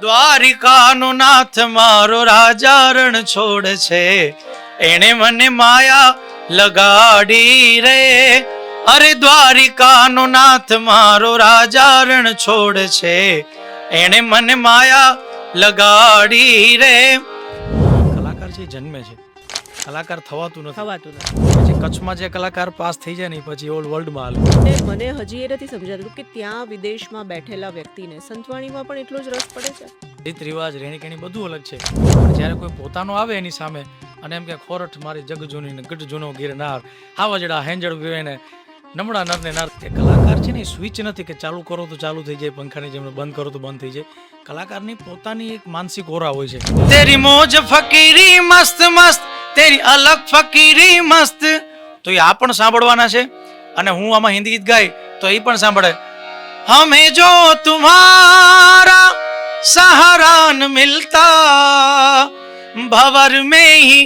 દ્વારિકાનો નાથ મારો રાજા રણ છોડ છે, એણે મને માયા લગાડી રે. અરે દ્વારિકાનો નાથ મારો રાજા રણ છોડ છે, એણે મને માયા લગાડી રે. કલાકાર છે જન્મે છે, કલાકાર થવાતું નથી. પછી કચ્છમાં જે કલાકાર પાસ થઈ જાય ને પછી ઓલ વર્લ્ડમાં હાલે. મને હજી એ નથી સમજાતું કે ત્યાં વિદેશમાં બેઠેલા વ્યક્તિને સંતવાણીમાં પણ એટલો જ રસ પડે છે. રીત રિવાજ રહેણી કેણી બધું અલગ છે. જ્યારે કોઈ પોતાનો આવે એની સામે અને એમ કે ખોરઠ મારી જગ જૂની ને ગઢ જૂનો ગિરનાર, હાવજડા હેંજળ પીવે ને નમડા નરને નર. એ કલાકાર છે ને એ સ્વિચ નથી કે ચાલુ કરો તો ચાલુ થઈ જાય, પંખાની જેમ બંધ કરો તો બંધ થઈ જાય. કલાકારની પોતાની એક માનસિક ઓરા હોય છે. તેરી મોજ ફકીરી મસ્ત મસ્ત, તેરી અલગ ફકીરી મસ્ત. તો એ આ પણ સાંભળવાના છે અને હું આમાં હિન્દી ગીત ગાય તો એ પણ સાંભળે. હમે જો તુમ્હારા सहारा न मिलता, भंवर में ही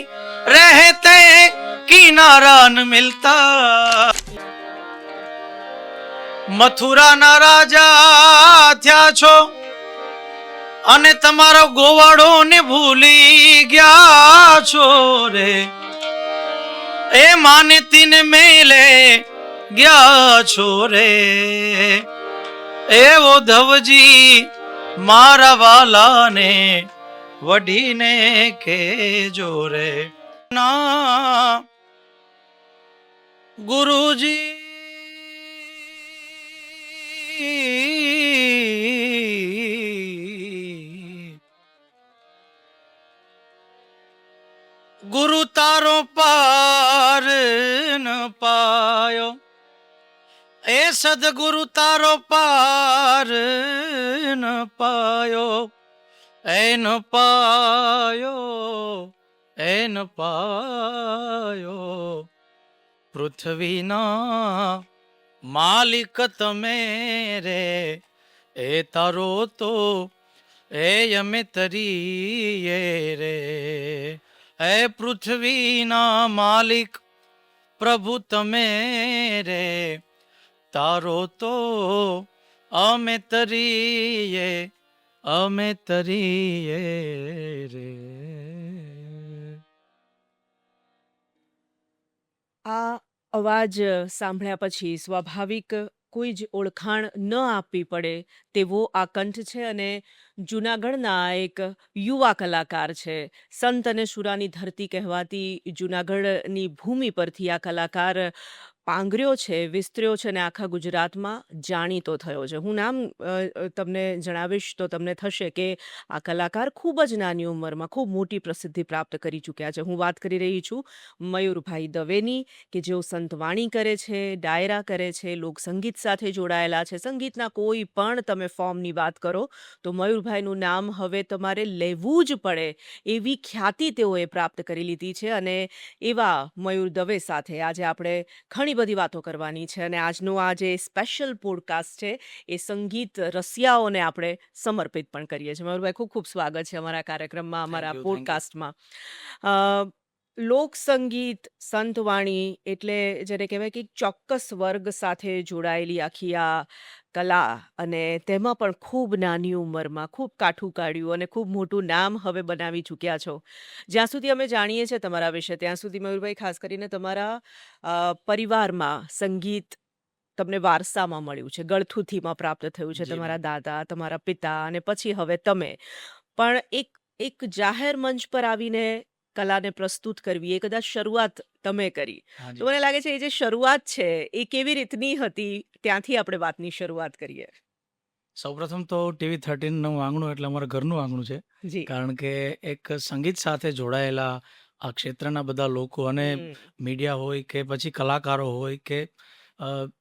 रहते किनारा न मिलता. મથુરા ના રાજા થયા છો અને તમારો ગોવાળો ને ભૂલી ગયા છો રે. એ માનતી ને મેલે ગયા છો રે. એવો ધવજી મારા વાલાને વઢીને કેજો રે. ના ગુરુજી ગુરુ તારો પાર ન પાયો, એ સદગુરુ તારો પાર ન પાયો, એ ન પાયો, એ ન પાયો. પૃથ્વીના માલિક તમે રે, એ તારો તો એ અમે તરીએ રે. એ પૃથ્વીના માલિક પ્રભુ તમે રે, તારો તો અમે તરીએ, અમે તરીએ રે. આ અવાજ સાંભળ્યા પછી સ્વાભાવિક કોઈ જ ઓળખાણ ન આપવી પડે તેવો આ કંઠ છે અને જૂનાગઢના એક યુવા કલાકાર છે. સંત અને શુરાની ધરતી કહેવાતી જૂનાગઢની ભૂમિ પરથી આ કલાકાર પાંગર્યો છે, વિસ્તર્યો છે અને આખા ગુજરાતમાં જાણીતો થયો છે. હું નામ તમને જણાવીશ તો તમને થશે કે આ કલાકાર ખૂબ જ નાની ઉંમરમાં ખૂબ મોટી પ્રસિદ્ધિ પ્રાપ્ત કરી ચૂક્યા છે. હું વાત કરી રહી છું મયુરભાઈ દવેની, કે જેઓ સંતવાણી કરે છે, ડાયરા કરે છે, લોકસંગીત સાથે જોડાયેલા છે. સંગીતના કોઈ પણ તમે ફોર્મની વાત કરો તો મયુરભાઈનું નામ હવે તમારે લેવું જ પડે એવી ખ્યાતિ તેઓએ પ્રાપ્ત કરી લીધી છે. અને એવા મયુર દવે સાથે આજે આપણે ઘણી બધી વાતો કરવાની છે અને આજનો આ જે સ્પેશિયલ પોડકાસ્ટ છે એ સંગીત રસિયાઓને આપણે સમર્પિત પણ કરીએ છીએ. મયુરભાઈ, ખૂબ ખૂબ સ્વાગત છે અમારા કાર્યક્રમમાં, અમારા Thank you. પોડકાસ્ટમાં. લોકસંગીત, સંતવાણી એટલે જેને કહેવાય કે એક ચોક્કસ વર્ગ સાથે જોડાયેલી આખી આ કલા, અને તેમાં પણ ખૂબ નાની ઉંમરમાં ખૂબ કાઠું કાઢ્યું અને ખૂબ મોટું નામ હવે બનાવી ચૂક્યા છો. જ્યાં સુધી અમે જાણીએ છીએ તમારા વિશે ત્યાં સુધી મયુરભાઈ, ખાસ કરીને તમારા પરિવારમાં સંગીત તમને વારસામાં મળ્યું છે, ગળથુથીમાં પ્રાપ્ત થયું છે. જી તમારા દાદા, તમારા પિતા અને પછી હવે તમે પણ એક જાહેર મંચ પર આવીને કલાને પ્રસ્તુત કરવી, એ કદાચ શરૂઆત તમે કરી. તો મને લાગે છે એ જે શરૂઆત છે એ કેવી રીતની હતી, ત્યાંથી આપણે વાતની શરૂઆત કરીએ. સૌપ્રથમ તો ટીવી 13નું આંગણું એટલે અમારા ઘરનું આંગણું છે. જી. કારણ કે એક સંગીત સાથે જોડાયેલા આ ક્ષેત્રના બધા લોકો અને મીડિયા હોય કે પછી કલાકારો હોય કે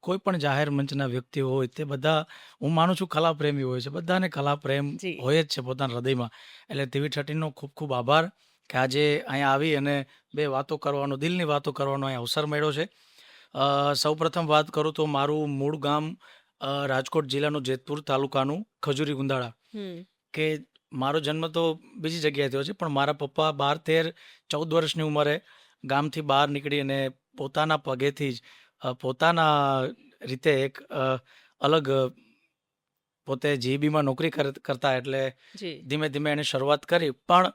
કોઈ પણ જાહેર મંચના વ્યક્તિઓ હોય, તે બધા હું માનું છું કલા પ્રેમી હોય છે. બધાને કલા પ્રેમ જી. હોય જ છે પોતાના હૃદયમાં. એટલે ટીવી 13નો ખૂબ ખૂબ આભાર કે આજે અહીંયા આવી અને બે વાતો કરવાનો, દિલની વાતો કરવાનો અહીંયા અવસર મળ્યો છે. સૌપ્રથમ વાત કરું તો મારું મૂળ ગામ રાજકોટ જિલ્લાનું જેતપુર તાલુકાનું ખજૂરી ગુંદાળા. કે મારો જન્મ તો બીજી જગ્યાએ થયો છે, પણ મારા પપ્પા 12, 13, 14 વર્ષની ઉંમરે ગામથી બહાર નીકળી અને પોતાના પગેથી જ પોતાના રીતે એક અલગ પોતે જીઈબીમાં નોકરી કરતા એટલે જી ધીમે ધીમે એને શરૂઆત કરી. પણ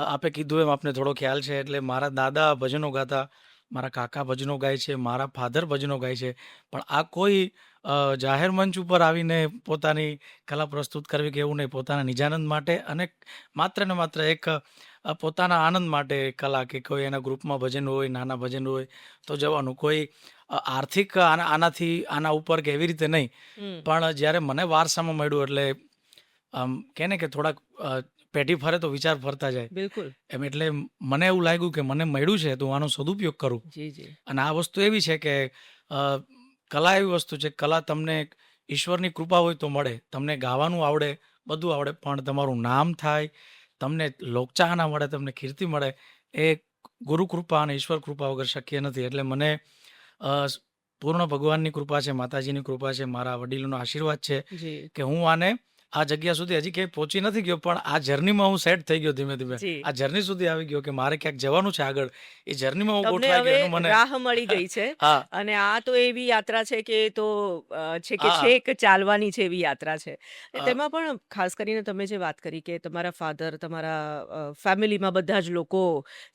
આપે કીધું એમ આપને થોડો ખ્યાલ છે, એટલે મારા દાદા ભજનો ગાતા, મારા કાકા ભજનો ગાય છે, મારા ફાધર ભજનો ગાય છે. પણ આ કોઈ જાહેર મંચ ઉપર આવીને પોતાની કલા પ્રસ્તુત કરવી કે એવું નહીં. પોતાના નિજાનંદ માટે અને માત્ર ને માત્ર એક પોતાના આનંદ માટે કલા, કે કોઈ એના ગ્રુપમાં ભજન હોય, નાના ભજન હોય તો જવાનું. કોઈ આર્થિક આના ઉપર કે એવી રીતે નહીં. હમ પણ જ્યારે મને વારસામાં મળ્યું એટલે આમ કહે ને કે થોડાક પેઢી ફરે તો વિચાર ફરતા જાય બિલકુલ એમ. એટલે મને એવું લાગ્યું કે મને મળ્યું છે તો હું આનો સદુપયોગ કરું. જી જી અને આ વસ્તુ એવી છે કે કલા એવી વસ્તુ છે, કલા તમને ઈશ્વરની કૃપા હોય તો મળે. તમને ગાવાનું આવડે, બધું આવડે, પણ તમારું નામ થાય, તમને લોકચાહના મળે, તમને કીર્તિ મળે, એ ગુરુ કૃપા અને ઈશ્વર કૃપા વગર શક્ય નથી. એટલે મને પૂર્ણ ભગવાનની કૃપા છે, માતાજીની કૃપા છે, મારા વડીલોનો આશીર્વાદ છે જી કે હું આને આ જગ્યા સુધી હજી ક્યાંય પહોંચી નથી ગયો, પણ આ જર્નીમાં હું સેટ થઈ ગયો ધીમે ધીમે. જી આ જર્ની સુધી આવી ગયો કે મારે ક્યાંક જવાનું છે આગળ. એ જર્નીમાં હું તમને ગોઠવાઈ હવે ગયો એનું મને રાહ મળી ગઈ છે હા અને આ તો એવી યાત્રા છે કે એ તો છે કે હા છેક ચાલવાની છે એવી યાત્રા છે. અ, તેમાં પણ ખાસ કરીને તમે જે વાત કરી કે તમારા ફાધર, તમારા ફેમિલીમાં બધા જ લોકો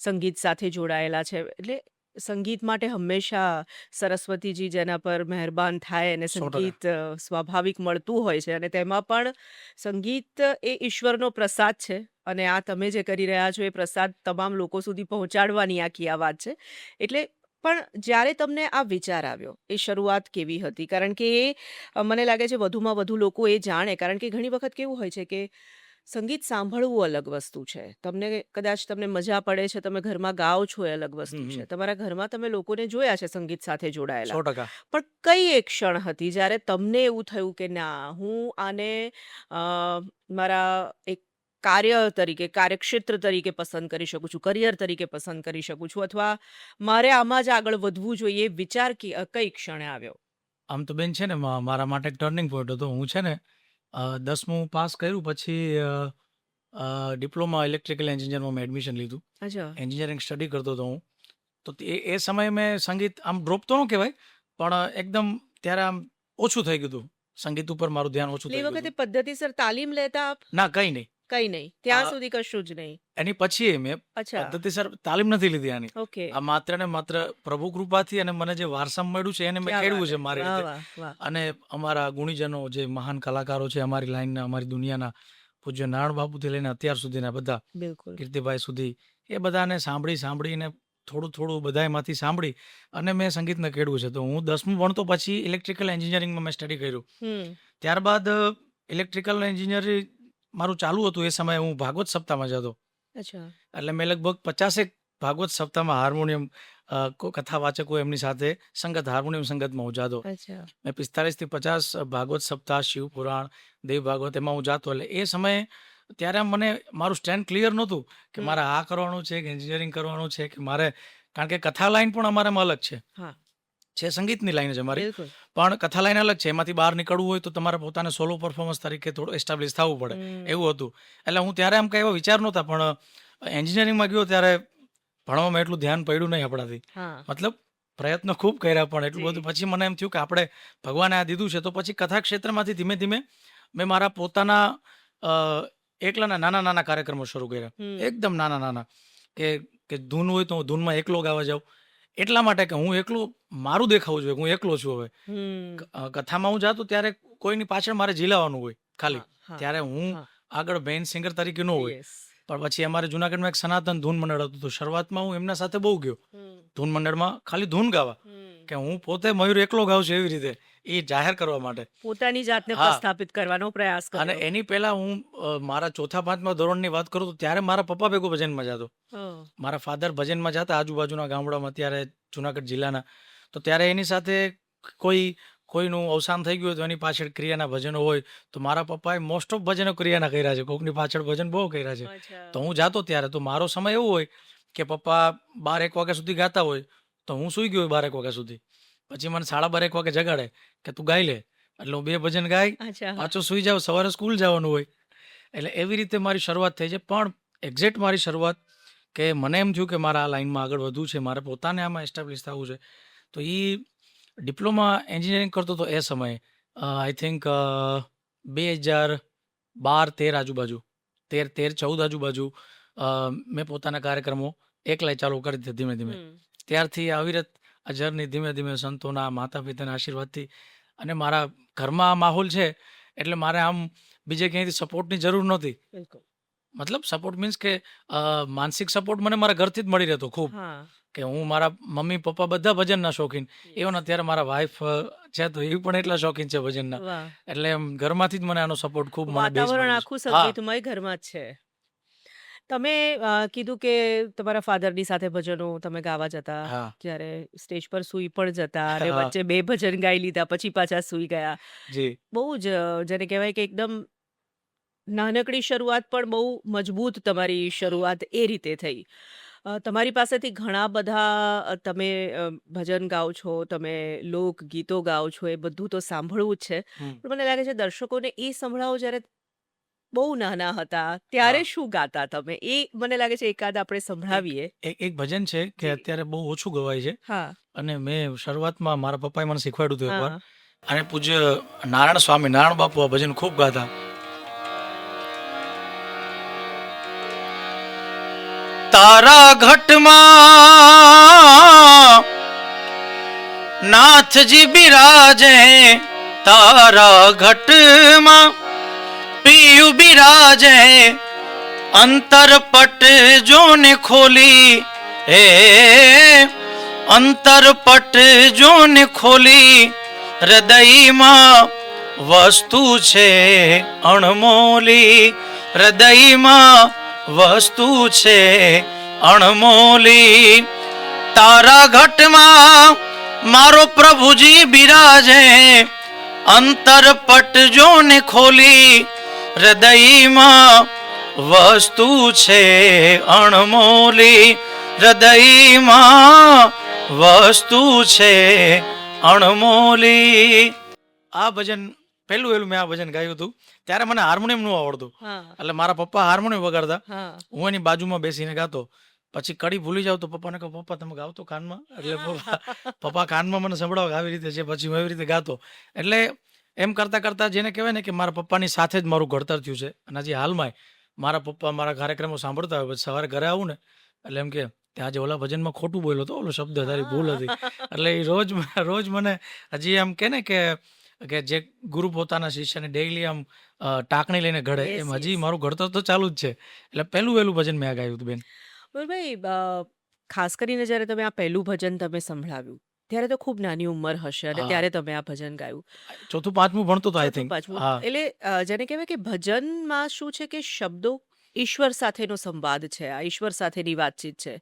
સંગીત સાથે જોડાયેલા છે, એટલે સંગીત માટે હંમેશા સરસ્વતીજી જેના પર મહેરબાન થાય અને 100% સંગીત સ્વાભાવિક મળતું હોય છે અને તેમાં પણ સંગીત એ ઈશ્વરનો પ્રસાદ છે અને આ તમે જે કરી રહ્યા છો એ પ્રસાદ તમામ લોકો સુધી પહોંચાડવાની આખી આ વાત છે. એટલે પણ જ્યારે તમને આ વિચાર આવ્યો એ શરૂઆત કેવી હતી? કારણ કે એ મને લાગે છે વધુમાં વધુ લોકો એ જાણે, કારણ કે ઘણી વખત કેવું હોય છે કે સંગીત સાંભળવું અલગ વસ્તુ છે. તમને મજા પડે છે, તમે ઘરમાં ગાઓ છો એ અલગ વસ્તુ હમ છે. હમ તમારા ઘરમાં તમે લોકોને જોયા છે સંગીત સાથે જોડાયેલા. 100%. પણ કઈ એક ક્ષણ હતી જ્યારે તમને એવું થયું કે ના, હું આને અ, મારા એક કાર્યક્ષેત્ર તરીકે પસંદ કરી શકું છું, કરિયર તરીકે પસંદ કરી શકું છું, અથવા મારે આમાં જ આગળ વધવું જોઈએ, એ વિચાર કઈ ક્ષણે આવ્યો? આમ તો બેન છે ને, મારા માટે એક ટર્નિંગ પોઈન્ટ હતો. હું છે ને 10મું પાસ કર્યું પછી ડિપ્લોમા ઇલેક્ટ્રિકલ એન્જિનિયરમાં મેં એડમિશન લીધું. અચ્છા. એન્જિનિયરિંગ સ્ટડી કરતો હતો હું. તો એ સમયે મેં સંગીત આમ ડ્રોપ તો ન કહેવાય, પણ એકદમ ત્યારે આમ ઓછું થઈ ગયું હતું. સંગીત ઉપર મારું ધ્યાન ઓછું એટલે એ થઈ ગયું વખતે હતું. પદ્ધતિસર તાલીમ લેતા આપ? ના, કંઈ નહીં. કઈ નહીં, ત્યાં સુધી કશું જ નહીં. એની પછી મેં અચ્છા. પદ્ધતિસર તાલીમ નથી લીધી આની. ઓકે. આ માત્ર ને માત્ર પ્રભુ કૃપાથી અને મને જે વારસામાં મળ્યું છે એને મેં ક્યાં કેળવ્યું વાત છે હે! મારી વાહ રીતે. વાહ વાહ! અને અમારા ગુણીજનો, જે મહાન કલાકારો છે અમારી લાઈનના, અમારી દુનિયાના, પૂજ્ય નારાયણ બાપુથી લઈને અત્યાર સુધીના બધા, બિલકુલ. કીર્તિભાઈ સુધી, એ બધાને સાંભળીને થોડું થોડું બધામાંથી સાંભળી અને મેં સંગીતને કેળવ્યું છે. તો હું 10મું ભણતો પછી ઇલેક્ટ્રિકલ એન્જિનિયરિંગમાં મેં સ્ટડી કર્યું. હમ ત્યારબાદ ઇલેક્ટ્રિકલ એન્જિનિયરિંગ મારું ચાલુ હતું. એ સમયે હું ભાગવત સપ્તાહમાં જતો. અચ્છા. એટલે મેં લગભગ 50 ભાગવત સપ્તાહમાં હાર્મોનિયમ કથાવાચક હોય એમની સાથે સંગત, હાર્મોનિયમ સંગતમાં હું જાતો. અચ્છા. મેં 45 થી 50 ભાગવત સપ્તાહ, શિવ પુરાણ, દેવ ભાગવત એમાં હું જાતો. એટલે એ સમયે ત્યારે આમ મને મારું સ્ટેન્ડ ક્લિયર નહોતું કે હમ મારે આ કરવાનું છે કે એન્જિનિયરિંગ કરવાનું છે કે મારે, કારણ કે કથા લાઈન પણ અમારામાં અલગ છે. હા, છે સંગીતની લાઈન જ અમારી, બિલકુલ. પણ કથા લાઈન અલગ છે. એમાંથી બહાર નીકળવું હોય તો તમારે પોતાને સોલો પરફોર્મન્સ તરીકે થોડું એસ્ટાબ્લિશ થવું પડે, હમ એવું હતું. એટલે હું ત્યારે આમ કંઈ એવો વિચાર નહોતા, પણ એન્જિનિયરિંગમાં ગયો ત્યારે ભણવામાં એટલું ધ્યાન પડ્યું નહીં આપણાથી. હા. મતલબ પ્રયત્નો ખૂબ કર્યા, પણ એટલું જી. બધું પછી મને એમ થયું કે આપણે ભગવાને આ દીધું છે. તો પછી કથા ક્ષેત્રમાંથી ધીમે ધીમે મેં મારા પોતાના અ, એકલાના નાના નાના કાર્યક્રમો શરૂ કર્યા. હમ એકદમ નાના નાના, કે ધૂન હોય તો હું ધૂનમાં એકલો ગાવા જાઉં. એટલા માટે કે હું એકલો, મારું દેખાવું જોઈએ, હું એકલો છું. હવે હમ કથામાં હું જાતો ત્યારે કોઈની પાછળ મારે ઝીલાવાનું હોય ખાલી. હા હા ત્યારે હું હા. આગળ મેઇન સિંગર તરીકે ન હોય. યસ. પણ પછી અમારે જુનાગઢમાં એક સનાતન ધૂન મંડળ હતું. તો શરૂઆતમાં હું એમના સાથે બહુ ગયો ધૂન મંડળમાં, ખાલી ધૂન ગાવા, કે હું પોતે મયુર એકલો ગાઉં છું એવી રીતે, એ જાહેર કરવા માટે. પોતાની જાતને હા. પ્રસ્થાપિત કરવાનો પ્રયાસ અને કર્યો. એની પહેલા હું મારા 4-5મા ધોરણની વાત કરું તો ત્યારે મારા પપ્પા ભેગો ભજનમાં જતો. હં. મારા ફાધર ભજનમાં જતા આજુબાજુના ગામડામાં, ત્યારે જુનાગઢ જિલ્લાના. તો ત્યારે એની સાથે કોઈનું અવસાન થઈ ગયું હોય તો એની પાછળ ક્રિયાના ભજનો હોય. તો મારા પપ્પાએ મોસ્ટ ઓફ ભજનો ક્રિયાના કર્યા છે, કોકની પાછળ ભજન બહુ કર્યા છે. અચ્છા. તો હું જાતો ત્યારે, તો મારો સમય એવો હોય કે પપ્પા 12-1 વાગ્યા સુધી ગાતા હોય તો હું સૂઈ ગયો હોય 12-1 વાગ્યા સુધી. પછી મને 12:30-1 વાગે જગાડે કે તું ગાઈ લે. એટલે હું 2 ભજન ગાઈ, અચ્છા. પાછો સૂઈ જાઉં, સવારે સ્કૂલ જવાનું હોય. એટલે એવી રીતે મારી શરૂઆત થઈ છે. પણ એક્ઝેક્ટ મારી શરૂઆત કે મને એમ થયું કે મારે આ લાઈનમાં આગળ વધવું છે, મારે પોતાને આમાં એસ્ટાબ્લિશ થવું છે. તો એ ડિપ્લોમા એન્જિનિયરિંગ કરતો હતો એ સમયે, આઈ થિંક 2012-13 આજુબાજુ 13-14 આજુબાજુ મેં પોતાના કાર્યક્રમો એકલાય ચાલુ કરી દીધા ધીમે ધીમે. હમ. ત્યારથી અવિરત આ જર્ની ધીમે ધીમે સંતોના માતા પિતાના આશીર્વાદથી અને મારા ઘરમાં આ માહોલ છે એટલે મારે આમ બીજે ક્યાંયથી સપોર્ટની જરૂર નહોતી. બિલકુલ. મતલબ સપોર્ટ મીન્સ કે માનસિક સપોર્ટ મને મારા ઘરથી જ મળી રહેતો ખૂબ. હા. કે હું મારા મમ્મી પપ્પા બધા ભજનના શોખીન. ઇવન અત્યારે મારા વાઈફ છે તો એ પણ એટલા શોખીન છે ભજનના. વાહ. એટલે એમ ઘરમાંથી જ મને આનો સપોર્ટ ખૂબ મને બેઝ વાતાવરણ મળ્યું આખું છે. હા સંગીતમય ઘરમાં જ છે. તમે કીધું કે તમારા ફાધરની સાથે ભજનો તમે ગાવા જતા, હા જ્યારે સ્ટેજ પર સૂઈ પણ જતા અને હા વચ્ચે 2 ભજન ગાઈ લીધા પછી પાછા સૂઈ ગયા. જી બહુ જ જેને કહેવાય કે એકદમ નાનકડી શરૂઆત પણ બહુ મજબૂત તમારી શરૂઆત એ રીતે થઈ. તમારી પાસેથી ઘણા બધા તમે ભજન ગાઓ છો, તમે લોકગીતો ગાઓ છો, એ બધું તો સાંભળવું જ છે. હમ પણ મને લાગે છે દર્શકોને એ સંભળાવો જ્યારે બહુ નાના હતા, ત્યારે હા શું ગાતા તમે? એ મને લાગે છે એકાદ આપણે એક સંભળાવીએ. એક એક ભજન છે કે જી. અત્યારે બહુ ઓછું ગવાય છે હા, અને મેં શરૂઆતમાં મારા પપ્પાએ મને શીખવાડ્યું હતું એકવાર. હા. અને પૂજ્ય નારાયણ સ્વામી નારાયણ બાપુ આ ભજન ખૂબ ગાતા. તારા ઘટમાં નાથજી બિરાજે, તારા ઘટમાં પિયુ બિરાજે, અંતરપટ જોને ખોલી, હે અંતરપટ જોને ખોલી, હૃદયમાં વસ્તુ છે અણમોલી, હૃદયમાં વસ્તુ છે અણમોલી. તારા ઘટમાં મારો પ્રભુજી બિરાજે, અંતરપટ જોને ખોલી, હૃદયમાં વસ્તુ છે અણમોલી, હૃદયમાં વસ્તુ છે અણમોલી. આ ભજન પહેલું મેં આ ભજન ગાયું હતું. ત્યારે મને હાર્મોનિયમ નું આવડતું, હા, એટલે મારા પપ્પા હાર્મોનિયમ વગાડતા, હા. હું એની બાજુમાં બેસીને ગાતો. પછી કડી ભૂલી જાવ તો પપ્પાને કહું, પપ્પા તમે ગાવ તો કાનમાં. એટલે પપ્પા કાનમાં મને સંભળાવો કે આવી રીતે છે, પછી હું એવી રીતે ગાતો. એટલે એમ કરતાં કરતાં જેને કહેવાય ને કે મારા પપ્પાની સાથે જ મારું ઘડતર થયું છે. અને હજી હાલમાંય મારા પપ્પા મારા કાર્યક્રમો સાંભળતા હોય, પછી સવારે ઘરે આવું ને એટલે એમ કે ત્યાં આજે ઓલા ભજનમાં ખોટું બોલ્યો તો, ઓલો શબ્દ તારી ભૂલ હતી. એટલે એ રોજ મને હજી એમ કે ને કે જે ગુરુ પોતાના શિષ્યને ડેઈલી આમ ટાંકણી લઈને ઘડે, યસ, એમ હજી યસ. મારું ઘડતર તો ચાલુ જ છે. એટલે પહેલું ભજન મેં આ ગાયું હતું બેન. ભાઈ, ખાસ કરીને જ્યારે તમે આ પહેલું ભજન તમે સંભળાવ્યું, ત્યારે તો ખૂબ નાની ઉંમર હશે અને હા ત્યારે તમે આ ભજન ગાયું. ચોથું પાંચમું ભણતો હતો આઈ ચોથું, થિંક. પાંચમું. હા એટલે જેને કહેવાય કે ભજનમાં શું છે કે શબ્દો ઈશ્વર સાથેનો સંવાદ છે, આ ઈશ્વર સાથેની વાતચીત છે.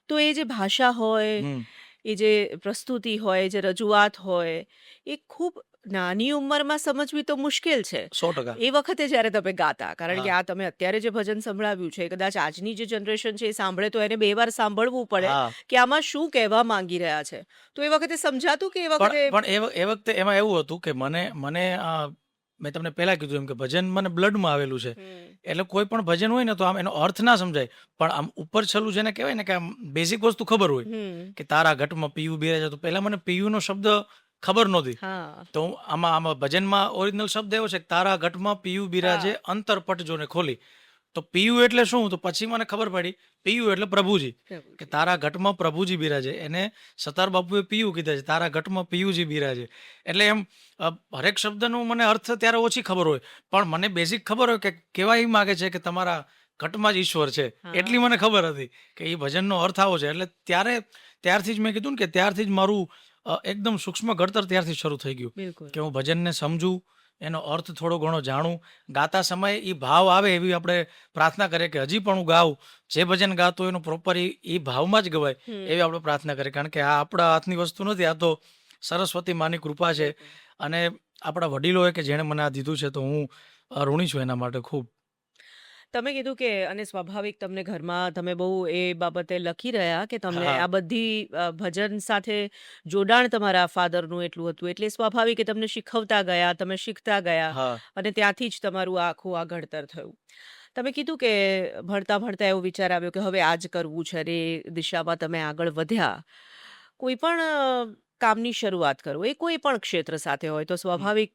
તો એ જે ભાષા હોય, હમ એ જે પ્રસ્તુતિ હોય, જે રજૂઆત હોય, એ ખૂબ નાની ઉંમરમાં સમજવી તો મુશ્કેલ છે. 100%. એ વખતે જ્યારે તમે ગાતા, કારણ કે હા આ તમે અત્યારે જે ભજન સંભળાવ્યું છે, કદાચ આજની જે જનરેશન છે એ સાંભળે તો એને 2 વાર સાંભળવું પડે હા કે આમાં શું કહેવા માંગી રહ્યા છે. તો એ વખતે સમજાતું કે એ પણ વખતે પણ એ વખતે એમાં એવું હતું કે મને મને મેં તમને પહેલા કીધું એમ કે ભજન મને બ્લડમાં આવેલું છે. હમ, એટલે કોઈ પણ ભજન હોય ને તો આમ એનો અર્થ ના સમજાય, પણ આમ ઉપર છેલ્લું જેને કહેવાય ને કે આમ બેઝિક વસ્તુ ખબર હોય હમ, કે તારા ઘટમાં પીયુ બિરાજે. તો પહેલા મને પીયુનો શબ્દ ખબર નહોતી. હા, તો આમાં ભજનમાં ઓરિજિનલ શબ્દ એવો છે કે તારા ઘટમાં પીયુ બિરાજે, હા, અંતરપટ જોને ખોલી. તો પીયુ એટલે શું? તો પછી મને ખબર પડી પીયુ એટલે પ્રભુજી, કે પ્રભુજી. તારા ઘટમાં પ્રભુજી બિરાજે. એને સતાર બાપુએ પીયુ કીધા છે, તારા ઘટમાં પીયુજી બિરાજે. એટલે એમ હરેક શબ્દનું મને અર્થ ત્યારે ઓછી ખબર હોય, પણ મને બેઝિક ખબર હોય કે કેવા એ માગે છે કે તમારા ઘટમાં જ ઈશ્વર છે. એટલી હા, મને ખબર હતી કે એ ભજનનો અર્થ આવો છે. એટલે ત્યારથી જ મેં કીધું ને કે ત્યારથી જ મારું એકદમ સૂક્ષ્મ ઘડતર ત્યારથી શરૂ થઈ ગયું બિલકુલ. કે હું ભજનને સમજું, એનો અર્થ થોડો ઘણો જાણું, ગાતા સમયે એ ભાવ આવે એવી આપણે પ્રાર્થના કરીએ કે હજી પણ હું ગાઉં. જે ભજન ગાતો હોય એનું પ્રોપર એ ભાવમાં જ ગવાય હમ, એવી આપણે પ્રાર્થના કરીએ. કારણ કે આ આપણા હાથની વસ્તુ નથી, આ તો સરસ્વતી માની કૃપા છે. બિલકુલ. અને આપણા વડીલોએ કે જેણે મને આ દીધું છે, તો હું ઋણી છું એના માટે ખૂબ. તમે કીધું કે અને સ્વાભાવિક તમને ઘરમાં તમે બહુ એ બાબતે લખી રહ્યા કે તમને હા આ બધી ભજન સાથે જોડાણ તમારા ફાધરનું એટલું હતું, એટલે સ્વાભાવિક કે તમને શીખવતા ગયા, તમે શીખતા ગયા હા અને ત્યાંથી જ તમારું આ આખું આ ઘડતર થયું. તમે કીધું કે ભણતા ભણતા એવો વિચાર આવ્યો કે હવે આ જ કરવું છે અને એ દિશામાં તમે આગળ વધ્યા. કોઈ પણ કામની શરૂઆત કરો, એ કોઈ પણ ક્ષેત્ર સાથે હોય તો હમ, સ્વાભાવિક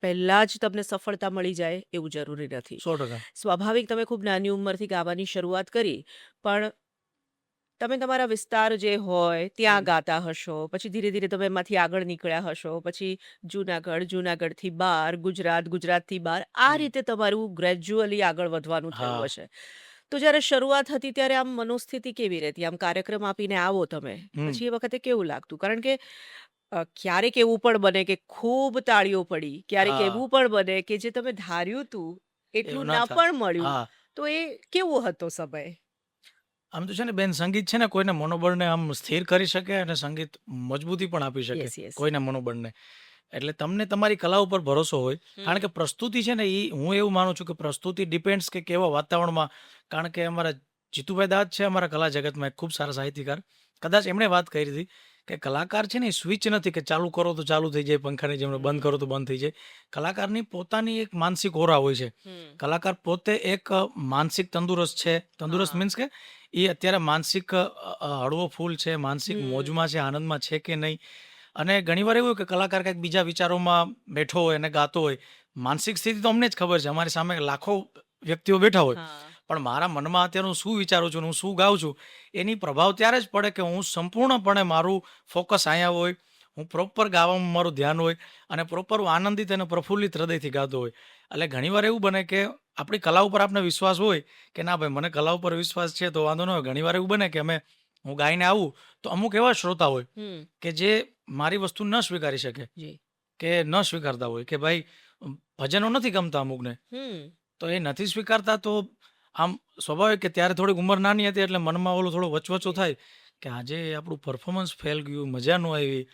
પહેલાં જ તમને સફળતા મળી જાય એવું જરૂરી નથી. 100%. સ્વાભાવિક તમે ખૂબ નાની ઉંમરથી ગાવાની શરૂઆત કરી, પણ તમે તમારા વિસ્તાર જે હોય ત્યાં હમ. ગાતા હશો, પછી ધીરે ધીરે તમે એમાંથી આગળ નીકળ્યા હશો, પછી જુનાગઢ, જુનાગઢથી બહાર, ગુજરાત, ગુજરાતથી બહાર, આ હમ. રીતે તમારું ગ્રેજ્યુઅલી આગળ વધવાનું થયું હા. હશે. તો જ્યારે શરૂઆત હતી ત્યારે આમ મનોસ્થિતિ કેવી રહેતી? આમ કાર્યક્રમ આપીને આવો તમે, હમ. પછી એ વખતે કેવું લાગતું? કારણ કે ક્યારેક એવું પણ બને કે ખૂબ તાળીઓ પડી, ક્યારેક હા. એવું પણ બને કે જે તમે ધાર્યું તું એવું એટલું ના ના થાય. પણ મળ્યું. હા. તો એ કેવો હતો સમય? આમ તો છે ને બેન, સંગીત છે ને કોઈને મનોબળને આમ સ્થિર કરી શકે અને સંગીત મજબૂતી પણ આપી શકે યસ, યસ. કોઈના મનોબળને. એટલે તમને તમારી કલા ઉપર ભરોસો હોય. કારણ કે પ્રસ્તુતિ છે ને હું એવું માનું છું કે પ્રસ્તુતિ ડિપેન્ડ્સ કે કેવા વાતાવરણમાં. કારણ કે અમારા જીતુભાઈ દાદ છે અમારા કલા જગતમાં એક ખૂબ સારા સાહિત્યકાર. કદાચ એમણે વાત કરી હતી કે કલાકાર છે ને એ સ્વિચ નથી કે ચાલુ કરો તો ચાલુ થઈ જાય, પંખાની જેમ બંધ કરો તો બંધ થઈ જાય. કલાકારની પોતાની એક માનસિક ઓરા હોય છે. કલાકાર પોતે એક માનસિક તંદુરસ્ત છે. તંદુરસ્ત હા. મીન્સ કે એ અત્યારે માનસિક હળવો ફૂલ છે, માનસિક હમ. મોજમાં છે, આનંદમાં છે કે નહીં. અને ઘણીવાર એવું હોય કે કલાકાર કંઈક બીજા વિચારોમાં બેઠો હોય અને ગાતો હોય. માનસિક સ્થિતિ તો અમને જ ખબર છે, અમારી સામે લાખો વ્યક્તિઓ બેઠા હોય. હા. પણ મારા મનમાં અત્યારે હું શું વિચારું છું ને હું શું ગાઉં છું, એની પ્રભાવ ત્યારે જ પડે કે હું સંપૂર્ણપણે મારું ફોકસ અહીંયા હોય, હું પ્રોપર ગાવામાં મારું ધ્યાન હોય અને પ્રોપર હું આનંદિત અને પ્રફુલ્લિત હૃદયથી ગાતો હોય. એટલે ઘણીવાર એવું બને કે આપણી કલા ઉપર આપણને વિશ્વાસ હોય કે ના ભાઈ મને કલા ઉપર વિશ્વાસ છે તો વાંધો ન હોય. ઘણીવાર એવું બને કે હું ગાઈને આવું તો અમુક એવા શ્રોતા હોય હમ. કે જે મારી વસ્તુ ન સ્વીકારી શકે, જી. કે ન સ્વીકારતા હોય કે ભાઈ ભજનો નથી ગમતા અમુકને. હમ. તો એ નથી સ્વીકારતા તો આમ સ્વાભાવિક કે ત્યારે થોડીક ઉંમર નાની હતી એટલે મનમાં ઓલું થોડો વચવચો જી. થાય કે આજે આપણું પરફોર્મન્સ ફેલ ગયું, મજા ન આવી.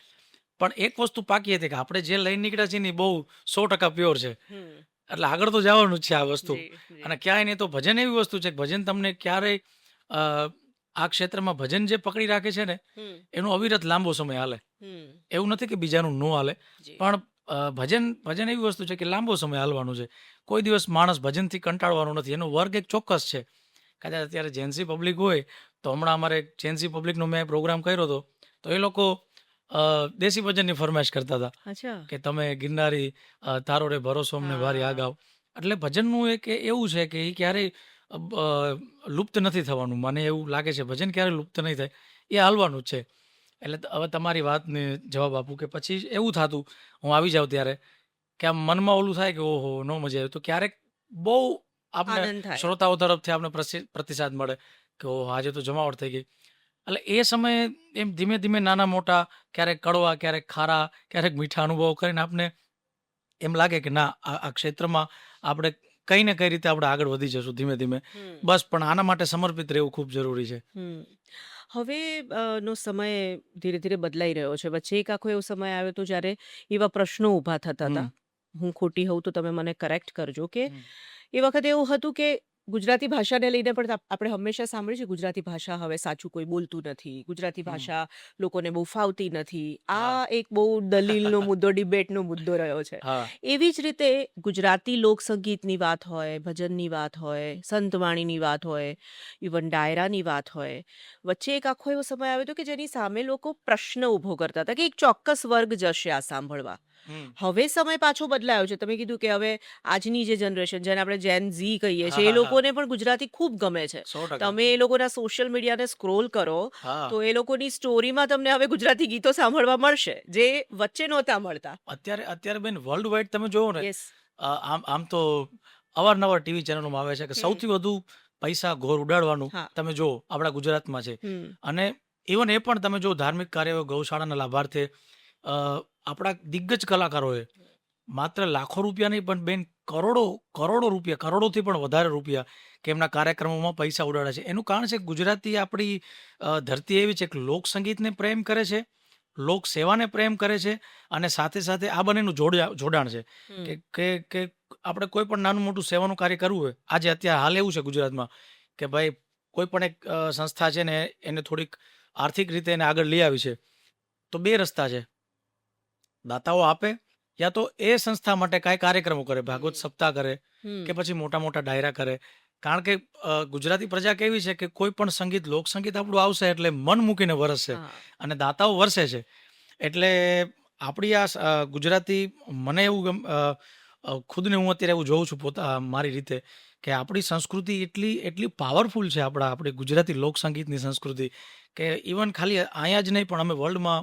પણ એક વસ્તુ પાકી હતી કે આપણે જે લઈને નીકળ્યા છીએ ને એ બહુ 100% પ્યોર છે. હમ. એટલે આગળ તો જવાનું જ છે આ વસ્તુ. જી. જી. અને ક્યાંય નહીં તો ભજન એવી વસ્તુ છે કે ભજન તમને ક્યારેય અ, આ ક્ષેત્રમાં ભજન જે પકડી રાખે છે ને હમ. એનું અવિરત લાંબો સમય હાલે. હમ. એવું નથી કે બીજાનું ન હાલે, જી. પણ ભજન એવી વસ્તુ છે કે લાંબો સમય હાલવાનું છે. કોઈ દિવસ માણસ ભજનથી કંટાળવાનો નથી. એનો વર્ગ એક ચોક્કસ છે. કદાચ અત્યારે જેન્સી પબ્લિક હોય તો હમણાં અમારે જેન્સી પબ્લિકનો મેં પ્રોગ્રામ કર્યો હતો તો એ લોકો દેશી ભજનની ફરમાઈશ કરતા હતા અચ્છા. કે તમે ગિરનારી તારો રે ભરોસો અમને ભારી આ હા. ગાઓ. એટલે ભજનનું એક એવું છે કે એ ક્યારેય અ, લુપ્ત નથી થવાનું. મને એવું લાગે છે ભજન ક્યારેય લુપ્ત નહીં થાય, એ હાલવાનું જ છે. એટલે હવે તમારી વાતને જવાબ આપું કે પછી એવું થતું હું આવી જાઉં ત્યારે કે આમ મનમાં ઓલું થાય કે ઓહો નો મજા આવે. તો ક્યારેક બહુ આપણે આનંદ થાય. શ્રોતાઓ તરફથી આપણે પ્રતિસાદ મળે કે ઓહો આજે તો જમાવટ થઈ ગઈ. એટલે એ સમયે એમ ધીમે ધીમે નાના મોટા, ક્યારેક કડવા, ક્યારેક ખારા, ક્યારેક મીઠા અનુભવો કરીને આપણે એમ લાગે કે ના આ ક્ષેત્રમાં આપણે કઈ ને કઈ રીતે આપણે આગળ વધી જશું ધીમે ધીમે. હમ. બસ પણ આના માટે સમર્પિત રહેવું ખૂબ જરૂરી છે. હમ. હવે નો સમય ધીરે ધીરે બદલાઈ રહ્યો છે. વચ્ચે એક આખો એવો સમય આવ્યો હતો જ્યારે એવા પ્રશ્નો ઊભા થતા હતા. હમ. હું ખોટી હોઉં તો તમે મને કરેક્ટ કરજો કે હમ. એ વખતે એવું હતું કે ગુજરાતી ભાષાને લઈને પણ આપણે હંમેશા સાંભળ્યું છે ગુજરાતી ભાષા હવે સાચું કોઈ બોલતું નથી. ગુજરાતી હમ. ભાષા લોકોને બહુ ફાવતી નથી. હા. આ એક બહુ દલીલનો મુદ્દો, ડિબેટનો મુદ્દો રહ્યો છે. હા. એવી જ રીતે ગુજરાતી લોકસંગીતની વાત હોય, ભજનની વાત હોય, સંતવાણીની વાત હોય, ઇવન ડાયરાની વાત હોય, વચ્ચે એક આખો એવો સમય આવ્યો હતો કે જેની સામે લોકો પ્રશ્ન ઊભો કરતા હતા કે એક ચોક્કસ વર્ગ જશે આ સાંભળવા. હમ. હવે સમય પાછો બદલાયો છે. તમે કીધું કે હવે આજની જે જનરેશન, જેને આપણે જેન ઝી કહીએ હા છીએ, એ હા હા લોકોને પણ ગુજરાતી ખૂબ ગમે છે. 100%. તમે એ લોકોના સોશિયલ મીડિયાને સ્ક્રોલ કરો હા. તો એ લોકોની સ્ટોરીમાં તમને હવે ગુજરાતી ગીતો સાંભળવા મળશે જે વચ્ચે નહોતા મળતા. અત્યારે અત્યારે બેન વર્લ્ડ વાઇડ તમે જોવો ને, યસ. આમ આમ તો અવારનવાર ટીવી ચેનલોમાં આવે છે કે હમ. સૌથી વધુ પૈસા ઘોર ઉડાડવાનું હા. તમે જુઓ આપણા ગુજરાતમાં છે. હમ. અને ઇવન એ પણ તમે જો ધાર્મિક કાર્યો, ગૌશાળાના લાભાર્થે આપણા દિગ્ગજ કલાકારોએ માત્ર લાખો રૂપિયા નહીં પણ બેન કરોડો કરોડો રૂપિયા, કરોડોથી પણ વધારે રૂપિયા કે એમના કાર્યક્રમોમાં પૈસા ઉડાડે છે. એનું કારણ છે કે ગુજરાતી આપણી ધરતી એવી છે કે લોક સંગીતને પ્રેમ કરે છે, લોક સેવાને પ્રેમ કરે છે અને સાથે સાથે આ બંનેનું જોડાણ છે હમ. કે આપણે કોઈ પણ નાનું મોટું સેવાનું કાર્ય કરવું હોય. આજે અત્યારે હાલ એવું છે ગુજરાતમાં કે ભાઈ કોઈ પણ એક સંસ્થા છે ને એને થોડીક આર્થિક રીતે એને આગળ લઈ આવી છે તો બે રસ્તા છે. દાતાઓ આપે યા તો એ સંસ્થા માટે કાંઈ કાર્યક્રમો કરે, ભાગવત હમ. સપ્તાહ કરે હમ. કે પછી મોટા મોટા ડાયરા કરે. કારણ કે ગુજરાતી પ્રજા કેવી છે કે કોઈ પણ સંગીત, લોકસંગીત આપણું આવશે એટલે મન મૂકીને વરસશે હા. અને દાતાઓ વરસે છે. એટલે આપણી આ ગુજરાતી મને એવું ખુદને હું અત્યારે એવું જોઉં છું મારી રીતે કે આપણી સંસ્કૃતિ એટલી પાવરફુલ છે, આપણી ગુજરાતી લોકસંગીતની સંસ્કૃતિ, કે ઇવન ખાલી અહીંયા જ નહીં પણ અમે વર્લ્ડમાં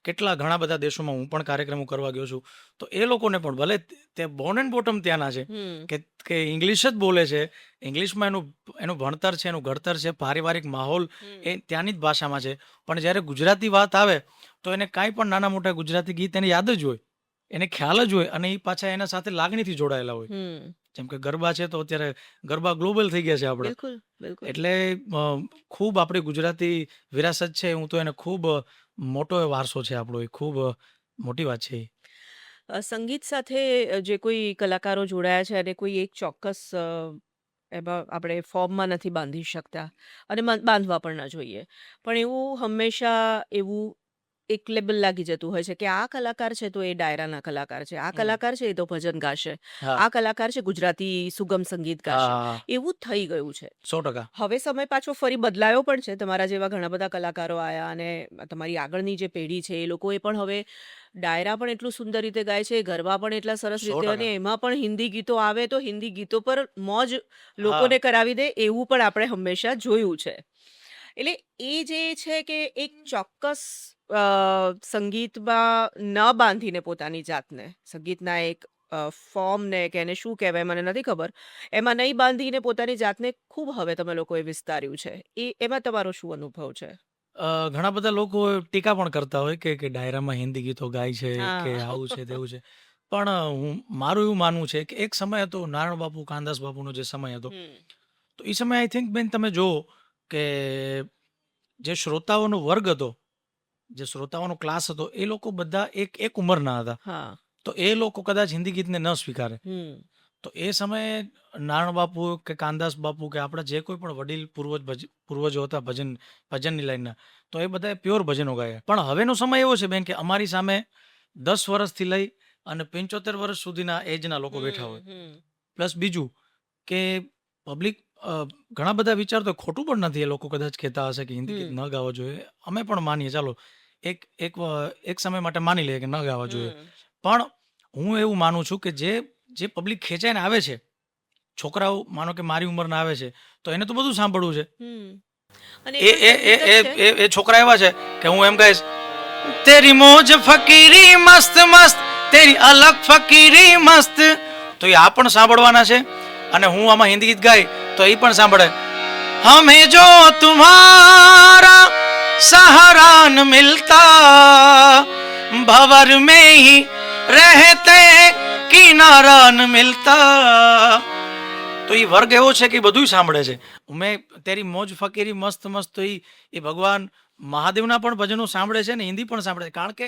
કેટલા ઘણા બધા દેશોમાં હું પણ કાર્યક્રમો કરવા ગયો છું, તો એ લોકોને પણ ભલે તે બોર્ન એન્ડ બોટમ ત્યાંના છે કે ઇંગ્લિશ જ બોલે છે, ઇંગ્લિશમાં એનું ભણતર છે, એનું ઘડતર છે, પારિવારિક માહોલ એ ત્યાંની જ ભાષામાં છે, પણ જ્યારે ગુજરાતી વાત આવે તો એને કાંઈ પણ નાના મોટા ગુજરાતી ગીત એને યાદ જ હોય, એને ખ્યાલ જ હોય, અને એ પાછા એના સાથે લાગણીથી જોડાયેલા હોય. જેમ કે ગરબા છે તો અત્યારે ગરબા ગ્લોબલ થઈ ગયા છે આપણે, એટલે ખૂબ આપણી ગુજરાતી વિરાસત છે, હું તો એને ખૂબ મોટો વારસો છે આપણો, એ ખૂબ મોટી વાત છે. સંગીત સાથે જે કોઈ કલાકારો જોડાયા છે અને કોઈ એક ચોક્કસ એમાં આપણે ફોર્મમાં નથી બાંધી શકતા અને બાંધવા પણ ન જોઈએ, પણ એવું હંમેશા એવું એક લેબલ લાગી જતું હોય છે કે આ કલાકાર છે તો એ ડાયરાના કલાકાર છે, આ કલાકાર છે એ તો ભજન ગાશે, આ કલાકાર છે ગુજરાતી સુગમ સંગીત ગાશે, એવું થઈ ગયું છે. 100%. હવે સમય પાછો ફરી બદલાયો પણ છે, તમારા જેવા ઘણા બધા કલાકારો આયા અને તમારી આગળની જે પેઢી છે એ લોકોએ પણ હવે ડાયરા પણ એટલું સુંદર રીતે ગાય છે, ગરબા પણ એટલા સરસ રીતે, 100%. અને એમાં પણ હિન્દી ગીતો આવે તો હિન્દી ગીતો પર મોજ લોકોને કરાવી દે, એવું પણ આપણે હંમેશા જોયું છે. એટલે એ જે છે કે એક ચોક્કસ સંગીતમાં ન બાંધીને પોતાની જાતને, સંગીતના એક ફોર્મને કે એને શું કહેવાય મને નથી ખબર, એમાં નહીં બાંધીને પોતાની જાતને ખૂબ હવે તમે લોકોએ વિસ્તાર્યું છે, એમાં તમારો શું અનુભવ છે? ઘણા બધા લોકો ટીકા પણ કરતા હોય કે ડાયરામાં હિન્દી ગીતો ગાય છે, કે આવું છે તેવું છે, પણ મારું એવું માનવું છે કે એક સમય હતો નારાયણ બાપુ, કાનદાસ બાપુનો જે સમય હતો, તો એ સમયે આઈ થિંક બેન તમે જુઓ કે જે શ્રોતાઓનો વર્ગ હતો, જે શ્રોતાઓનો ક્લાસ હતો, એ લોકો બધા એક ઉંમરના હતા, તો એ લોકો કદાચ હિન્દી ગીતને ન સ્વીકારે. તો એ સમયે નારાયણ બાપુ કે કાનદાસ બાપુ કે આપણા જે કોઈ પણ વડીલ પૂર્વજો હતા ભજનની લાઈનના, તો એ બધા પ્યોર ભજનો ગાયા. પણ હવેનો સમય એવો છે બેન કે અમારી સામે 10 વર્ષથી લઈ અને 75 વર્ષ સુધીના એજના લોકો બેઠા હોય. પ્લસ બીજું કે પબ્લિક ઘણા બધા વિચારતો ખોટું પણ નથી, એ લોકો કદાચ કહેતા હશે કે હિન્દી ગીત ન ગાવા જોઈએ, અમે પણ માનીએ, ચાલો એક સમય માટે માની લઈએ કે ન ગાવા જોઈએ, પણ હું એવું માનું છું કે જે પબ્લિક ખેંચાઈને આવે છે, છોકરાઓ માનો કે મારી ઉંમરના આવે છે, તો એને તો બધું સાંભળવું છે. એ છોકરા એવા છે કે હું એમ કહીશ, તેરી મોજ ફકીરી મસ્ત મસ્ત, તેરી અલગ ફકીરી મસ્ત, તો એ આ પણ સાંભળવાના છે, અને હું આમાં હિન્દી ગીત ગાય તો એ પણ સાંભળે. હમે જો તુમ્હારા સહારા ન મિલતા, ભંવર મેં હી રહેતે કિનારા ન મિલતા, તો એ વર્ગ એવો છે કે બધું સાંભળે છે. મેં તેરી મોજ ફકીરી મસ્ત મસ્ત, તો એ ભગવાન મહાદેવના પણ ભજનો સાંભળે છે ને હિન્દી પણ સાંભળે છે, કારણ કે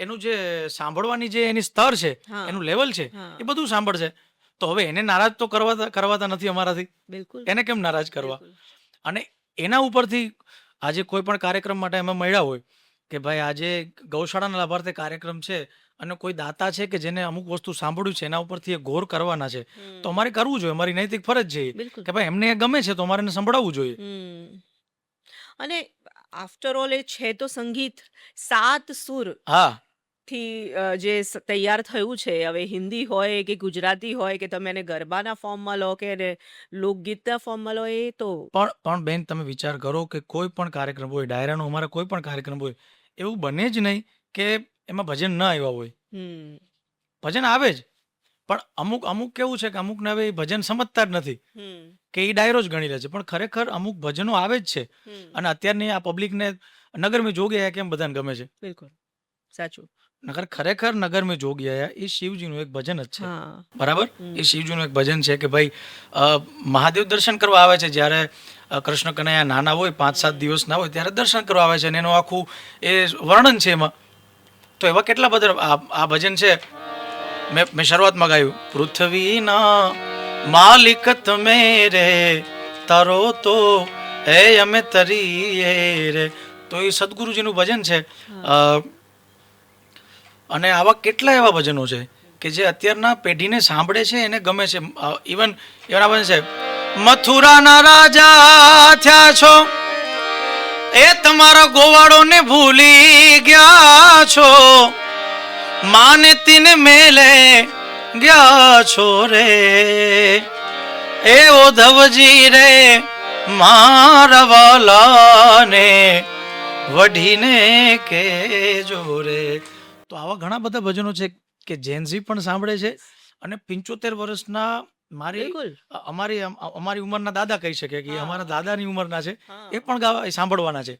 એનું જે સાંભળવાની જે એની સ્તર છે, એનું લેવલ છે, એ બધું સાંભળશે. તો હવે એને નારાજ તો કરવાતા નથી અમારાથી, એને કેમ નારાજ કરવા? અને એના ઉપરથી આજે કોઈ પણ કાર્યક્રમ માટે અમે મળ્યા હોય કે ભાઈ આજે ગૌશાળાના લાભાર્થે કાર્યક્રમ છે અને કોઈ દાતા છે કે જેને અમુક વસ્તુ સાંભળ્યું છે, એના ઉપરથી એ ગૌર કરવાના છે, તો અમારે કરવું જોઈએ, અમારી નૈતિક ફરજ છે કે ભાઈ એમને ગમે છે તો અમારે એને સંભળાવવું જોઈએ. અને આફ્ટર ઓલ એ છે તો સંગીત 7 સુર થી જે તૈયાર થયું છે, હવે હિન્દી હોય કે ગુજરાતી હોય કે તમે એને ગરબાના ફોર્મમાં લો કે એને લોકગીતના ફોર્મમાં લો, એ તો પણ બેન તમે વિચાર કરો કે કોઈ પણ કાર્યક્રમ હોય, ડાયરાનો અમારા કોઈ પણ કાર્યક્રમ હોય, એવું બને જ નહીં કે એમાં ભજન ન આવ્યા હોય. ભજન આવે જ, પણ અમુક કેવું છે કે અમુકને હવે ભજન સમજતા જ નથી કે એ ડાયરો જ ગણી લે છે, પણ ખરેખર અમુક ભજનો આવે જ છે, અને અત્યારની આ પબ્લિકને નગર મેં જોગી આયા કેમ બધાને ગમે છે. બિલકુલ સાચું. ખરેખર નગર મેં જોગી આયા એ શિવજીનું એક ભજન જ છે, બરાબર? એ શિવજીનું એક ભજન છે કે ભાઈ મહાદેવ દર્શન કરવા આવે છે, જ્યારે કૃષ્ણ કનૈયા નાના હોય, 5-7 દિવસના હોય, ત્યારે દર્શન કરવા આવે છે, અને એનું આખું એ વર્ણન છે એમાં. તો એવા કેટલા બધા આ ભજન છે. મેં શરૂઆતમાં ગાયું, પૃથ્વીના માલિક તમે રે, તારો તો હે અમે તરીએ રે, તો એ સદગુરુજીનું ભજન છે. અને આવા કેટલા એવા ભજનો છે કે જે અત્યારના પેઢીને સાંભળે છે, એને ગમે છે. ઇવન એવા ભજન છે, મથુરાના રાજા થયા છો, એ તમારા ગોવાળોને ભૂલી ગયા છો, માને તીન મેલે ગયા છો રે એ ઓધવજી રે મારા વાલાને વઢીને કેજો રે. તો આવા ઘણા બધા ભજનો છે કે જેનઝી પણ સાંભળે છે અને 75 વર્ષના મારી બિલકુલ. અમારી ઉંમરના દાદા કહી શકે કે હા. અમારા દાદાની ઉંમરના છે હા. એ પણ સાંભળવાના છે.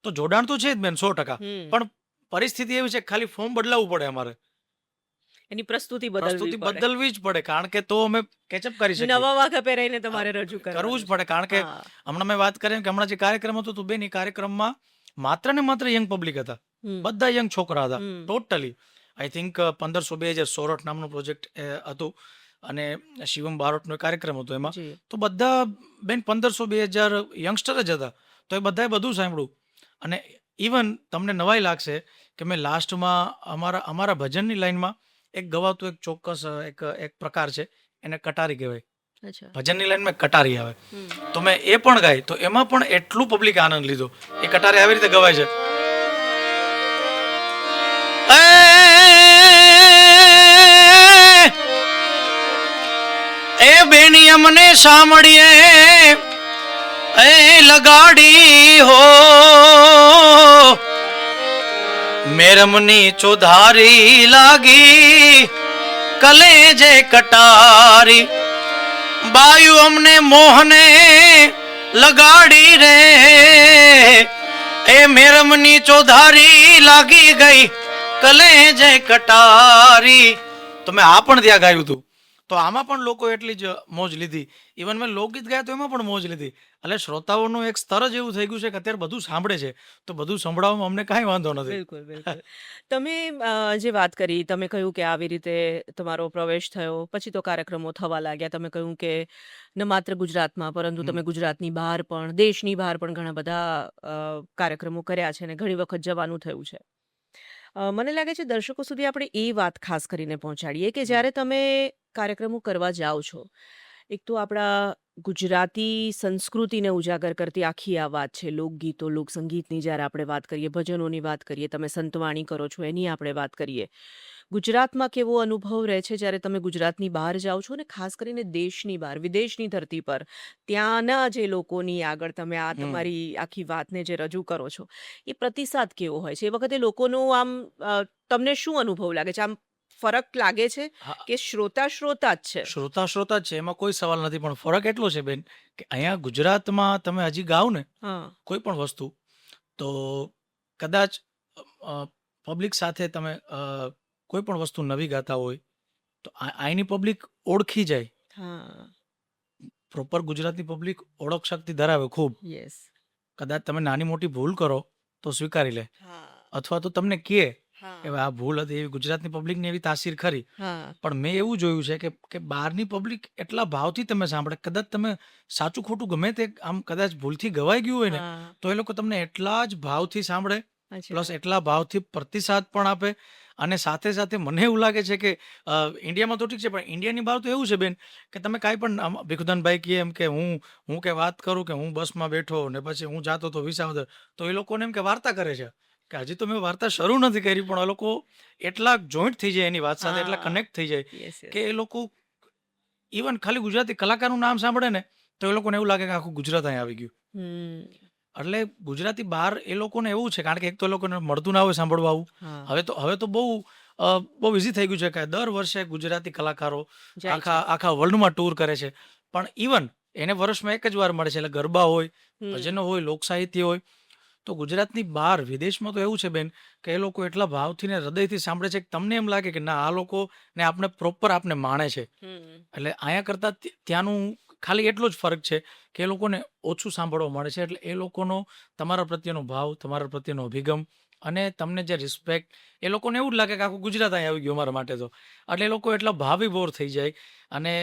તો જોડાણ તો છે જ બેન 100%. હમ. પણ પરિસ્થિતિ એવી છે કે ખાલી ફોર્મ બદલાવવું પડે, અમારે એની પ્રસ્તુતિ પ્રસ્તુતિ બદલવી પડે. બદલવી જ પડે, કારણ કે તો અમે કેચઅપ કરી શકીએ. નવા વાઘા પહેરાઈને તમારે રજૂ કરવું જ કરવાનું પડે, કારણ કે હા. હમણાં મેં વાત કરી કે હમણાં જે કાર્યક્રમ હતો તો બેન એ કાર્યક્રમમાં માત્ર ને માત્ર યંગ પબ્લિક હતા, હમ. બધા યંગ છોકરા હતા હમ. ટોટલી. આઈ થિંક 1500 સોરઠ નામનો પ્રોજેક્ટ હતું અને શિવમ બારોટનો કાર્યક્રમ હતો એમાં. જી. તો બધા બેન 1500 યંગસ્ટર જ હતા. તો એ બધાએ બધું સાંભળ્યું. અને ઇવન તમને નવાઈ લાગશે કે મેં લાસ્ટમાં અમારા ભજનની લાઈનમાં એક ગવાતું એક ચોક્કસ એક પ્રકાર છે, એને કટારી કહેવાય. અચ્છા. ભજનની લાઈનમાં કટારી આવે, હમ. તો મેં એ પણ ગાઈ. તો એમાં પણ એટલું પબ્લિક આનંદ લીધો. એ કટારી આવી રીતે ગવાય છે. એ બેની અમને સાંભળીએ એ લગાડી હો મેરમની ચોધારી લાગી કલેજે કટારી બાયુ અમને મોહને લગાડી રે એ મેરમની ચોધારી લાગી ગઈ કલેજે કટારી. તો મેં આ પણ ત્યાં ગાયું હતું. તો આમાં પણ લોકો એટલી જ મોજ લીધી. ઇવન મેં લોકગીત ગાયા તો એમાં પણ મોજ લીધી. એટલે શ્રોતાઓનું એક સ્તર જ એવું થઈ ગયું છે કે અત્યારે બધું સાંભળે છે, તો બધું સંભળાવવામાં અમને કાંઈ વાંધો નથી. બિલકુલ બિલકુલ. તમે જે વાત કરી, તમે કહ્યું કે આવી રીતે તમારો પ્રવેશ થયો, પછી તો કાર્યક્રમો થવા લાગ્યા. તમે કહ્યું કે ન માત્ર ગુજરાતમાં પરંતુ હમ. તમે ગુજરાતની બહાર પણ, દેશની બહાર પણ ઘણા બધા કાર્યક્રમો કર્યા છે અને ઘણી વખત જવાનું થયું છે. મને લાગે છે દર્શકો સુધી આપણે એ વાત ખાસ કરીને પહોંચાડીએ કે જ્યારે તમે કાર્યક્રમો કરવા જાઓ છો, એક તો આપણા ગુજરાતી સંસ્કૃતિને ઉજાગર કરતી આખી આ વાત છે. લોકગીતો, લોકસંગીતની જ્યારે આપણે વાત કરીએ, ભજનોની વાત કરીએ, તમે સંતવાણી કરો છો એની આપણે વાત કરીએ. ગુજરાતમાં કેવો અનુભવ રહે છે જ્યારે તમે ગુજરાતની બહાર જાઓ છો, અને ખાસ કરીને દેશની બહાર, વિદેશની ધરતી પર ત્યાંના જે લોકોની આગળ તમે આ હમ. તમારી આખી વાતને જે રજૂ કરો છો, એ પ્રતિસાદ કેવો હોય છે? એ વખતે લોકોનું આમ તમને શું અનુભવ લાગે છે? આમ ફરક લાગે છે હા, કે શ્રોતા જ છે? શ્રોતા જ છે, એમાં કોઈ સવાલ નથી. પણ ફરક એટલો છે બેન કે અહીંયા ગુજરાતમાં તમે હજી ગાઓ ને હા. કોઈ પણ વસ્તુ, તો કદાચ પબ્લિક સાથે તમે કોઈ પણ વસ્તુ નવી ગાતા હોય તો અહીંની પબ્લિક ઓળખી જાય. હા. પ્રોપર ગુજરાતની પબ્લિક ઓળખ શક્તિ ધરાવે ખૂબ. યસ. કદાચ તમે નાની મોટી ભૂલ કરો તો સ્વીકારી લે, હા. અથવા તો તમને કહે કે હા. ભાઈ આ ભૂલ હતી. એવી ગુજરાતની પબ્લિકની એવી તાસીર ખરી. હા. પણ મેં એવું જોયું છે કે બહારની પબ્લિક એટલા ભાવથી તમે સાંભળે, કદાચ તમે સાચું ખોટું ગમે તે આમ કદાચ ભૂલથી ગવાઈ ગયું હોય ને, હા. તો એ લોકો તમને એટલા જ ભાવથી સાંભળે, પ્લસ અચ્છા. એટલા ભાવથી પ્રતિસાદ પણ આપે. અને સાથે સાથે મને એવું લાગે છે કે ઇન્ડિયામાં તો ઠીક છે, પણ ઇન્ડિયાની બહાર તો એવું છે બેન કે તમે કાંઈ પણ ભીખુદાનભાઈ કહે એમ કે હું કે વાત કરું કે હું બસમાં બેઠો ને પછી હું જાતો તો વિસાવદર, તો એ લોકોને એમ કે વાર્તા કરે છે કે હજી તો મેં વાર્તા શરૂ નથી કરી, પણ એ લોકો એટલા જોઈન્ટ થઈ જાય એની વાત સાથે, એટલા હા. કનેક્ટ થઈ જાય યસ યસ. કે એ લોકો ઇવન ખાલી ગુજરાતી કલાકારનું નામ સાંભળે ને તો એ લોકોને એવું લાગે કે આખું ગુજરાત અહીંયા આવી ગયું. હમ. એટલે ગુજરાતી બહાર એ લોકોને એવું છે, કારણ કે એક તો એ લોકોને મળતું ના હોય સાંભળવા આવું. હા. હવે તો બહુ ઇઝી થઈ ગયું છે કે દર વર્ષે ગુજરાતી કલાકારો જાય છે. આખા વર્લ્ડમાં ટૂર કરે છે. પણ ઇવન એને વર્ષમાં એક જ વાર મળે છે. એટલે ગરબા હોય, હમ. ભજનો હોય, લોકસાહિત્ય હોય, તો ગુજરાતની બહાર વિદેશમાં તો એવું છે બેન કે એ લોકો એટલા ભાવથી ને હૃદયથી સાંભળે છે કે તમને એમ લાગે કે ના, આ લોકો ને આપણે પ્રોપર આપણે માણે છે. હમ. એટલે અહીંયા કરતાં ત્યાંનું ખાલી એટલો જ ફરક છે કે એ લોકોને ઓછું સાંભળવા મળે છે. એટલે એ લોકોનો તમારા પ્રત્યેનો ભાવ, તમારા પ્રત્યેનો અભિગમ અને તમને જે રિસ્પેક્ટ, એ લોકોને એવું જ લાગે કે આખું ગુજરાત અહીં આવી ગયું અમારા માટે. તો એટલે એ લોકો એટલા ભાવીભોર થઈ જાય. અને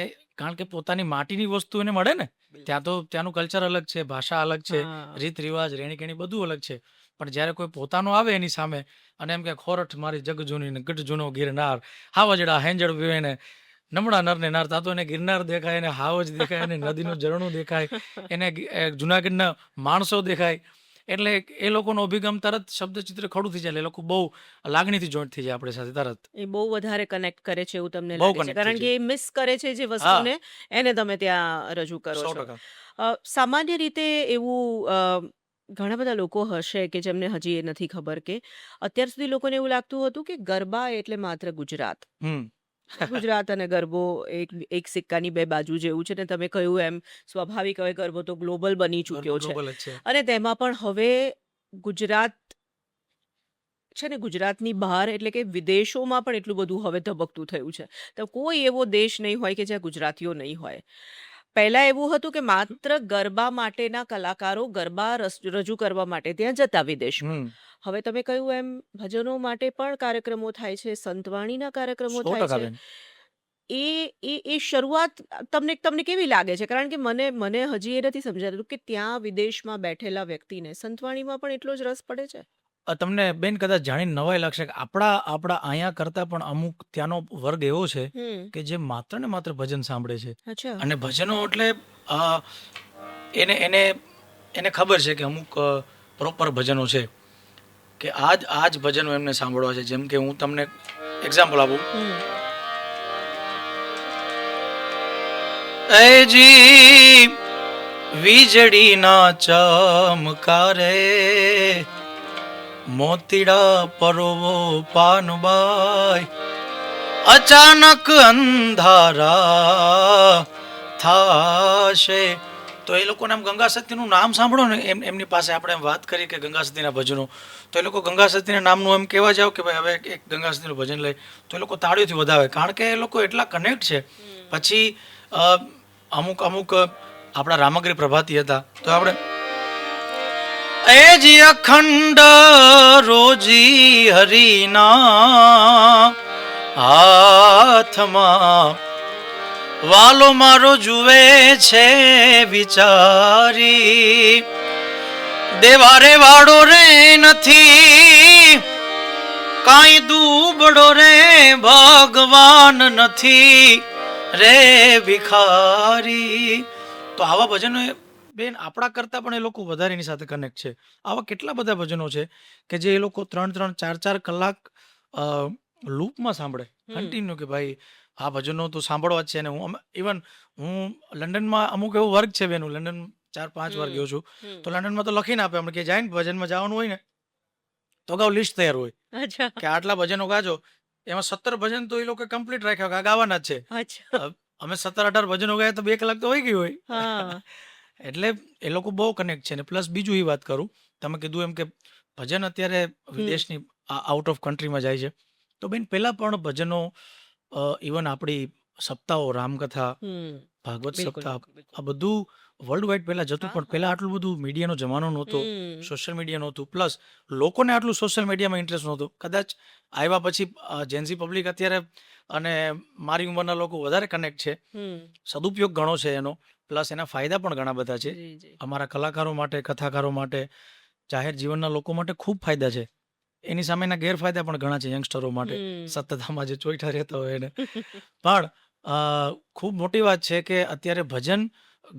કારણ કે પોતાની માટીની વસ્તુ એને મળે ને, ત્યાં તો ત્યાંનું કલ્ચર અલગ છે, ભાષા અલગ છે, હા. રીત રિવાજ, રહેણી કહેણી બધું અલગ છે. પણ જ્યારે કોઈ પોતાનો આવે એની સામે અને એમ કે ખોરઠ મારી જગ જૂની ને ગઢ જૂનો ગિરનાર, હાવજડા હેંજળ પીવે ને નમણા નરને નાર, તા તો એને ગિરનાર દેખાય, એને હાવજ દેખાય, એને નદીનું ઝરણું દેખાય, એને જુનાગઢના માણસો દેખાય. એટલે એ લોકોનો અભિગમ તરત શબ્દચિત્ર ખડું થઈ જાય. એટલે એ લોકો બહુ લાગણીથી જોઈન્ટ થઈ જાય આપણી સાથે તરત. એ બહુ વધારે કનેક્ટ કરે છે એવું તમને બહુ લાગે છે કનેક્ટ થઈ કારણ કે જાય. એ મિસ કરે છે જે હા, વસ્તુને એને તમે ત્યાં રજૂ કરો છો. 100%. સામાન્ય રીતે એવું ઘણા બધા લોકો હશે કે જેમને હજી એ નથી ખબર કે અત્યાર સુધી લોકોને એવું લાગતું હતું કે ગરબા એટલે માત્ર ગુજરાત. હમ. ગુજરાત અને ગરબો એક એક સિક્કાની બે બાજુ જેવું છે ને તમે કહ્યું એમ સ્વાભાવિક હવે ગરબો તો ગ્લોબલ બની ગરબો ચૂક્યો છે ગ્લોબલ જ છે. અને તેમાં પણ હવે ગુજરાત છે ને ગુજરાતની બહાર એટલે કે વિદેશોમાં પણ એટલું બધું હવે ધબકતું થયું છે. તો કોઈ એવો દેશ નહીં હોય કે જ્યાં ગુજરાતીઓ નહીં હોય. પહેલા એવું હતું કે માત્ર ગરબા માટેના કલાકારો ગરબા રજૂ કરવા માટે ત્યાં જતા વિદેશમાં. હમ. હવે તમે કહ્યું એમ ભજનો માટે પણ કાર્યક્રમો થાય છે, સંતવાણીના કાર્યક્રમો થાય 100% છે. બેન. એ શરૂઆત તમને તમને કેવી લાગે છે? કારણ કે મને મને હજી એ નથી સમજાતું કે ત્યાં વિદેશમાં બેઠેલા વ્યક્તિને સંતવાણીમાં પણ એટલો જ રસ પડે છે? તમને બેન કદાચ જાણીને નવાઈ લાગશે કે આપણા આપણા અહીંયા કરતાં પણ અમુક ત્યાંનો વર્ગ એવો છે હમ. કે જે માત્ર ને માત્ર ભજન સાંભળે છે. અચ્છા. અને ભજનો એટલે અ, એને એને એને ખબર છે કે અમુક પ્રોપર ભજનો છે કે આ જ ભજનો એમને સાંભળવા છે. જેમ કે હું તમને એક્ઝામ્પલ આપું. હમ. એજી વીજળીના ચમકારે મોતીડા પરોવો પાનબાઈ અચાનક અંધારા થાશે. તો એ લોકોને આમ ગંગા સતીનું નામ સાંભળો ને એમની પાસે આપણે એમ વાત કરી કે ગંગા સતીના ભજનો, તો એ લોકો ગંગા સતીના નામનું એમ કહેવા જાવ કે ભાઈ હવે એક ગંગા સતીનું ભજન લઈ, તો એ લોકો તાળીઓથી વધાવે કારણ કે એ લોકો એટલા કનેક્ટ છે. પછી અમુક આપણા રામગીરી પ્રભાતી હતા તો આપણે એજી અખંડ રોજી હરિના હાથમાં વાલો મારો જુએ છે વિચારી દેવારે વાળો રે નથી કાંઈ દુબળો રે ભગવાન નથી રે ભિખારી. તો આવા ભજનો બેન આપણા કરતાં પણ એ લોકો વધારે એની સાથે કનેક્ટ છે. આવા કેટલા બધા ભજનો છે કે જે એ લોકો 3-3, 4-4 કલાક લૂપમાં સાંભળે કન્ટિન્યુ કે ભાઈ આ ભજનો તો સાંભળવા જ છે. ને હું લંડનમાં અમુક એવો વર્ગ છે બેન, હું લંડન 4-5 વાર ગયો છું. તો લંડનમાં તો લખીને આપે એમ કે જાય ને ભજનમાં જવાનું હોય ને તો અગાઉ લિસ્ટ તૈયાર હોય અચ્છા. કે આટલા ભજનો ગાજો. એમાં 17 ભજન તો એ લોકો કમ્પ્લીટ રાખ્યા કે આ ગાવાના જ છે. અચ્છા. અમે 17-18 ભજનો ગાયા તો 2 કલાક તો હોઈ ગઈ હોય. હા. એટલે એ લોકો બહુ કનેક્ટ છે. ને પ્લસ બીજું એ વાત કરું, તમે કીધું એમ કે ભજન અત્યારે વિદેશની આઉટ ઓફ કન્ટ્રીમાં જાય છે. તો બેન પહેલાં પણ ભજનો ઇવન આપણી સપ્તાહો, રામકથા, ભાગવત બિલકુલ સપ્તાહ બિલકુલ. આ બધું વર્લ્ડ વાઇડ પહેલાં જતું, હા પણ પહેલાં આટલું બધું મીડિયાનો જમાનો નહોતો, હમ. સોશિયલ મીડિયા નહોતું, પ્લસ લોકોને આટલું સોશિયલ મીડિયામાં ઇન્ટરેસ્ટ નહોતો. કદાચ આવ્યા પછી જેન્ઝી પબ્લિક અત્યારે અને મારી ઉંમરના લોકો વધારે કનેક્ટ છે. હમ. સદુપયોગ ઘણો છે એનો, પ્લસ એના ફાયદા પણ ઘણા બધા છે. જી જી. અમારા કલાકારો માટે, કથાકારો માટે, જાહેર જીવનના લોકો માટે ખૂબ ફાયદા છે. એની સામેના ગેરફાયદા પણ ઘણા છે યંગસ્ટરો માટે, હમ. સતત આમાં જે ચોઈઠા રહેતા હોય એને. પણ ખૂબ મોટી વાત છે કે અત્યારે ભજન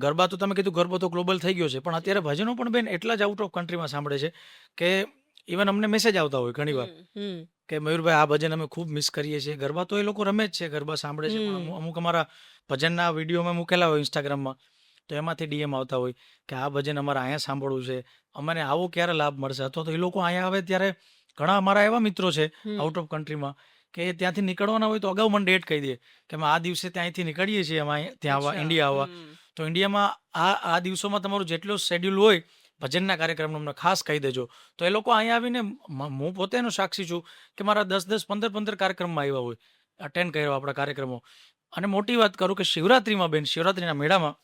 ગરબા તો તમે કીધું ગરબો તો ગ્લોબલ થઈ ગયો છે, પણ અત્યારે ભજનો પણ બેન એટલા જ આઉટ ઓફ કન્ટ્રીમાં સાંભળે છે કે ઇવન અમને મેસેજ આવતા હોય ઘણીવાર કે મયુરભાઈ આ ભજન અમે ખૂબ મિસ કરીએ છીએ. ગરબા તો એ લોકો રમે જ છે, ગરબા સાંભળે છે, પણ અમુક અમારા ભજનના વિડીયો અમે મૂકેલા હોય ઇન્સ્ટાગ્રામમાં, તો એમાંથી ડીએમ આવતા હોય કે આ ભજન અમારે અહીંયા સાંભળવું છે, અમને આવો ક્યારે લાભ મળશે. અથવા તો એ લોકો અહીંયા આવે ત્યારે ઘણા અમારા એવા મિત્રો છે આઉટ ઓફ કન્ટ્રીમાં કે ત્યાંથી નીકળવાના હોય તો અગાઉ મને ડેટ કહી દે કે અમે આ દિવસે ત્યાંથી નીકળીએ છીએ અમે ત્યાં આવવા, ઇન્ડિયા આવવા. તો ઇન્ડિયામાં આ દિવસોમાં તમારું જેટલું શેડ્યુલ હોય ભજનના કાર્યક્રમનો અમને ખાસ કહી દેજો. તો એ લોકો અહીંયા આવીને, હું પોતે એનો સાક્ષી છું કે મારા 10-10, 15-15 કાર્યક્રમમાં આવ્યા હોય, અટેન્ડ કર્યા આપણા કાર્યક્રમો. અને મોટી વાત કરું કે શિવરાત્રિમાં બેન, શિવરાત્રિના મેળામાં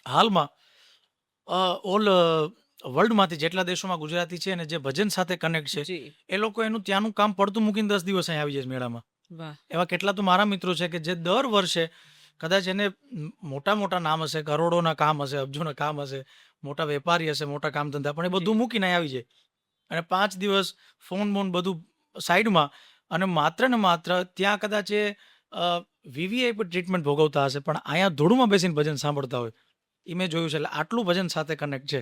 હાલમાં ઓલ વર્લ્ડમાંથી જેટલા દેશોમાં ગુજરાતી છે અને જે ભજન સાથે કનેક્ટ છે એ લોકો એનું ત્યાંનું કામ પડતું મૂકીને 10 દિવસ અહીં આવી જાય મેળામાં. એવા કેટલા તો મારા મિત્રો છે કે જે દર વર્ષે કદાચ એને મોટા મોટા નામ હશે, કરોડોના કામ હશે, અબજોના કામ હશે, મોટા વેપારી હશે, મોટા કામ ધંધા, પણ એ બધું મૂકીને અહીં આવી જાય અને 5 દિવસ ફોન બોન બધું સાઈડમાં, અને માત્ર ને માત્ર ત્યાં કદાચ એ વીવીઆઈપી ટ્રીટમેન્ટ ભોગવતા હશે પણ અહીંયા ધૂળમાં બેસીને ભજન સાંભળતા હોય. એ મેં જોયું છે. એટલે આટલું ભજન સાથે કનેક્ટ છે.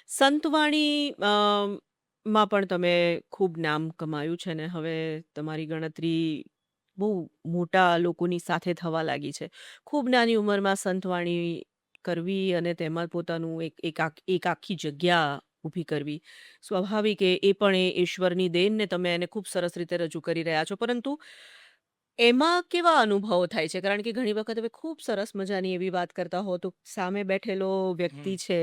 સંતવાણી માં પણ તમે ખૂબ નામ કમાયું છે ને હવે તમારી ગણતરી બહુ મોટા લોકોની સાથે થવા લાગી છે. ખૂબ નાની ઉંમરમાં સંતવાણી કરવી અને તેમાં પોતાનું એક આખી જગ્યા ઊભી કરવી. સ્વાભાવિક એ પણ ઈશ્વરની દેન ને તમે એને ખૂબ સરસ રીતે રજૂ કરી રહ્યા છો. પરંતુ એમાં કેવા અનુભવો થાય છે? કારણ કે ઘણી વખત હવે ખૂબ સરસ મજાની એવી વાત કરતા હો તો સામે બેઠેલો વ્યક્તિ હમ. છે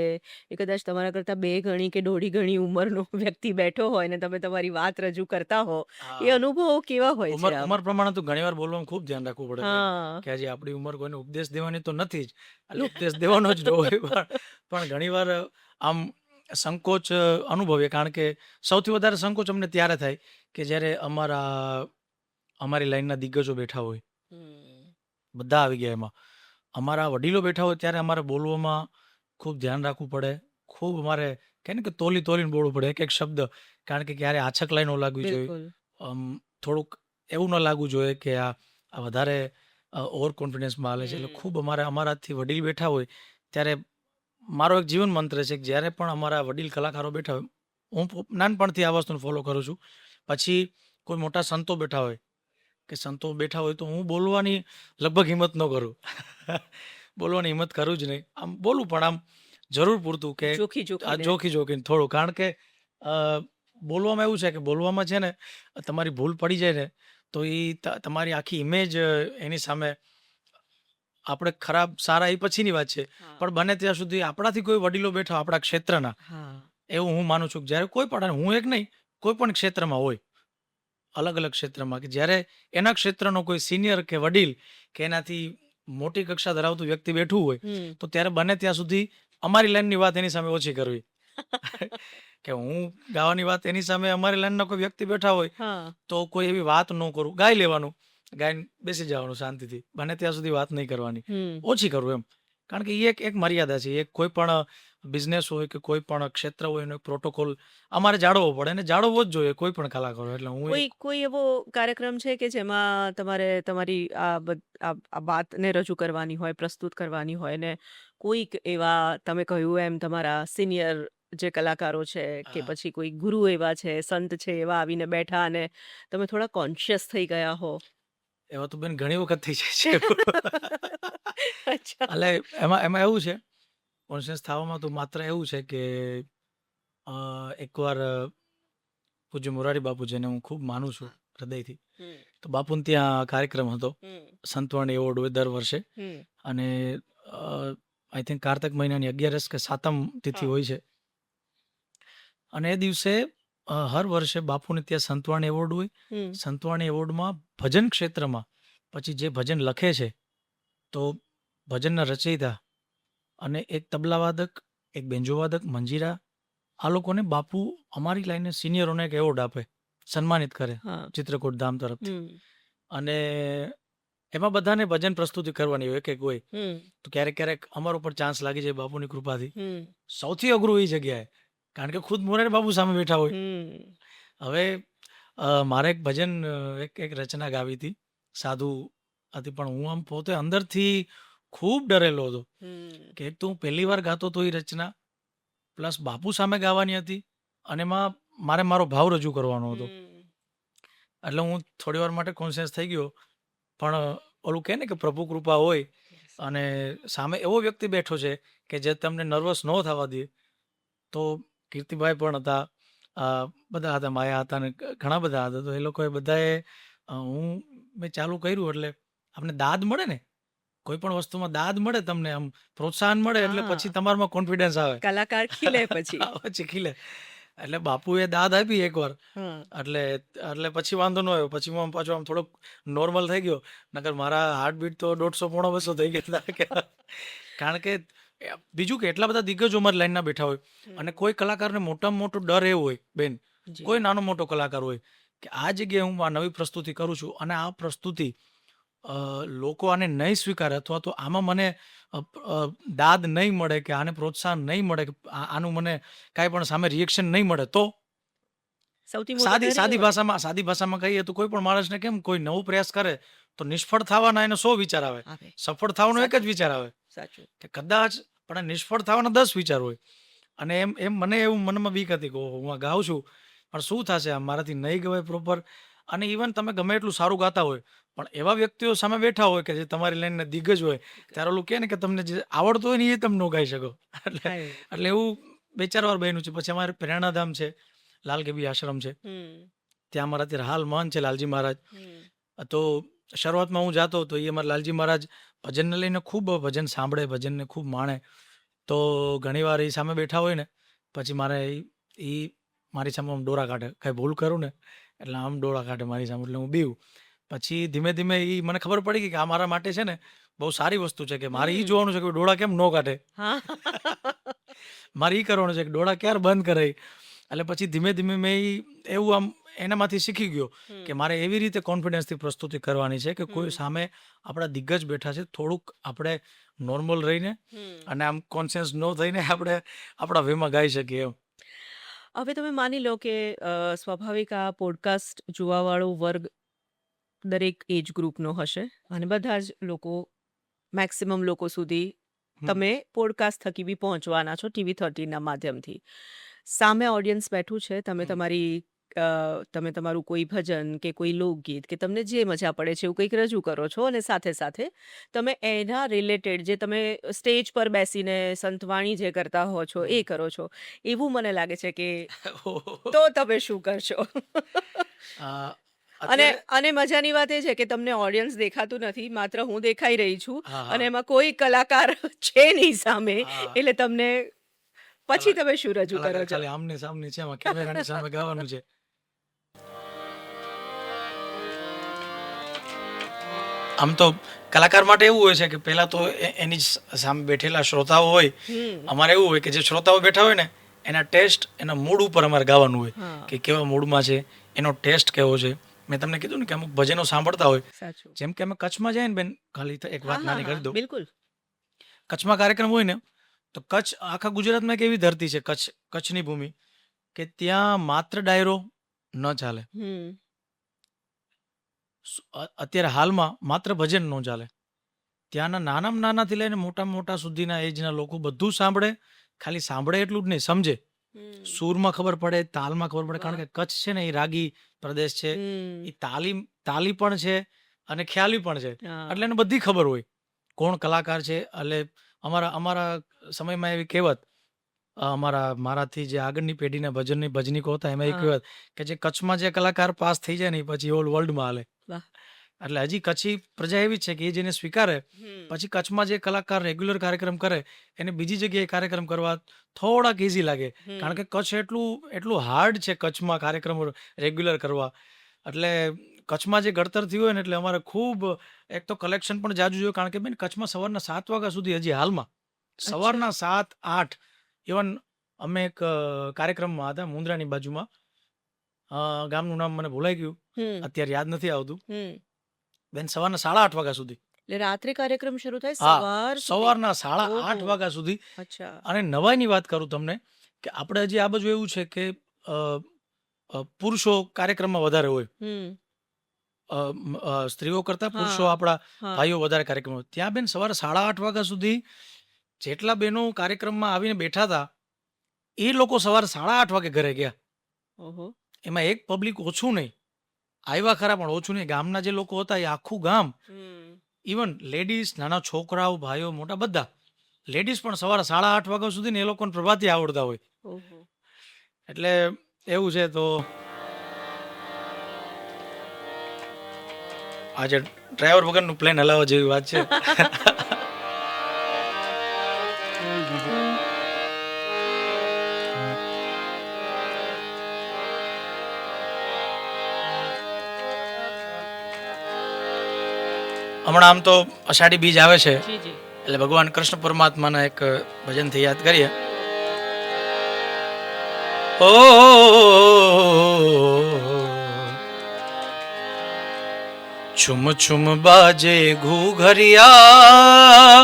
એ કદાચ તમારા કરતાં 2 ગણી કે દોઢી ગણી ઉંમરનો વ્યક્તિ બેઠો હોય ને તમે તમારી વાત રજૂ કરતા હો, એ હા, અનુભવો કેવા હોય ઉંમર છે આમ? ઉંમર પ્રમાણે તો ઘણીવાર બોલવામાં ખૂબ ધ્યાન રાખવું પડે બેન, હા. કે હજી આપણી ઉંમર કોઈને ઉપદેશ દેવાની તો નથી જ. એટલે ઉપદેશ દેવાનો જ ન હોય પણ ઘણીવાર આમ સંકોચ અનુભવીએ. કારણ કે સૌથી વધારે સંકોચ અમને ત્યારે થાય કે જ્યારે અમારી લાઈનના દિગ્ગજો બેઠા હોય. હમ. બધા આવી ગયા એમાં. અમારા વડીલો બેઠા હોય ત્યારે અમારે બોલવામાં ખૂબ ધ્યાન રાખવું પડે. ખૂબ અમારે કહે ને કે તોલીને બોલવું પડે એક શબ્દ. કારણ કે ક્યારે આછક લાઈ ન લાગવી જોઈએ. બિલકુલ. થોડુંક એવું ન લાગવું જોઈએ કે આ વધારે ઓવર કોન્ફિડન્સમાં હાલે છે. એટલે હમ. ખૂબ અમારાથી વડીલ બેઠા હોય ત્યારે મારો એક જીવન મંત્ર છે કે જ્યારે પણ અમારા વડીલ કલાકારો બેઠા હોય, હું નાનપણથી આ વસ્તુને ફોલો કરું છું. પછી કોઈ મોટા સંતો બેઠા હોય કે સંતો બેઠા હોય તો હું બોલવાની લગભગ હિંમત ન કરું. બોલવાની હિંમત કરું જ નહીં. આમ બોલું પણ આમ જરૂર પૂરતું કે જોખી આ જોખીને. જોખીને થોડું. કારણ કે અ, બોલવામાં એવું છે કે બોલવામાં છે ને તમારી ભૂલ પડી જાય ને તો એ તમારી આખી ઇમેજ એની સામે આપણે ખરાબ સારા એ પછીની વાત છે. હા. પણ બને ત્યાં સુધી આપણાથી કોઈ વડીલો બેઠા આપણા ક્ષેત્રના, હા. એવું હું માનું છું કે જ્યારે કોઈ પણ, અને હું એક નહીં, કોઈ પણ ક્ષેત્રમાં હોય, અલગ અલગ ક્ષેત્રમાં, કે જ્યારે એના ક્ષેત્રનો કોઈ સિનિયર કે વડીલ કે એનાથી મોટી કક્ષા ધરાવતું વ્યક્તિ બેઠું હોય હમ. તો ત્યારે બને ત્યાં સુધી અમારી લાઈનની વાત એની સામે ઓછી કરવી. કે હું ગાવાની વાત એની સામે અમારી લાઈનના કોઈ વ્યક્તિ બેઠા હોય હા. તો કોઈ એવી વાત ન કરું. ગાઈ લેવાનું, ગાઈને બેસી જવાનું શાંતિથી. બને ત્યાં સુધી વાત નહીં કરવાની, હમ. ઓછી કરવું એમ. કારણ કે એ એક મર્યાદા છે. એક કોઈ પણ બિઝનેસ હોય કે કોઈ પણ ક્ષેત્ર હોય એનો પ્રોટોકોલ અમારે જાળવવો પડે, અને જાળવવો જ જોઈએ કોઈ પણ કલાકાર હોય. એટલે હું કોઈ કોઈ એવો કાર્યક્રમ છે કે જેમાં તમારે તમારી આ વાતને રજૂ કરવાની હોય, પ્રસ્તુત કરવાની હોય ને કોઈક એવા તમે કહ્યું એમ તમારા સિનિયર જે કલાકારો છે કે હા, પછી કોઈ ગુરુ એવા છે, સંત છે એવા આવીને બેઠા અને તમે થોડા કોન્શિયસ થઈ ગયા હો? એવા તો બેન ઘણી વખત થઈ જાય છે એવું. અચ્છા. એટલે એમાં એવું છે, કોન્શિયસ થવામાં તો માત્ર એવું છે કે એકવાર પૂજ્ય મોરારી બાપુ, જેને હું ખૂબ માનું છું હા. હૃદયથી, હમ. તો બાપુને ત્યાં કાર્યક્રમ હતો. હમ. સંતવાણી એવોર્ડ હોય દર વર્ષે. હમ. અને આઈ થિંક કારતક મહિનાની 11સ કે 7મ તિથિ હા. હોય છે. અને એ દિવસે હર વર્ષે બાપુને ત્યાં સંતવાણી એવોર્ડ હોય. હમ. સંતવાણી એવોર્ડમાં ભજન ક્ષેત્રમાં પછી જે ભજન લખે છે, તો ભજનના રચયિતા અને એક તબલાવાદક, એક બેન્જોવાદક, મંજીરા, આ લોકોને બાપુ અમારી લાઈને સિનિયરોને એક એવોર્ડ આપે, સન્માનિત કરે હા. ચિત્રકૂટ ધામ તરફથી. હમ. અને એમાં બધાને ભજન પ્રસ્તુતિ કરવાની હોય, એક હોય. હમ. તો ક્યારેક અમારો પર ચાન્સ લાગી જાય બાપુની કૃપાથી. હમ. સૌથી અઘરું એ જગ્યાએ, કારણ કે ખુદ મોરારી બાપુ સામે બેઠા હોય. હમ. હવે મારે એક ભજન એક રચના ગાવી હતી, સાધુ હતી. પણ હું આમ પોતે અંદરથી ખૂબ ડરેલો હતો હમ. કે એક તો હું પહેલી વાર ગાતો હતો એ રચના, પ્લસ બાપુ સામે ગાવાની હતી, અને એમાં મારે મારો ભાવ રજૂ કરવાનો હતો. હમ. એટલે હું થોડી વાર માટે કોન્શિયસ થઈ ગયો. પણ ઓલું કહે ને કે પ્રભુ કૃપા હોય, Yes. અને સામે એવો વ્યક્તિ બેઠો છે કે જે તમને નર્વસ ન થવા દે. તો કીર્તિભાઈ પણ હતા, બધા હતા, માયા હતા, ને ઘણા બધા હતા. તો એ લોકોએ બધાએ મેં ચાલુ કર્યું એટલે આપણે દાદ મળે ને, કોઈ પણ વસ્તુમાં દાદ મળે, તમને આમ પ્રોત્સાહન મળે, એટલે પછી હા. તમારામાં કોન્ફિડન્સ આવે. કલાકાર ખીલે પછી. પછી ખીલે. એટલે બાપુએ દાદ આપી એકવાર. હા. એટલે પછી વાંધો ન આવ્યો. પછી હું આમ પાછો આમ થોડોક નોર્મલ થઈ ગયો. નકર મારા હાર્ટબીટ તો 150 પોણા 200 થઈ ગયા હતા. કારણ કે બીજું કે એટલા બધા દિગ્ગજો અમારી લાઈનના બેઠા હોય, અને હમ. કોઈ કલાકારને મોટામાં મોટો ડર એવો હોય બેન, જી. કોઈ નાનો મોટો કલાકાર હોય, કે આ જગ્યાએ હું આ નવી પ્રસ્તુતિ કરું છું, અને આ પ્રસ્તુતિ લોકો આને નહીં સ્વીકારે, અથવા તો આમાં મને દાદ નહીં મળે, કે આને પ્રોત્સાહન નહીં મળે, કે આનું મને કાંઈ પણ સામે રિએક્શન નહીં મળે, તો સૌથી મોટો સાદી ડર એ સાદી હોય. ભાષામાં કહીએ તો કોઈ પણ માણસને કેમ કોઈ નવો પ્રયાસ કરે તો નિષ્ફળ થવાના એને 100 વિચાર આવે, આવે. સફળ થવાનો એક જ સાચું. વિચાર આવે સાચું. કે કદાચ, પણ નિષ્ફળ થવાના 10 વિચાર હોય. અને એમ એમ મને એવું મનમાં બીક હતી કે ઓહો, હું આ ગાઉં છું પણ શું થશે, આ મારાથી નહીં ગવાય પ્રોપર. અને ઇવન તમે ગમે એટલું સારું ગાતા હોય પણ એવા વ્યક્તિઓ સામે બેઠા હોય કે જે તમારી લાઈનના દિગ્ગજ હોય, ત્યારે ઓલું કહે ને કે તમને જે આવડતું હોય ને એ તમે ન ગાઈ શકો. એટલે રાઈટ. એટલે એવું 2-4 વાર બન્યું છે. પછી અમારે પ્રેરણાધામ છે, લાલકેબી આશ્રમ છે, હમ. ત્યાં અમારા અત્યારે હાલ મહંત છે લાલજી મહારાજ. હમ. તો શરૂઆતમાં હું જાતો તો એ અમારા લાલજી મહારાજ ભજનને લઈને ખૂબ ભજન સાંભળે, ભજનને ખૂબ માણે. તો ઘણીવાર એ સામે બેઠા હોય ને પછી મારે એ મારી સામે આમ ડોરા કાઢે, કાંઈ ભૂલ કરું ને એટલે આમ ડોરા કાઢે મારી સામે, એટલે હું બીવું. પછી ધીમે ધીમે એ મને ખબર પડી ગઈ કે આ મારા માટે છે ને બહુ સારી વસ્તુ છે, કે મારે એ હમ. જોવાનું છે કે ડોળા કેમ ન કાઢે, હા. મારે એ કરવાનું છે કે ડોળા ક્યારે બંધ કરે. એટલે પછી ધીમે ધીમે મેં એવું આમ એનામાંથી શીખી ગયો કે હમ. મારે એવી રીતે કોન્ફિડન્સથી પ્રસ્તુતિ કરવાની છે કે કોઈ હમ. સામે આપણા દિગ્ગજ બેઠા છે, થોડુંક આપણે નોર્મલ રહીને હમ. અને આમ કોન્શિયસ ન થઈને આપણે આપણા વેમાં ગાઈ શકીએ એમ. હવે તમે માની લો કે સ્વાભાવિક આ પોડકાસ્ટ જોવાવાળો વર્ગ દરેક એજ ગ્રુપનો હશે અને બધા જ લોકો મેક્સિમમ લોકો સુધી હમ. તમે પોડકાસ્ટ થકી બી પહોંચવાના છો TV13ના માધ્યમથી. સામે ઓડિયન્સ બેઠું છે, તમે હમ. તમે તમારું કોઈ ભજન કે કોઈ લોકગીત કે તમને જે મજા પડે છે એવું કંઈક રજૂ કરો છો અને સાથે સાથે તમે એના રિલેટેડ જે તમે સ્ટેજ પર બેસીને સંતવાણી જે કરતા હો છો એ હમ. કરો છો. એવું મને લાગે છે કે ઓહો. તો તમે શું કરશો? આ અને અત્યારે અને મજાની વાત એ છે કે તમને ઓડિયન્સ દેખાતું નથી, માત્ર હું દેખાઈ રહી છું હા અને હા એમાં કોઈ કલાકાર છે નહીં સામે, હા એટલે તમને પછી કલા તમે શું રજૂ કરો કલાકાર છો? ખાલી આમને સામને છે, આમાં કેમેરાની સામે ગાવાનું છે. આમ તો કલાકાર માટે એવું હોય છે કે પહેલાં તો એની સામે બેઠેલા શ્રોતાઓ હોય, હમ. અમારે એવું હોય કે જે શ્રોતાઓ બેઠા હોય ને એના ટેસ્ટ, એના મૂડ ઉપર અમારે ગાવાનું હોય હા. કે કેવા મૂડમાં છે, એનો ટેસ્ટ કેવો છે. મેં તમને કીધું ને કે અમુક ભજનો સાંભળતા હોય, સાચું. જેમ કે અમે કચ્છમાં જઈએ ને બેન, ખાલી તો એક હા, વાત હા, નાની હા, કરી દઉં. બિલકુલ. કચ્છમાં કાર્યક્રમ હોય ને તો કચ્છ આખા ગુજરાતમાં એક એવી ધરતી છે, કચ્છની ભૂમિ, કે ત્યાં માત્ર ડાયરો ન ચાલે. હમ. અત્યારે હાલમાં માત્ર ભજન ન ચાલે. ત્યાંના નાનામાં નાનાથી લઈને મોટામાં મોટા સુધીના એજના લોકો બધું સાંભળે. ખાલી સાંભળે એટલું જ નહીં, સમજે. હમ. સૂરમાં ખબર પડે, તાલમાં ખબર પડે, કારણ વાહ. કે કચ્છ છે ને એ રાગી પ્રદેશ છે. હમ. એ તાલી પણ છે અને ખ્યાલી પણ છે. હા. એટલે એને બધી ખબર હોય કોણ કલાકાર છે. એટલે અમારા અમારા સમયમાં એવી કહેવત, મારાથી જે આગળની પેઢીના ભજનીકો હતા એમાં એ હા. કહેવત કે જે કચ્છમાં જે કલાકાર પાસ થઈ જાય ને એ પછી ઓલ વર્લ્ડમાં હાલે. વાહ. એટલે હજી કચ્છી પ્રજા એવી જ છે કે એ જેને સ્વીકારે હમ. પછી કચ્છમાં જે કલાકાર રેગ્યુલર કાર્યક્રમ કરે એને બીજી જગ્યાએ કાર્યક્રમ કરવા થોડાક ઇઝી લાગે. કારણ હમ. કે કચ્છ એટલું હાર્ડ છે કચ્છમાં કાર્યક્રમો રેગ્યુલર કરવા. એટલે કચ્છમાં જે ઘડતર થયું હોય ને એટલે અમારે ખૂબ, એક તો કલેક્શન પણ જાજુ જોયું, કારણ કે બેન કચ્છમાં સવારના 7 વાગ્યા સુધી, હજી હાલમાં અચ્છા. સવારના 7-8, ઇવન અમે એક કાર્યક્રમમાં હતા મુંદ્રાની બાજુમાં, ગામનું નામ મને ભૂલાઈ ગયું, હમ. અત્યારે યાદ નથી આવતું. હમ. બેન સવારના 8:30 વાગ્યા સુધી. એટલે રાત્રે કાર્યક્રમ શરૂ થાય હા, સવાર સુધી? સવારના ઓહો. 8:30 વાગ્યા સુધી. અચ્છા. અને નવાઈની વાત કરું તમને કે આપણે હજી આ બાજુ એવું છે કે અ, પુરુષો કાર્યક્રમમાં વધારે હોય. હમ. સ્ત્રીઓ કરતાં પુરુષો, હા. આપણા હા. ભાઈઓ વધારે કાર્યક્રમ હોય. ત્યાં બેન સવારે 8:30 વાગ્યા સુધી જેટલા બહેનો કાર્યક્રમમાં આવીને બેઠા હતા એ લોકો સવારે 8:30 વાગે ઘરે ગયા. ઓહો. એમાં એક પબ્લિક ઓછું નહીં, આવ્યા ખરા પણ ઓછું નહીં. ગામના જે લોકો હતા એ આખું ગામ, હમ. ઇવન લેડીઝ, નાના છોકરાઓ, ભાઈઓ, મોટા, બધા લેડીઝ પણ સવારે 8:30 વાગ્યા સુધી ને એ લોકોને પ્રભાતી આવડતા હોય. ઓહો. એટલે એવું છે. તો આજે ડ્રાઈવર વગરનું પ્લેન હલાવવા જેવી વાત છે. હમણાં આમ તો અષાઢી બીજ આવે છે જી જી. એટલે ભગવાન કૃષ્ણ પરમાત્માના એક ભજનથી યાદ કરીએ. ઓ છુમ છુમ બાજે ઘૂઘરિયા,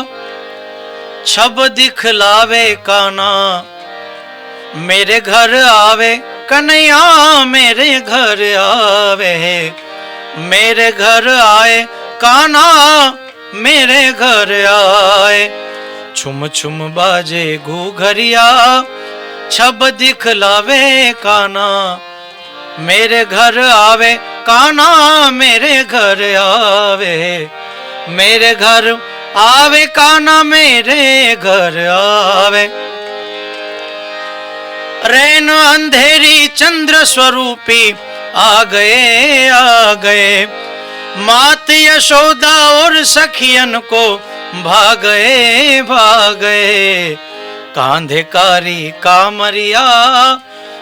છબ દિખલાવે કાના, मेरे घर आवे कन्हैया, मेरे घर आवे, मेरे घर आए कान्हा, मेरे घर आए. छुम छुम बाजे घूघरिया, छब दिखलावे काना, मेरे घर आवे काना, मेरे घर आवे, मेरे घर आवे काना, मेरे घर आवे। रैन अंधेरी चंद्र स्वरूपी आ गए, मात यशोदा और सखियन को भागे, कांधे कारी कामरिया,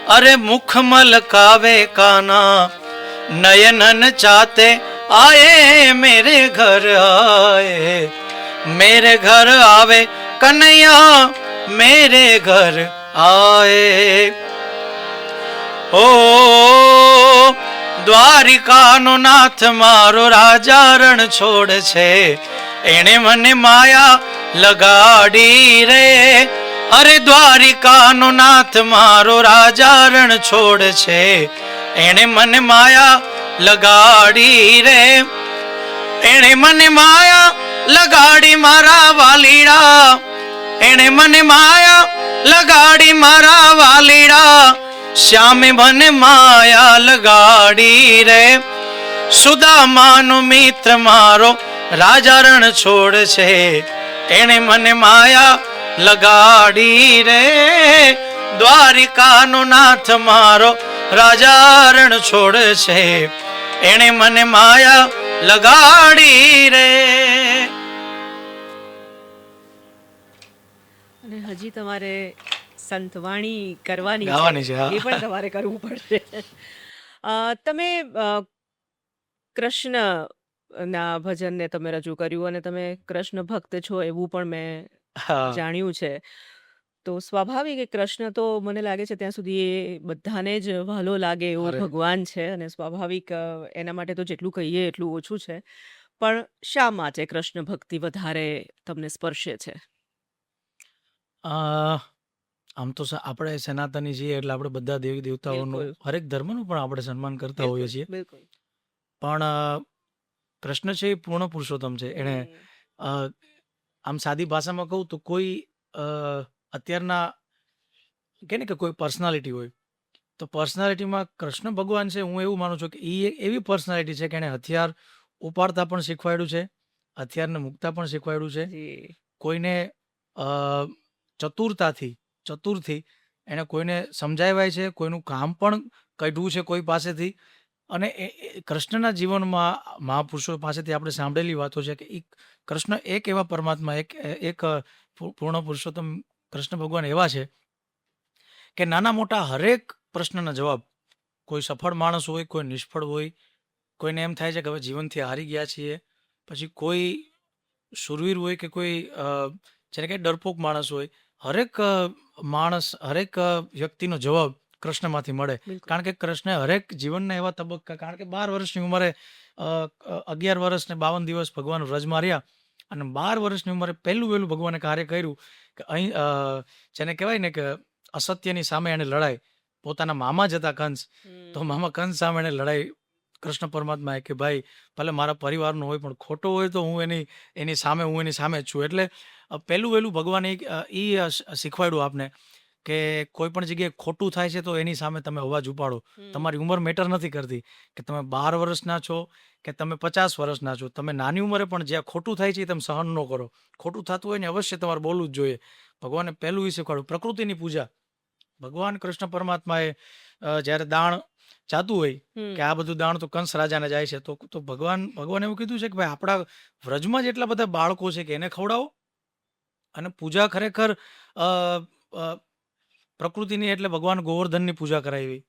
अरे मुख मलकावे काना, नयनन चाहते आए, मेरे घर आए, मेरे घर आवे कन्हैया, मेरे घर आए। ओ દ્વારિકાનો નાથ મારો રાજા રણ છોડ છે, એણે મને માયા લગાડી રે, અરે દ્વારિકાનો નાથ મારો રાજા રણ છોડ છે, એણે મને માયા લગાડી રે, એણે મને માયા લગાડી મારા વાલીડા, એણે મને માયા લગાડી મારા વાલીડા, શ્યામે મને માયા લગાડી રે, સુદામાનો મિત્ર મારો રાજા રણ છોડ છે, એણે મને માયા લગાડી રે, દ્વારિકાનો નાથ મારો રાજા રણ છોડ છે, એણે મને માયા લગાડી રે. અને હજી તમારે સંતવાણી કરવાની ગાવાની છે, છે, હા. એ પણ તમારે કરવું પડશે. તમે કૃષ્ણના ભજનને તમે રજૂ કર્યું અને તમે કૃષ્ણ ભક્ત છો એવું પણ મેં હા, જાણ્યું છે. તો સ્વાભાવિક એ કૃષ્ણ તો મને લાગે છે ત્યાં સુધી એ બધાને જ વહાલો લાગે એવો અરે ભગવાન છે અને સ્વાભાવિક એના માટે તો જેટલું કહીએ એટલું ઓછું છે. પણ શા માટે કૃષ્ણ ભક્તિ વધારે તમને સ્પર્શે છે? અ, આમ તો આપણે સનાતની છીએ એટલે આપણે બધા દેવી દેવતાઓનું બિલકુલ, હરેક ધર્મનું પણ આપણે સન્માન કરતા હોઈએ બિલકુલ, છીએ, બિલકુલ. પણ કૃષ્ણ છે એ પૂર્ણ પુરુષોત્તમ છે. એણે હમ, અ, આમ સાદી ભાષામાં કહું તો કોઈ અ, અત્યારના કે ને કે કોઈ પર્સનાલિટી હોય તો પર્સનાલિટીમાં કૃષ્ણ ભગવાન છે, હું એવું માનું છું કે એ એક એવી પર્સનાલિટી છે કે એણે હથિયાર ઉપાડતા પણ શીખવાડ્યું છે, હથિયારને મૂકતા પણ શીખવાડ્યું છે, જી. કોઈને અ, ચતુરથી એણે કોઈને સમજાવ્યા છે, કોઈનું કામ પણ કાઢ્યું છે કોઈ પાસેથી. અને કૃષ્ણના જીવનમાં મહાપુરુષો પાસેથી આપણે સાંભળેલી વાતો છે કે કૃષ્ણ એક એવા પરમાત્મા, એક પૂર્ણ પુરુષોત્તમ કૃષ્ણ ભગવાન એવા છે કે નાના મોટા હરેક પ્રશ્નના જવાબ, કોઈ સફળ માણસ હોય, કોઈ નિષ્ફળ હોય, કોઈને એમ થાય છે કે હવે જીવનથી હારી ગયા છીએ, પછી કોઈ શૂરવીર હોય કે કોઈ જેને કે ડરપોક માણસ હોય, હરેક માણસ, હરેક વ્યક્તિનો જવાબ કૃષ્ણમાંથી મળે. બિલકુલ. કારણ કે કૃષ્ણે હરેક જીવનના એવા તબક્કા, કારણ કે 12 વર્ષની ઉંમરે 11 વર્ષ ને 52 દિવસ ભગવાન વ્રજમાં રહ્યા અને 12 વર્ષની ઉંમરે પહેલું ભગવાને કાર્ય કર્યું કે અહીં જેને કહેવાય ને કે અસત્યની સામે એણે લડાઈ, પોતાના મામા જ હતા કંસ, તો હમ, મામા કંસ સામે એણે લડાઈ કૃષ્ણ પરમાત્માએ કે ભાઈ ભલે મારા પરિવારનો હોય પણ ખોટો હોય તો હું એની સામે જ છું. એટલે પહેલું ભગવાને શીખવાડ્યું આપને કે કોઈ પણ જગ્યાએ ખોટું થાય છે તો એની સામે તમે અવાજ ઉપાડો. હમ, તમારી ઉંમર મેટર નથી કરતી કે તમે 12 વર્ષના છો કે તમે 50 વર્ષના છો. તમે નાની ઉંમરે પણ જ્યાં ખોટું થાય છે એ તમે સહન ન કરો. ખોટું થતું હોય ને અવશ્ય તમારે બોલવું જ જોઈએ. ભગવાને પહેલું એ શીખવાડ્યું. પ્રકૃતિની પૂજા, ભગવાન કૃષ્ણ પરમાત્માએ જ્યારે દાણ ચાતું હોય કે હમ, આ બધું દાણ તો કંસ રાજાને જાય છે, તો ભગવાન એવું કીધું છે કે ભાઈ આપણા વ્રજમાં જેટલા બધા બાળકો છે કે એને ખવડાવો. અને પૂજા ખરેખર અ, અ, પ્રકૃતિની એટલે ભગવાન ગોવર્ધનની પૂજા કરાવી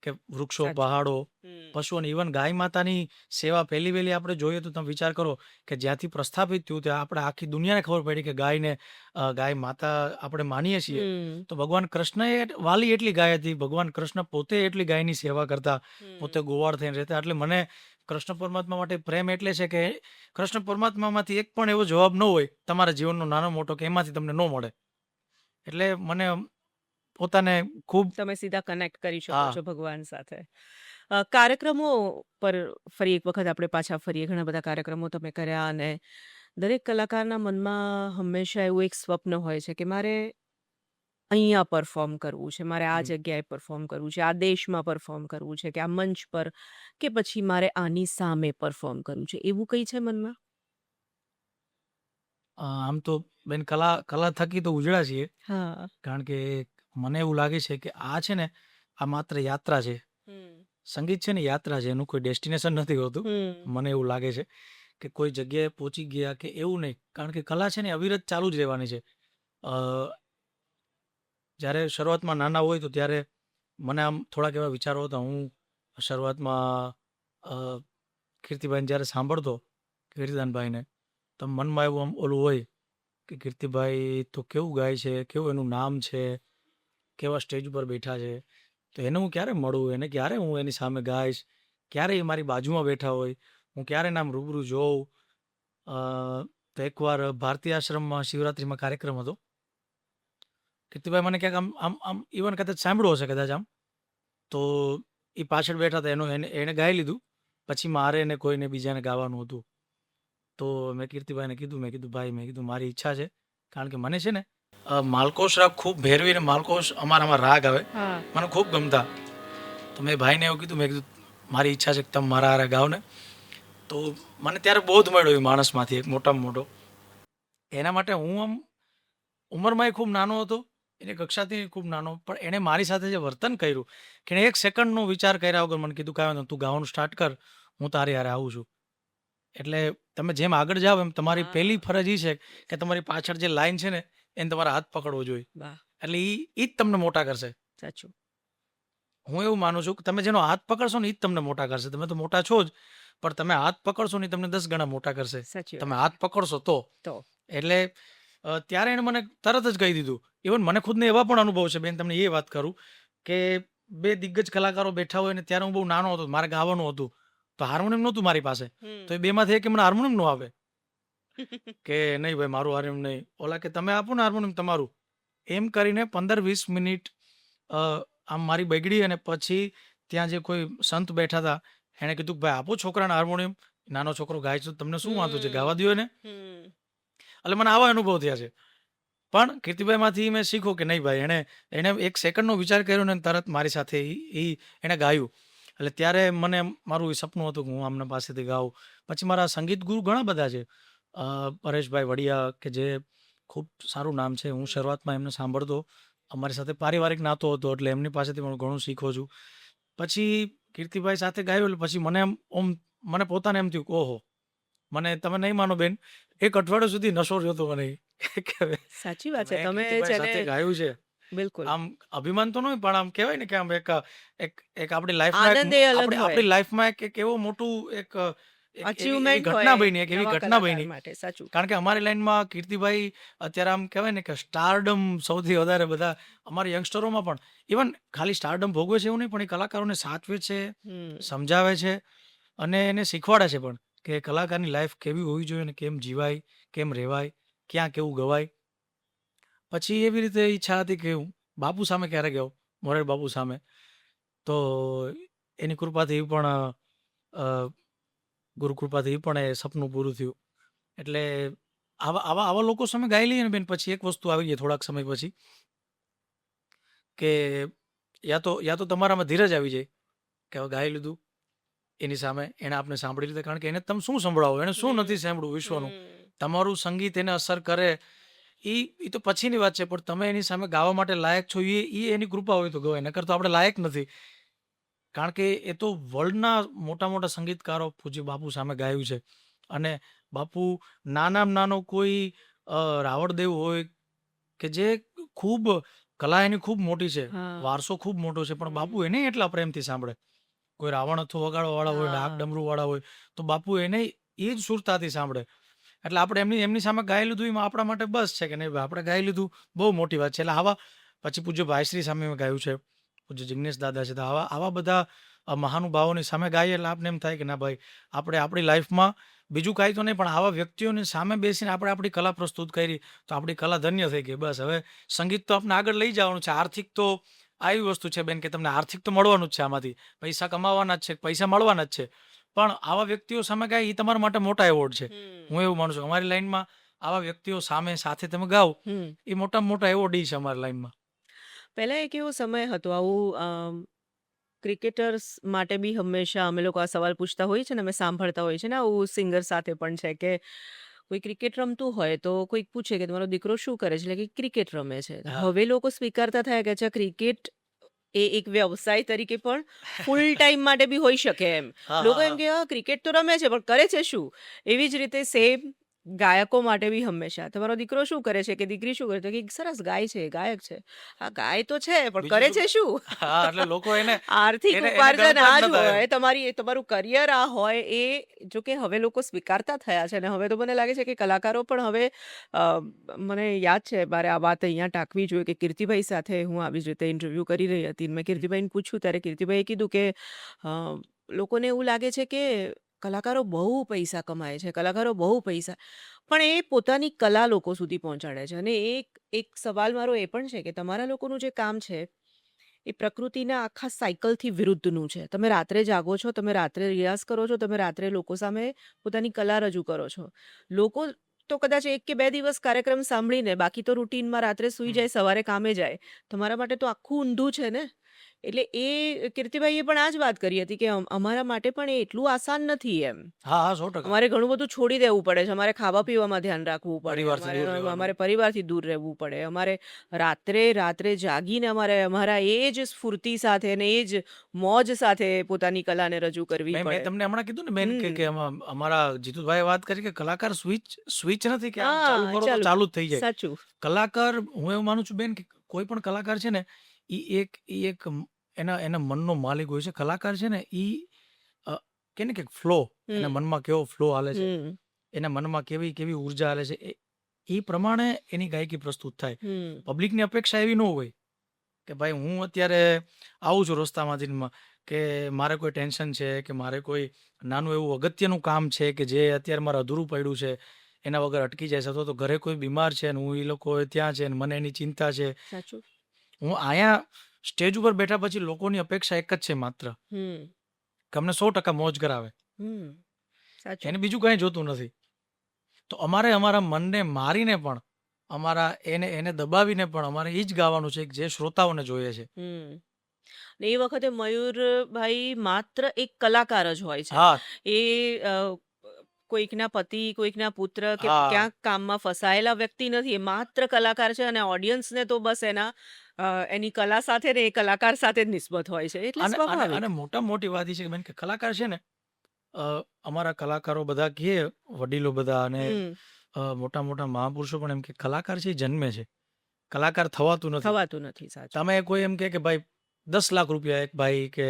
કે વૃક્ષો, સાચું. પહાડો, હમ, પશુઓની, ઇવન ગાય માતાની સેવા પહેલી વહેલી આપણે જોઈએ તો તમે વિચાર કરો કે જ્યાંથી પ્રસ્થાપિત થયું ત્યાં આપણે આખી દુનિયાને ખબર પડી કે ગાય માતા આપણે માનીએ છીએ. હમ, તો ભગવાન કૃષ્ણએ વાલી એટલી ગાય હતી, ભગવાન કૃષ્ણ પોતે એટલી ગાયની સેવા કરતા, પોતે હમ. ગોવાળ થઈને રહેતા. એટલે મને કૃષ્ણ પરમાત્મા માટે પ્રેમ એટલે છે કે કૃષ્ણ પરમાત્મામાંથી એક પણ એવો જવાબ ન હોય તમારા જીવનનો નાનો મોટો કે એમાંથી તમને ન મળે. એટલે મને પોતાને ખૂબ તમે સીધા કનેક્ટ કરી શકો હા છો ભગવાન સાથે. કાર્યક્રમો પર ફરી એક વખત આપણે પાછા ફરીએ. ઘણા બધા કાર્યક્રમો તમે કર્યા અને દરેક કલાકારના મનમાં હંમેશા એવું એક સ્વપ્ન હોય છે કે મારે અહીંયા પરફોર્મ કરવું છે, મારે આ હમ. જગ્યાએ પરફોર્મ કરવું છે, આ દેશમાં પરફોર્મ કરવું છે, કે આ મંચ પર, કે પછી મારે આની સામે પરફોર્મ કરવું છે, એવું કંઈ છે મનમાં? આમ તો બેન કલા કલા થકી તો ઉજળા છીએ, હા. કારણ કે મને એવું લાગે છે કે આ છે ને, આ માત્ર યાત્રા છે. હમ. સંગીત છે ને યાત્રા છે, એનું કોઈ ડેસ્ટિનેશન નથી હોતું. હમ. મને એવું લાગે છે કે કોઈ જગ્યાએ પહોંચી ગયા કે એવું નહીં, કારણ કે કલા છે ને અવિરત ચાલુ જ રહેવાની છે. અ, જ્યારે શરૂઆતમાં નાના હોય તો ત્યારે મને આમ થોડાક એવા વિચારો હતા. હું શરૂઆતમાં અ, કીર્તિભાઈને જ્યારે સાંભળતો, કીર્તિદાનભાઈને, તો મનમાં એવું આમ ઓલું હોય કે કીર્તિભાઈ તો કેવું ગાય છે, કેવું એનું નામ છે, કેવા સ્ટેજ ઉપર બેઠા છે, તો એને હું ક્યારે મળું, એને ક્યારે હું એની સામે ગાઈશ, ક્યારે એ મારી બાજુમાં બેઠા હોય, હું ક્યારે નામ રૂબરૂ જોઉં. અ, તો એકવાર ભારતીય આશ્રમમાં શિવરાત્રિમાં કાર્યક્રમ હતો. કીર્તિભાઈ મને ક્યાંક આમ આમ આમ ઇવન કદાચ સાંભળ્યું હશે કદાચ આમ, તો એ પાછળ બેઠા હતા, એને ગાઈ લીધું. પછી મારે એને કોઈને બીજાને ગાવાનું હતું. તો મેં કીર્તિભાઈને કીધું, મેં કીધું ભાઈ, મેં કીધું મારી ઈચ્છા છે, કારણ કે મને છે ને માલકોશ રાગ ખૂબ ભેરવીને માલકોશ અમારામાં રાગ આવે, હા. મને ખૂબ ગમતા. તો મેં ભાઈને એવું કીધું, મેં કીધું મારી ઈચ્છા છે કે તમે મારા હારે ગાઓ ને. તો મને ત્યારે બોધ મળ્યો એ માણસમાંથી, એક મોટામાં મોટો. એના માટે હું આમ ઉંમરમાં ખૂબ નાનો હતો, એની કક્ષાથી ખૂબ નાનો, પણ એણે મારી સાથે જે વર્તન કર્યું, કે એણે એક સેકન્ડનો વિચાર કર્યા વગર મને કીધું કાંઈ વાંધો નહીં, તું ગાવાનું સ્ટાર્ટ કર, હું તારી હારે આવું છું. એટલે તમે જેમ આગળ જાઓ એમ તમારી પહેલી હા. ફરજ એ છે કે તમારી પાછળ જે લાઈન છે ને એને તમારા હાથ પકડવો જોઈએ. વાહ. એટલે એ જ તમને મોટા કરશે. સાચું. હું એવું માનું છું કે તમે જેનો હાથ પકડશો ને એ જ તમને મોટા કરશે. તમે તો મોટા છો જ, પણ તમે હાથ પકડશો ને ઈ તમને 10 ગણા મોટા કરશે. સાચી તમે વાત હાથ છે. પકડશો તો. તો એટલે ત્યારે એણે મને તરત જ કહી દીધું. ઇવન મને ખુદને એવા પણ અનુભવ છે બેન, તમને એ વાત કરું કે 2 દિગ્ગજ કલાકારો બેઠા હોય ને ત્યારે હું બહુ નાનો હતો, મારે ગાવાનું હતું, તો હાર્મોનિયમ નહોતું મારી પાસે. તો એ બેમાંથી એકે મને હાર્મોનિયમ નો આવે કે નહીં ભાઈ મારું હાર્મોનિયમ નહીં. ઓલા કે તમે આપો ને હાર્મોનિયમ તમારું. એમ કરીને 15-20 મિનિટ આમ મારી બગડી, અને પછી ત્યાં જે કોઈ સંત બેઠા હતા એણે કીધું કે ભાઈ આપો છોકરાને હાર્મોનિયમ, નાનો છોકરો ગાય છે તો તમને શું વાંધો છે, ગાવા દ્યો એને. એટલે મને આવા અનુભવ થયા છે. પણ કીર્તિભાઈમાંથી મેં શીખ્યું કે નહીં ભાઈ, એણે એક સેકન્ડનો વિચાર કર્યો ને તરત મારી સાથે એણે ગાયું. એટલે ત્યારે મને મારું એ સપનું હતું કે હું આમના પાસેથી ગાઉં. પછી મારા સંગીત ગુરુ ઘણા બધા છે. પરેશભાઈ વડિયા, કે જે ખૂબ સારું નામ છે. હું શરૂઆતમાં એમને સાંભળતો, અમારી સાથે પારિવારિક નાતો હતો, એટલે એમની પાસેથી પણ ઘણું શીખો છું. પછી કીર્તિભાઈ સાથે ગાયું એટલે પછી મને મને પોતાને એમ થયું કે ઓહો, મને તમે નહીં માનો બેન, એક અઠવાડિયા સુધી નશો રહ્યો હતો મને. કે સાચી વાત છે. મેં તમે કીર્તિભાઈ જેને સાથે ગાયું છે. બિલકુલ આમ અભિમાન તો નહીં, પણ આમ કહેવાય ને કે આમ એક એક આપણી લાઈફમાં આનંદ એ અલગ હોય. આપણી લાઈફમાં એક એવો મોટું એક એવી અચીવમેન્ટ ઘટના હોય બની, એક એવી નવા ઘટના કલાકાર બની. માટે. સાચું. કારણ કે અમારી લાઈનમાં કીર્તિભાઈ અત્યારે આમ કહેવાય ને કે સ્ટારડમ સૌથી વધારે બધા અમારા યંગસ્ટરોમાં પણ, ઇવન ખાલી સ્ટારડમ ભોગવે છે એવું નહીં, પણ એ કલાકારોને સાચવે છે, હમ. સમજાવે છે, અને એને શીખવાડે છે પણ કે કલાકારની લાઈફ કેવી હોવી જોઈએ ને કેમ જીવાય, કેમ રહેવાય, ક્યાં કેવું ગવાય. પછી એવી રીતે ઈચ્છા હતી કે હું બાપુ સામે ક્યારે ગયો, મોરારી બાપુ સામે. તો એની કૃપાથી એ પણ અ, ગુરુ કૃપાથી એ પણ એ સપનું પૂરું થયું. એટલે આવા આવા આવા લોકો સામે ગાઈ લઈએ ને બેન, પછી એક વસ્તુ આવી જાય થોડાક સમય પછી, કે યા તો તમારામાં ધીરજ આવી જાય કે હવે ગાઈ લીધું એની સામે, એણે આપને સાંભળી લીધા. કારણ કે એને તમે શું સંભળાવો, એને શું નથી સાંભળ્યું વિશ્વનું. તમારું સંગીત એને અસર કરે એ તો પછીની વાત છે, પણ તમે એની સામે ગાવા માટે લાયક છો, એ એની કૃપા હોય તો ગવાય, નકર તો આપણે લાયક નથી. કારણ કે એ તો વર્લ્ડના મોટા મોટા સંગીતકારો પૂજ્ય બાપુ સામે ગાયું છે. અને બાપુ નાનામાં નાનો કોઈ રાવળદેવ હોય કે જે ખૂબ કલા એની ખૂબ મોટી છે, હા. વારસો ખૂબ મોટો છે, પણ બાપુ એને એટલા પ્રેમથી સાંભળે. કોઈ રાવણ અથો વગાડવા વાળા હોય, ડાક હા. ડમરૂ વાળા હોય, તો બાપુ એને એ જ સુરતાથી સાંભળે. એટલે આપણે એમની સામે ગાઈ લીધું એમાં આપણા માટે બસ છે કે નહીં ભાઈ, આપણે ગાઈ લીધું બહુ મોટી વાત છે. એટલે આવા પછી પૂજ્ય ભાઈશ્રી સામે મેં ગાયું છે, પૂજ્ય જિગ્નેશ દાદા છે, તો આવા બધા મહાનુભાવોની સામે ગાઈએ એટલે આપણે એમ થાય કે ના ભાઈ, આપણે આપણી લાઈફમાં બીજું કાંઈ તો નહીં, પણ આવા વ્યક્તિઓની સામે બેસીને આપણે આપણી કલા પ્રસ્તુત કરી તો આપણી કલા ધન્ય થઈ ગઈ. બસ હવે સંગીત તો આપણે આગળ લઈ જવાનું છે. આર્થિક તો આવી વસ્તુ છે બેન કે તમને આર્થિક તો મળવાનું જ છે, આમાંથી પૈસા કમાવાના જ છે, પૈસા મળવાના જ છે, પણ આવા વ્યક્તિઓ સામે ગાય એ તમારા માટે મોટા એવોર્ડ છે. હું એવું માનું છું. અમારી લાઈનમાં આવા વ્યક્તિઓ સામે સાથે તમે ગાઓ હમ. એ મોટામાં મોટા એવોર્ડ છે અમારી લાઈનમાં. પહેલા એક એવો સમય હતો આવું ક્રિકેટર્સ માટે બી હંમેશા અમે લોકો આ સવાલ પૂછતા હોઈએ છે ને, અમે સાંભળતા હોઈએ છે ને, આવું સિંગર સાથે પણ છે કે કોઈ ક્રિકેટ રમતું હોય તો કોઈક પૂછે કે તમારો દીકરો શું કરે છે? એટલે કે ક્રિકેટ રમે છે. હા હવે લોકો સ્વીકારતા થયા કે અચ્છા ક્રિકેટ એ એક વ્યવસાય તરીકે પણ ફૂલ ટાઈમ માટે બી હોઈ શકે એમ. હા હા લોકો એમ હા કે ક્રિકેટ તો રમે છે પણ કરે છે શું? એવી જ રીતે સેમ ગાયકો માટે બી હંમેશા તમારો દીકરો શું કરે છે કે દીકરી શું કરે છે? તો કે સરસ ગાય છે, ગાયક છે. હા ગાય તો છે પણ બીજું કરે શું છે શું? હા એટલે લોકો એને આર્થિક એને એને ઉપાર્જન ગણતા આ જ જ નતા એમ હોય, તમારું કરિયર આ હોય એ જો કે હવે લોકો સ્વીકારતા થયા છે અને હવે તો મને લાગે છે કે કલાકારો પણ હવે અ, મને યાદ છે મારે આ વાત અહીંયા ટાંકવી જોઈએ કે કીર્તિભાઈ સાથે હું આવી જ રીતે ઇન્ટરવ્યૂ કરી રહી હતી અને મેં કીર્તિભાઈને પૂછ્યું ત્યારે કીર્તિભાઈએ કીધું કે અ, લોકોને એવું લાગે છે કે કલાકારો બહુ પૈસા કમાય છે, કલાકારો બહુ પૈસા પણ એ પોતાની કલા લોકો સુધી પહોંચાડે છે અને એક એક સવાલ મારો એ પણ છે કે તમારા લોકોનું જે કામ છે એ પ્રકૃતિના આખા સાયકલથી વિરુદ્ધનું છે. તમે રાત્રે જાગો છો, તમે રાત્રે રિયાઝ કરો છો, તમે રાત્રે લોકો સામે પોતાની કલા રજૂ કરો છો. લોકો તો કદાચ 1 કે 2 દિવસ કાર્યક્રમ સાંભળીને બાકી તો રૂટીનમાં રાત્રે સૂઈ હમ. જાય, સવારે કામે જાય. તમારા માટે તો આખું ઊંધું છે ને. એટલે એ કીર્તિભાઈએ પણ આ જ વાત કરી હતી કે અમારા માટે પણ એ એટલું આસાન નથી એમ. હા હા 100% અમારે ઘણું બધું છોડી દેવું પડે છે. અમારે ખાવા-પીવામાં ધ્યાન રાખવું પડે. પરિવારથી દૂર રહેવાનું અમારે પરિવારથી દૂર રહેવું પડે. અમારે રાત્રે જાગીને અમારે અમારા એ જ સ્ફૂર્તિ સાથે અને એ જ મોજ સાથે પોતાની કલાને રજૂ કરવી મેં પડે. તમને હમણાં કીધું ને બેન કે હમ. અમારા જીતુભાઈએ વાત કરી કે કલાકાર સ્વિચ સ્વિચ નથી કે આમ ચાલુ હા, કરો તો ચાલુ ચાલુ જ થઈ જાય. સાચું. કલાકાર હું એવું માનું છું બેન કે કોઈ પણ કલાકાર છે ને ઈ એક એના એના મનનો માલિક હોય છે. કલાકાર છે ને ઈ કે ને કે ફ્લો એના હમ, મનમાં કેવો ફ્લો હાલે છે, હમ, એના મનમાં કેવી કેવી ઉર્જા હાલે છે એ પ્રમાણે એની ગાયકી પ્રસ્તુત થાય. હમ, પબ્લિકની અપેક્ષા એવી ન હોય કે ભાઈ હું અત્યારે આવું છું રસ્તામાંથી કે મારે કોઈ ટેન્શન છે કે મારે કોઈ નાનું એવું અગત્યનું કામ છે કે જે અત્યારે મારે અધૂરું પડ્યું છે એના વગર અટકી જાય છે અથવા તો ઘરે કોઈ બીમાર છે અને હું એ લોકો ત્યાં છે અને મને એની ચિંતા છે. સાચું. હું અહીંયા સ્ટેજ ઉપર બેઠા પછી લોકોની અપેક્ષા એક જ છે માત્ર હમ, કે અમને 100% મોજ કરાવે, હમ, સાચું. એને બીજું કંઈ જોતું નથી. તો અમારે અમારા મનને મારીને પણ અમારા એને એને દબાવીને પણ અમારે એ જ ગાવાનું છે જે શ્રોતાઓને જોઈએ છે. હમ. ને એ વખતે મયુરભાઈ માત્ર એક કલાકાર જ હોય છે. હા એ કોઈકના પતિ, કોઈકના પુત્ર કે હા ક્યાંક કામમાં ફસાયેલા વ્યક્તિ નથી. એ માત્ર કલાકાર છે અને ઓડિયન્સને તો બસ એની કલા સાથે ને એ કલાકાર સાથે જ નિસ્બત હોય છે. એટલે અને અને સ્વાભાવિક. અને મોટામાં મોટી વાત એ છે કે બેન કે કલાકાર છે ને અમારા કલાકારો બધા કહે વડીલો બધા અને હમ, મોટા મોટા મહાપુરુષો પણ એમ કે કલાકાર છે એ જન્મે છે, કલાકાર થવાતું નથી. થવાતું નથી. સાચું. તમે કોઈ એમ કે ભાઈ 10 લાખ રૂપિયા એક ભાઈ કે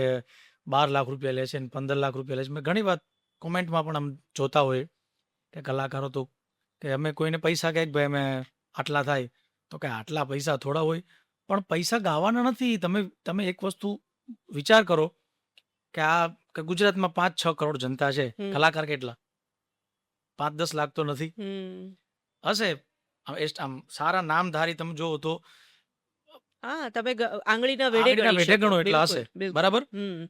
12 લાખ રૂપિયા લે છે ને 15 લાખ રૂપિયા લે છે. મેં ઘણી વાત કોમેન્ટમાં પણ આમ જોતા હોય કે કલાકારો તો કે અમે કોઈને પૈસા કહે કે ભાઈ અમે આટલા થાય તો કે આટલા પૈસા થોડા હોય. પણ પૈસા ગાવાના નથી. તમે તમે એક વસ્તુ વિચાર કરો કે કે ગુજરાતમાં 5-6 કરોડ જનતા છે, હમ, કલાકાર કેટલા? 5-10 લાખ તો નથી. હમ. હશે આમ સારા નામધારી તમે જોવો તો હા, તમે આંગળીના વેઢે આંગળીના ગણી વેઢે શકો. ગણો એટલા બિલકુલ, હશે, બિલકુલ. બરાબર? હમ.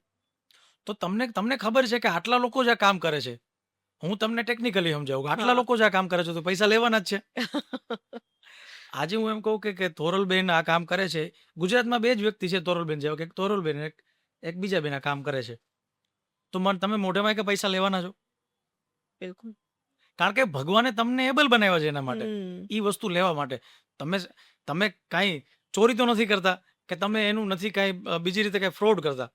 તો તમને તમને ખબર છે કે આટલા લોકો જ આ કામ કરે છે. હું તમને ટેકનિકલી સમજાવું કે આટલા હા. લોકો જ આ કામ કરે છે તો પૈસા લેવાના જ છે. આજે હું એમ કહું કે તોરલબેન આ કામ કરે છે. ગુજરાતમાં 2 જ વ્યક્તિ છે તોરલબેન જેવા કે એક તોરલબેન એક બીજા બેન આ કામ કરે છે. તો તમે મોઢેમાં કે પૈસા લેવાના છો? બિલકુલ. કારણ કે ભગવાને તમને એબલ બનાવ્યા છે એના માટે. હમ. એ વસ્તુ લેવા માટે. તમે તમે કાંઈ ચોરી તો નથી કરતા કે તમે એનું નથી કાંઈ બીજી રીતે કાંઈ ફ્રોડ કરતા.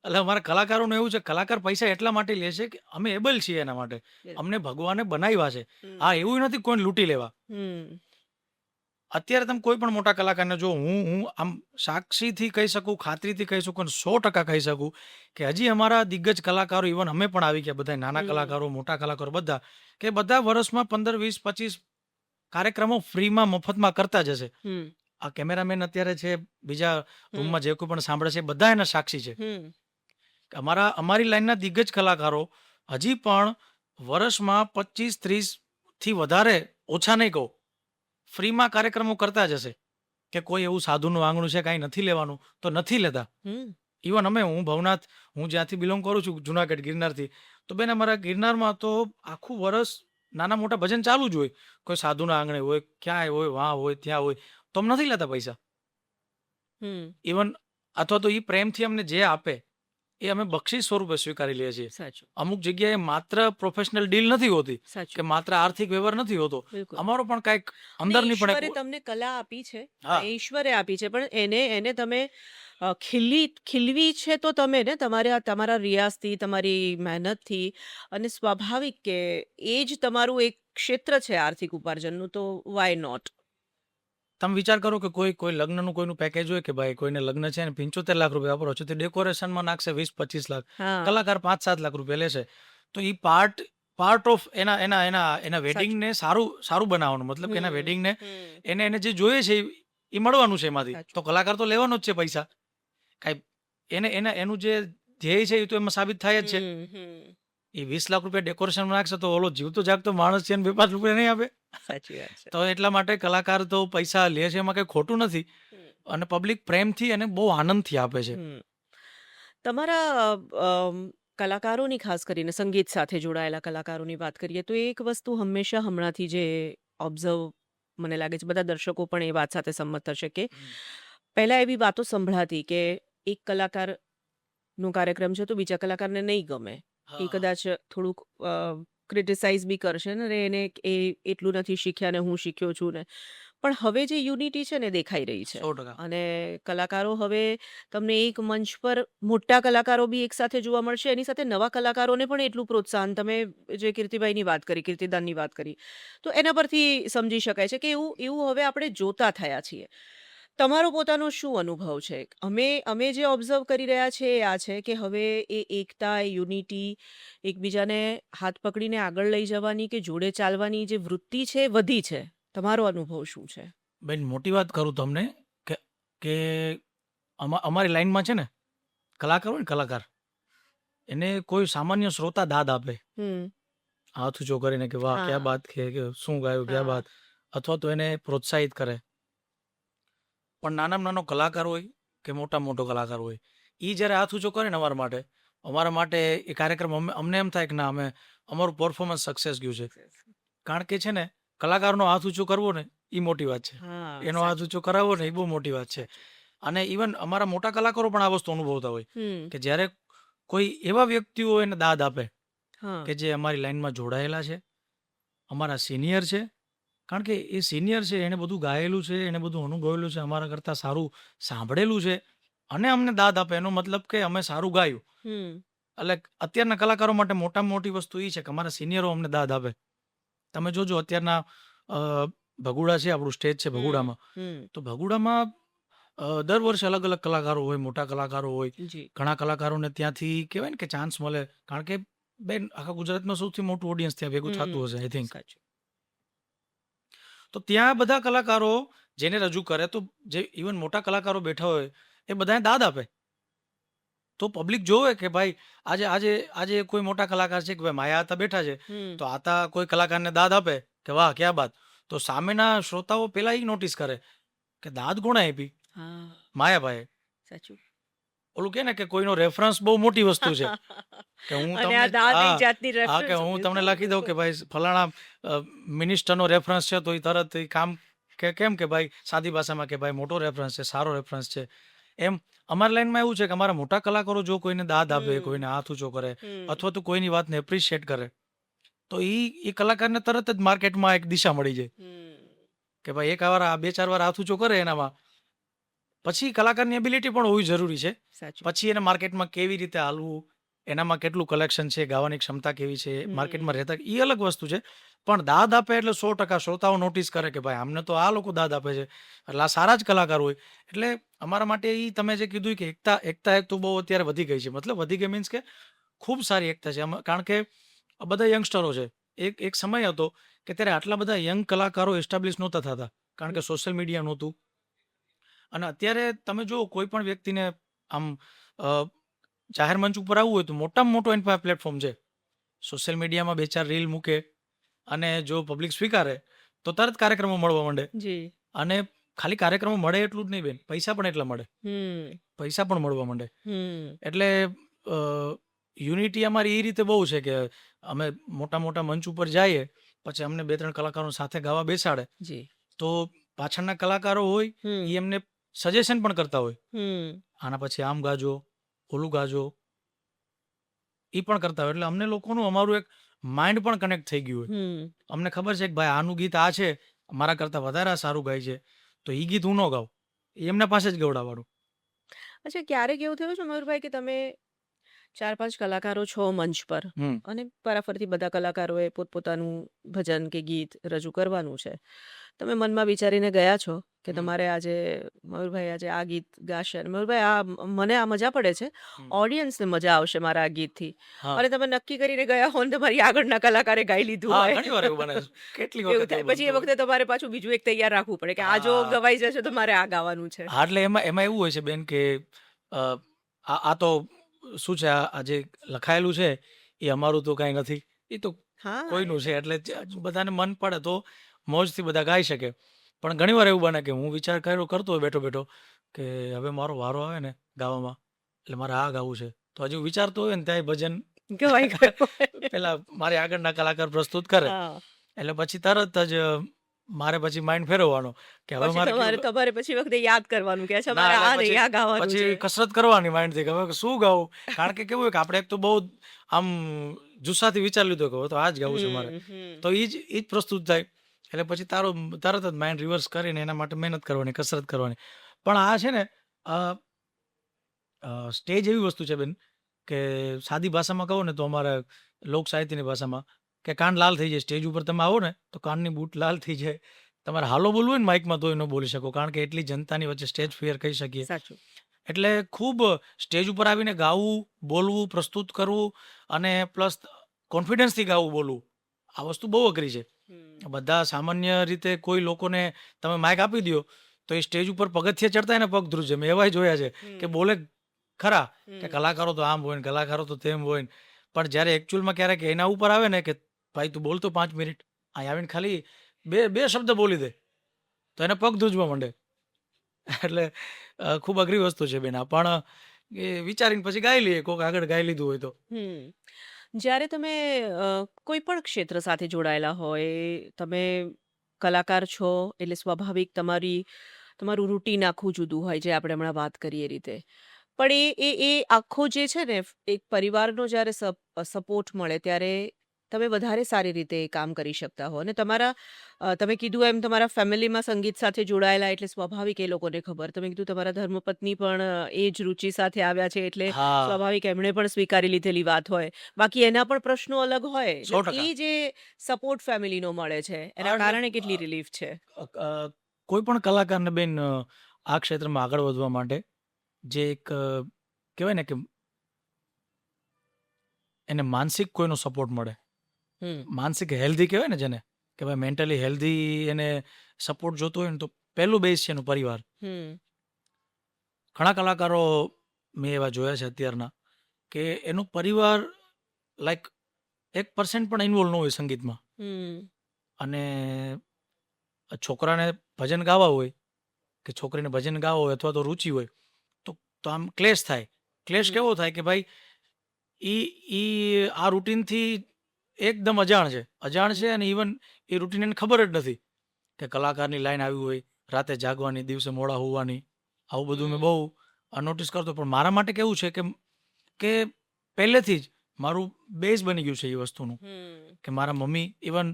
એટલે અમારા કલાકારોનું એવું છે કલાકાર પૈસા એટલા માટે લે છે કે અમે એબલ છીએ એના માટે. બિલકુલ. અમને ભગવાને બનાવ્યા છે. હમ. હા એવું નથી કોઈને લૂંટી લેવા. હમ. અત્યારે તમે કોઈ પણ મોટા કલાકારને જો હું આમ સાક્ષીથી કહી શકું, ખાતરીથી કહી શકું અને 100% કહી શકું કે હજી અમારા દિગ્ગજ કલાકારો ઇવન અમે પણ આવી ગયા બધા નાના હમ. કલાકારો, મોટા કલાકારો બધા કે બધા વર્ષમાં 15, 20, 25 કાર્યક્રમો ફ્રીમાં મફતમાં કરતા જ હશે. હમ. આ કેમેરામેન અત્યારે છે, બીજા હમ. રૂમમાં જે કોઈ પણ સાંભળે છે બધા એના સાક્ષી છે. હમ. અમારી લાઈનના દિગ્ગજ કલાકારો હજી પણ વર્ષમાં 25-30 થી વધારે ઓછા નહીં કહું ફ્રીમાં કાર્યક્રમો કરતા જ હશે કે કોઈ એવું સાધુનું આંગણું છે કાંઈ નથી લેવાનું તો નથી લેતા. હમ. ઇવન હું ભવનાથ હું જ્યાંથી બિલોંગ કરું છું જુનાગઢ ગિરનારથી તો બેન અમારા ગિરનારમાં તો આખું વર્ષ નાના મોટા ભજન ચાલુ જ હોય. કોઈ સાધુના આંગણે હોય, ક્યાંય હોય, વાં હોય, ત્યાં હોય તો અમે નથી લેતા પૈસા. હમ ઇવન અથવા તો એ પ્રેમથી અમને જે આપે એ અમે બક્ષિસ સ્વરૂપે સ્વીકારી લઈએ છીએ. સાચું અમુક જગ્યાએ માત્ર પ્રોફેશનલ ડીલ નથી હોતી કે સાચું માત્ર આર્થિક વ્યવહાર નથી હોતો, બિલકુલ. અમારો પણ કાંઈક અને અંદરની પણ ઈશ્વરે એક તમને કલા આપી છે, હા ઈશ્વરે આપી છે, પણ એને એને તમે ખીલવી છે તો તમે ને તમારા રિયાઝથી, તમારી મહેનતથી, અને સ્વાભાવિક કે એ જ તમારું એક ક્ષેત્ર છે આર્થિક ઉપાર્જનનું, તો વાય નોટ? તમે વિચાર કરો કે કોઈ લગ્નનું કોઈનું પેકેજ હોય કે ભાઈ કોઈને લગ્ન છે ને 75 લાખ રૂપિયા વાપરો છો, તો ડેકોરેશનમાં નાખશે 20-25 લાખ, હા કલાકાર 5-7 લાખ રૂપિયા લેશે. તો એ પાર્ટ ઓફ એના એના એના એના સાચું. વેડિંગને સારું સારું બનાવવાનું, મતલબ કે એના હમ વેડિંગને હમ એને જે જોઈએ છે એ મળવાનું છે એમાંથી. સાચું. તો કલાકાર તો લેવાનો જ છે પૈસા. કાંઈ એનું જે ધ્યેય છે એ તો એમાં સાબિત થાય જ છે. હમ એ 20 લાખ રૂપિયા ડેકોરેશનમાં નાખશે તો ઓલો જીવતો જાગતો માણસ છે ને 2-5 રૂપિયા નહીં આપે. સાચી વાત છે. તો એટલા માટે કલાકાર તો પૈસા લે છે, એમાં કંઈ ખોટું નથી. હમ અને પબ્લિક પ્રેમથી અને બહુ આનંદથી આપે છે. હમ. તમારા કલાકારોની, ખાસ કરીને સંગીત સાથે જોડાયેલા કલાકારોની વાત કરીએ તો એક વસ્તુ હંમેશા હમણાંથી જે ઓબ્ઝર્વ, મને લાગે છે બધા દર્શકો પણ એ વાત સાથે સંમત થશે કે પહેલા એવી વાતો સંભળાતી કે એક કલાકારનો કાર્યક્રમ છે તો બીજા કલાકારને નહીં ગમે, એ હા કદાચ થોડુંક ક્રિટિસાઇઝ બી કરશે ને, અને એને એ એટલું નથી શીખ્યા ને હું શીખ્યો છું ને. પણ હવે જે યુનિટી છે ને દેખાઈ રહી છે, 100%. અને કલાકારો હવે તમને એક મંચ પર મોટા કલાકારો બી એક સાથે જોવા મળશે, એની સાથે નવા કલાકારોને પણ એટલું પ્રોત્સાહન, તમે જે કીર્તિભાઈની વાત કરી, કીર્તિદાનની વાત કરી, તો એના પરથી સમજી શકાય છે કે એવું એવું હવે આપણે જોતા થયા છીએ. તમારો પોતાનો શું અનુભવ છે? અમે જે ઓબ્ઝર્વ કરી રહ્યા છે એ આ છે કે હવે એ એકતા, એ યુનિટી, એકબીજાને હાથ પકડીને આગળ લઈ જવાની કે જોડે ચાલવાની જે વૃત્તિ છે એ વધી છે. તમારો અનુભવ શું છે? બેન, મોટી વાત કરું તમને કે કે અમારી લાઈનમાં છે ને, કલાકાર હોય ને કલાકાર, એને કોઈ સામાન્ય શ્રોતા દાદ આપે હમ હાથ ઊંચો કરીને કે વાહ ક્યાં હા બાત કે શું ગાયું ક્યાં હા બાત, અથવા તો એને પ્રોત્સાહિત કરે. પણ નાનામાં નાનો કલાકાર હોય કે મોટો કલાકાર હોય, એ જ્યારે હાથ ઊંચો કરે ને અમારા માટે એ કાર્યક્રમ અમને એમ થાય કે ના, અમારું પરફોર્મન્સ સક્સેસ ગયું છે. કારણ કે છે ને, કલાકારનો હાથ ઊંચો કરવો ને એ મોટી વાત છે, હા એનો હાથ સાચું ઊંચો કરાવવો ને એ બહુ સાચું મોટી વાત છે. સાચું. અને ઇવન અમારા મોટા કલાકારો પણ આ વસ્તુ અનુભવતા હોય હમ કે જ્યારે કોઈ એવા વ્યક્તિઓ એને દાદ આપે હા કે જે અમારી લાઈનમાં જોડાયેલા છે, અમારા સિનિયર છે. કારણ કે એ સિનિયર છે, એણે બધું ગાયેલું છે, એણે બધું અનુભવેલું છે, અમારા કરતાં સારું સાંભળેલું છે, અને અમને દાદ આપે, એનો મતલબ કે અમે સારું ગાયું. હમ એટલે અત્યારના કલાકારો માટે મોટામાં મોટી વસ્તુ એ છે કે અમારા સિનિયરો અમને દાદ આપે. તમે જોજો અત્યારના અ, ભગુડા છે, આપણું સ્ટેજ છે હમ ભગુડામાં, હમ તો ભગુડામાં દર વર્ષે અલગ અલગ કલાકારો હોય, મોટા કલાકારો હોય. જી ઘણા કલાકારોને ત્યાંથી કહેવાય ને કે ચાન્સ મળે. કારણ કે બેન, આખા ગુજરાતમાં સૌથી મોટું ઓડિયન્સ ત્યાં ભેગું થતું હશે આઈ થિંક. સાચું તો ત્યાં બધા કલાકારો જેને રજૂ કરે, તો જે ઇવન મોટા કલાકારો બેઠા હોય એ બધાને દાદ આપે. તો પબ્લિક જોવે કે ભાઈ આજે આજે આજે કોઈ મોટા કલાકાર છે કે ભાઈ માયા હતા બેઠા છે, હમ તો આતા કોઈ કલાકારને દાદ આપે કે વાહ ક્યાં બાત, તો સામેના શ્રોતાઓ પેલા એ નોટિસ કરે કે દાદ કોણે આપી, હા માયાભાઈ. સાચું. ઓલું કે ને કે કોઈનો રેફરન્સ બહુ મોટી વસ્તુ છે, કે હું અને તમને આ દાદ એક હા જાતની હા કે રેફરન્સ, હું તમને બિલકુલ લખી દઉં કે બિલકુલ. ભાઈ ફલાણા મિનિસ્ટરનો રેફરન્સ છે, તો એ તરત એ કામ કે કેમ કે ભાઈ સાદી ભાષામાં કે ભાઈ મોટો રેફરન્સ છે, સારો રેફરન્સ છે. એમ અમારી લાઈનમાં એવું છે કે અમારા મોટા કલાકારો જો કોઈને દાદ આપે, હમ કોઈને હાથ ઊંચો કરે, હમ અથવા તો કોઈની વાતને એપ્રિશિએટ કરે, તો એ કલાકારને તરત જ માર્કેટમાં એક દિશા મળી જાય હમ કે ભાઈ એક વાર 2-4 વાર હાથ ઊંચો કરે એનામાં, પછી કલાકારની એબિલિટી પણ હોવી જરૂરી છે. સાચું. પછી એને માર્કેટમાં કેવી રીતે હાલવું, એનામાં કેટલું કલેક્શન છે, ગાવાની ક્ષમતા કેવી છે, માર્કેટમાં હમ રહેતા, એ અલગ વસ્તુ છે. પણ દાદ આપે એટલે 100% શ્રોતાઓ નોટિસ કરે કે ભાઈ આમને તો આ લોકો દાદ આપે છે, એટલે આ સારા જ કલાકાર હોય. એટલે અમારા માટે એ તમે જે કીધું કે એકતા એક તો બહુ અત્યારે વધી ગઈ છે. મતલબ વધી ગઈ મીન્સ કે ખૂબ સારી એકતા છે. કારણ કે આ બધા યંગસ્ટરો છે. એક સમય હતો કે ત્યારે આટલા બધા યંગ કલાકારો એસ્ટાબ્લિશ નહોતા થતા, કારણ કે સોશિયલ મીડિયા નહોતું. અને અત્યારે તમે જો કોઈ પણ વ્યક્તિને આમ અ, જાહેર મંચ ઉપર આવવું હોય તો મોટામાં મોટો એની પાસે પ્લેટફોર્મ છે. સોશિયલ મીડિયામાં 2-4 રીલ મૂકે અને જો પબ્લિક સ્વીકારે તો તરત કાર્યક્રમો મળવા માંડે. જી અને ખાલી કાર્યક્રમો મળે એટલું જ નહીં બેન, પૈસા પણ એટલા મળે, હમ પૈસા પણ મળવા માંડે. હમ એટલે યુનિટી અમારી એ રીતે બહુ છે કે અમે મોટા મોટા મંચ ઉપર જઈએ, પછી અમને 2-3 કલાકારો સાથે ગાવા બેસાડે, જી તો પાછળના કલાકારો હોય હમ એ એમને સજેશન પણ કરતા હોય, હમ આના પછી આમ ગાજો, ઓલું ગાજો, એ પણ કરતા હોય. એટલે અમને લોકોનું અમારું એક માઇન્ડ પણ કનેક્ટ થઈ ગયું હોય. હમ અમને ખબર છે કે ભાઈ આનું ગીત આ છે, મારા કરતાં વધારે આ સારું ગાય છે, તો એ ગીત હું ન ગાઉં, એમના પાસે જ ગવડાવવાનું. અચ્છા, ક્યારેક એવું થયું છે મયુરભાઈ કે તમે 4-5 કલાકારો છો મંચ પર હમ અને પરાફરતી બધા કલાકારોએ પોતપોતાનું ભજન કે ગીત રજૂ કરવાનું છે. તમે મનમાં વિચારીને ગયા છો કે હમ તમારે આજે મયુરભાઈ આજે આ ગીત ગાશે અને મયુરભાઈ મને આ મજા પડે છે, હમ. ઓડિયન્સને મજા આવશે મારા આ ગીતથી હા અને તમે નક્કી કરીને ગયા હો ને તમારી આગળના કલાકારે ગાઈ લીધું હા, હોય ઘણી વાર એવું બને છે. કેટલી એવું વખત થાય. એવું પછી એ બનતું હોય. વખતે તમારે પાછું બીજું એક તૈયાર રાખવું પડે કે આ જો હા ગવાઈ જશે તો મારે આ ગાવાનું છે. હા, એટલે એમાં એમાં એવું હોય છે બેન કે અ, આ તો શું છે, આ જે લખાયેલું છે એ અમારું તો કાંઈ નથી, એ તો હા, કોઈનું છે. એટલે સાચું. બધાને મન પડે તો મોજથી બધા ગાઈ શકે. પણ ઘણી વાર એવું બને કે હું વિચાર કરતો હોય બેઠો બેઠો કે હવે મારો વારો આવે ને ગાવામાં, એટલે મારે આ ગાવું છે, તો હજી હું વિચારતો હોય ને ત્યાં ભજન ગવાઈ ગયું હોય. પેલા મારી આગળના કલાકાર પ્રસ્તુત કરે, હા. એટલે પછી તરત જ મારે પછી માઇન્ડ ફેરવવાનો કે હવે પછી મારે તમારે કયું તમારે પછી વખતે યાદ કરવાનું કે અચ્છા ના, મારે એટલે આ નહીં પછી આ ગાવાનું છે. પછી કસરત કરવાની માઇન્ડથી કે હવે શું ગાવું. કારણ કે કેવું હોય કે આપણે એક તો બહુ આમ જુસ્સાથી વિચારી લીધો કે હવે તો આ જ ગાવું છે મારે, હમ. તો એ જ પ્રસ્તુત થાય. એટલે પછી તરત જ માઇન્ડ રિવર્સ કરીને એના માટે મહેનત કરવાની, કસરત કરવાની. પણ આ છે ને સ્ટેજ એવી વસ્તુ છે બેન કે સાદી ભાષામાં કહો ને તો અમારા લોક સાહિત્યની ભાષામાં કે કાન લાલ થઈ જાય. સ્ટેજ ઉપર તમે આવો ને તો કાનની બૂટ લાલ થઈ જાય. તમારે હાલો બોલવું હોય ને માઇકમાં તોય ન બોલી શકો, કારણ કે એટલી જનતાની વચ્ચે સ્ટેજ ફિયર કહી શકીએ. સાચું. એટલે ખૂબ સ્ટેજ ઉપર આવીને ગાવું, બોલવું, પ્રસ્તુત કરવું અને પ્લસ કોન્ફિડન્સથી ગાવું, બોલવું, આ વસ્તુ બહુ અઘરી છે. હમ. બધા સામાન્ય રીતે કોઈ લોકોને તમે માઇક આપી દો તો એ સ્ટેજ ઉપર પગથિયે ચડતા એને પગ ધ્રુજે. મેં એવાય જોયા છે કે બોલે ખરા કે હમ. કલાકારો તો આમ હોય ને કલાકારો તો તેમ હોય ને, પણ જ્યારે એકચ્યુઅલમાં ક્યારેક એના ઉપર આવે ને કે ભાઈ તું બોલતો 5 મિનિટ, અહીં આવીને ખાલી બે શબ્દ બોલી દે, તો એને પગ ધ્રુજવા માંડે. એટલે ખૂબ અઘરી વસ્તુ છે બેન આ. પણ એ વિચારીને પછી ગાઈ લઈએ, કોક આગળ ગાઈ લીધું હોય તો. હમ. જ્યારે તમે કોઈ પણ ક્ષેત્ર સાથે જોડાયેલા હોય, તમે કલાકાર છો એટલે સ્વાભાવિક તમારું રૂટીન આખું જુદું હોય, જે આપણે હમણાં વાત કરી એ રીતે. પણ એ આખો જે છે ને એક પરિવારનો જ્યારે સપોર્ટ મળે ત્યારે તમે વધારે સારી રીતે એ કામ કરી શકતા હો અને તમે કીધું એમ તમારા ફેમિલીમાં સંગીત સાથે જોડાયેલા એટલે સ્વાભાવિક એ લોકોને ખબર. તમે કીધું તમારા ધર્મપત્ની પણ એ જ રુચિ સાથે આવ્યા છે એટલે હા, સ્વાભાવિક એમણે પણ સ્વીકારી લીધેલી વાત હોય. બાકી એના પણ પ્રશ્નો અલગ હોય. એટલે 100%. એ જે સપોર્ટ ફેમિલીનો મળે છે એના એટલે કારણે કેટલી રિલીફ છે. કોઈ પણ કલાકારને બેન આ ક્ષેત્રમાં આગળ વધવા માટે જે એક કહેવાય ને કે એને માનસિક કોઈનો સપોર્ટ મળે, હમ. માનસિક હેલ્ધી કહેવાય ને જેને, કે ભાઈ મેન્ટલી હેલ્ધી એને સપોર્ટ જોતો હોય ને, તો પહેલું બેઝ છે એનું પરિવાર. હમ. ઘણા કલાકારો મેં એવા જોયા છે અત્યારના કે એનું પરિવાર લાઈક 1% પણ ઇન્વોલ્વ ન હોય સંગીતમાં, હમ. અને છોકરાને ભજન ગાવા હોય કે છોકરીને ભજન ગાવા હોય અથવા તો રુચિ હોય, તો આમ ક્લેશ થાય. ક્લેશ હમ. કેવો થાય કે ભાઈ ઈ આ રૂટીનથી એકદમ અજાણ છે અને ઇવન એ રૂટીન એને ખબર જ નથી કે કલાકારની લાઈન આવી હોય, રાતે જાગવાની, દિવસે મોડા હોવાની. આવું બધું મેં હમ. બહુ નોટિસ કરતો. પણ મારા માટે કેવું છે કે પહેલેથી જ મારું બેઝ બની ગયું છે એ વસ્તુનું હમ. કે મારા મમ્મી, ઇવન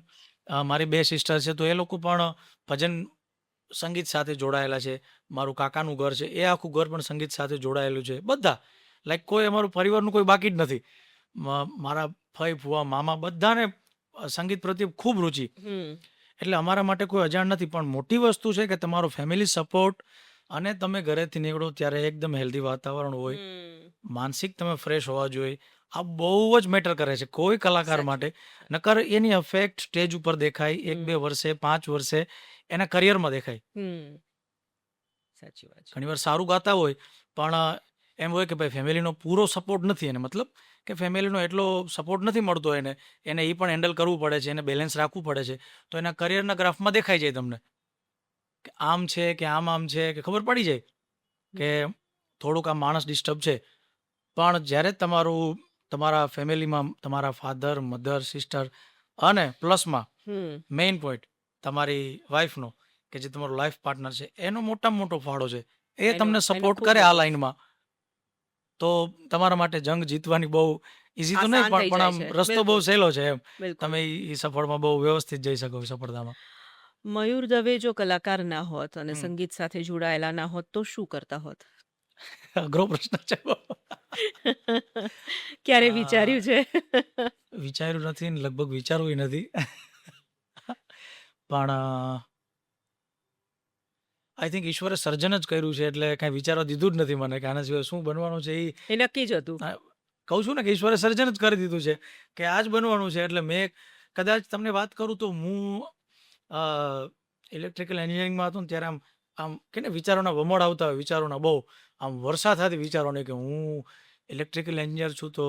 મારી 2 સિસ્ટર છે તો એ લોકો પણ ભજન સંગીત સાથે જોડાયેલા છે. મારું કાકાનું ઘર છે, એ આખું ઘર પણ સંગીત સાથે જોડાયેલું છે. બધા લાઈક કોઈ અમારું પરિવારનું કોઈ બાકી જ નથી. મારા ફઈ, ફુવા, મામા બધાને સંગીત પ્રત્યે ખૂબ રુચિ. હમ. એટલે અમારા માટે કોઈ અજાણ નથી. પણ મોટી વસ્તુ છે કે તમારો ફેમિલી સપોર્ટ અને તમે ઘરેથી નીકળો ત્યારે એકદમ હેલ્ધી વાતાવરણ હોય, હમ. માનસિક તમે ફ્રેશ હોવા જોઈએ. આ બહુ જ મેટર કરે છે કોઈ કલાકાર સાચું. માટે. નકર એની અફેક્ટ સ્ટેજ ઉપર દેખાય 1-2 હમ. વર્ષે, 5 વર્ષે એના કરિયરમાં દેખાય. હમ. સાચી વાત છે. ઘણીવાર સારું ગાતા હોય પણ એમ હોય કે ભાઈ ફેમિલીનો પૂરો સપોર્ટ નથી એને, મતલબ કે ફેમિલીનો એટલો સપોર્ટ નથી મળતો એને એ પણ હેન્ડલ કરવું પડે છે, એને બેલેન્સ રાખવું પડે છે. તો એના કરિયરના ગ્રાફમાં દેખાઈ જાય તમને કે આમ છે કે આમ છે, કે ખબર પડી જાય કે હમ. થોડુંક આ માણસ ડિસ્ટર્બ છે. પણ જ્યારે તમારા ફેમિલીમાં તમારા ફાધર, મધર, સિસ્ટર અને પ્લસમાં હમ. મેઇન પોઈન્ટ તમારી વાઈફનો, કે જે તમારો લાઈફ પાર્ટનર છે, એનો મોટામાં મોટો ફાળો છે એ એનો તમને એનો સપોર્ટ ખૂબ કરે આ મોટો લાઈનમાં, તો તમારા માટે જંગ જીતવાની બહુ ઈઝી તો નહીં, આસાન થઈ પણ જાય આમ છે. રસ્તો બહુ બિલકુલ, સહેલો છે એમ. બિલકુલ. તમે ઈ સફળમાં બહુ વ્યવસ્થિત જઈ શકો સફળતામાં. મયુર દવે જો કલાકાર ના હોત અને હમ. સંગીત સાથે જોડાયેલા ના હોત તો શું કરતા હોત? અઘરો પ્રશ્ન છે બહુ. ક્યારે આ, વિચાર્યું છે? વિચાર્યું નથી ને લગભગ વિચારવું નથી. પણ આઈ થિંક ઈશ્વરે સર્જન જ કર્યું છે, એટલે કાંઈ વિચારવા દીધું જ નથી મને કે આના સિવાય શું બનવાનું છે. એ નક્કી જ હતું. કહું છું ને કે ઈશ્વરે સર્જન જ કરી દીધું છે કે આ જ બનવાનું છે. એટલે મેં કદાચ તમને વાત કરું તો હું ઇલેક્ટ્રિકલ એન્જિનિયરિંગમાં હતો ને ત્યારે આમ આમ કે ને વિચારોના વમળ આવતા હોય, વિચારોના બહુ આમ વરસાદ થતી વિચારોને કે હું ઇલેક્ટ્રિકલ એન્જિનિયર છું તો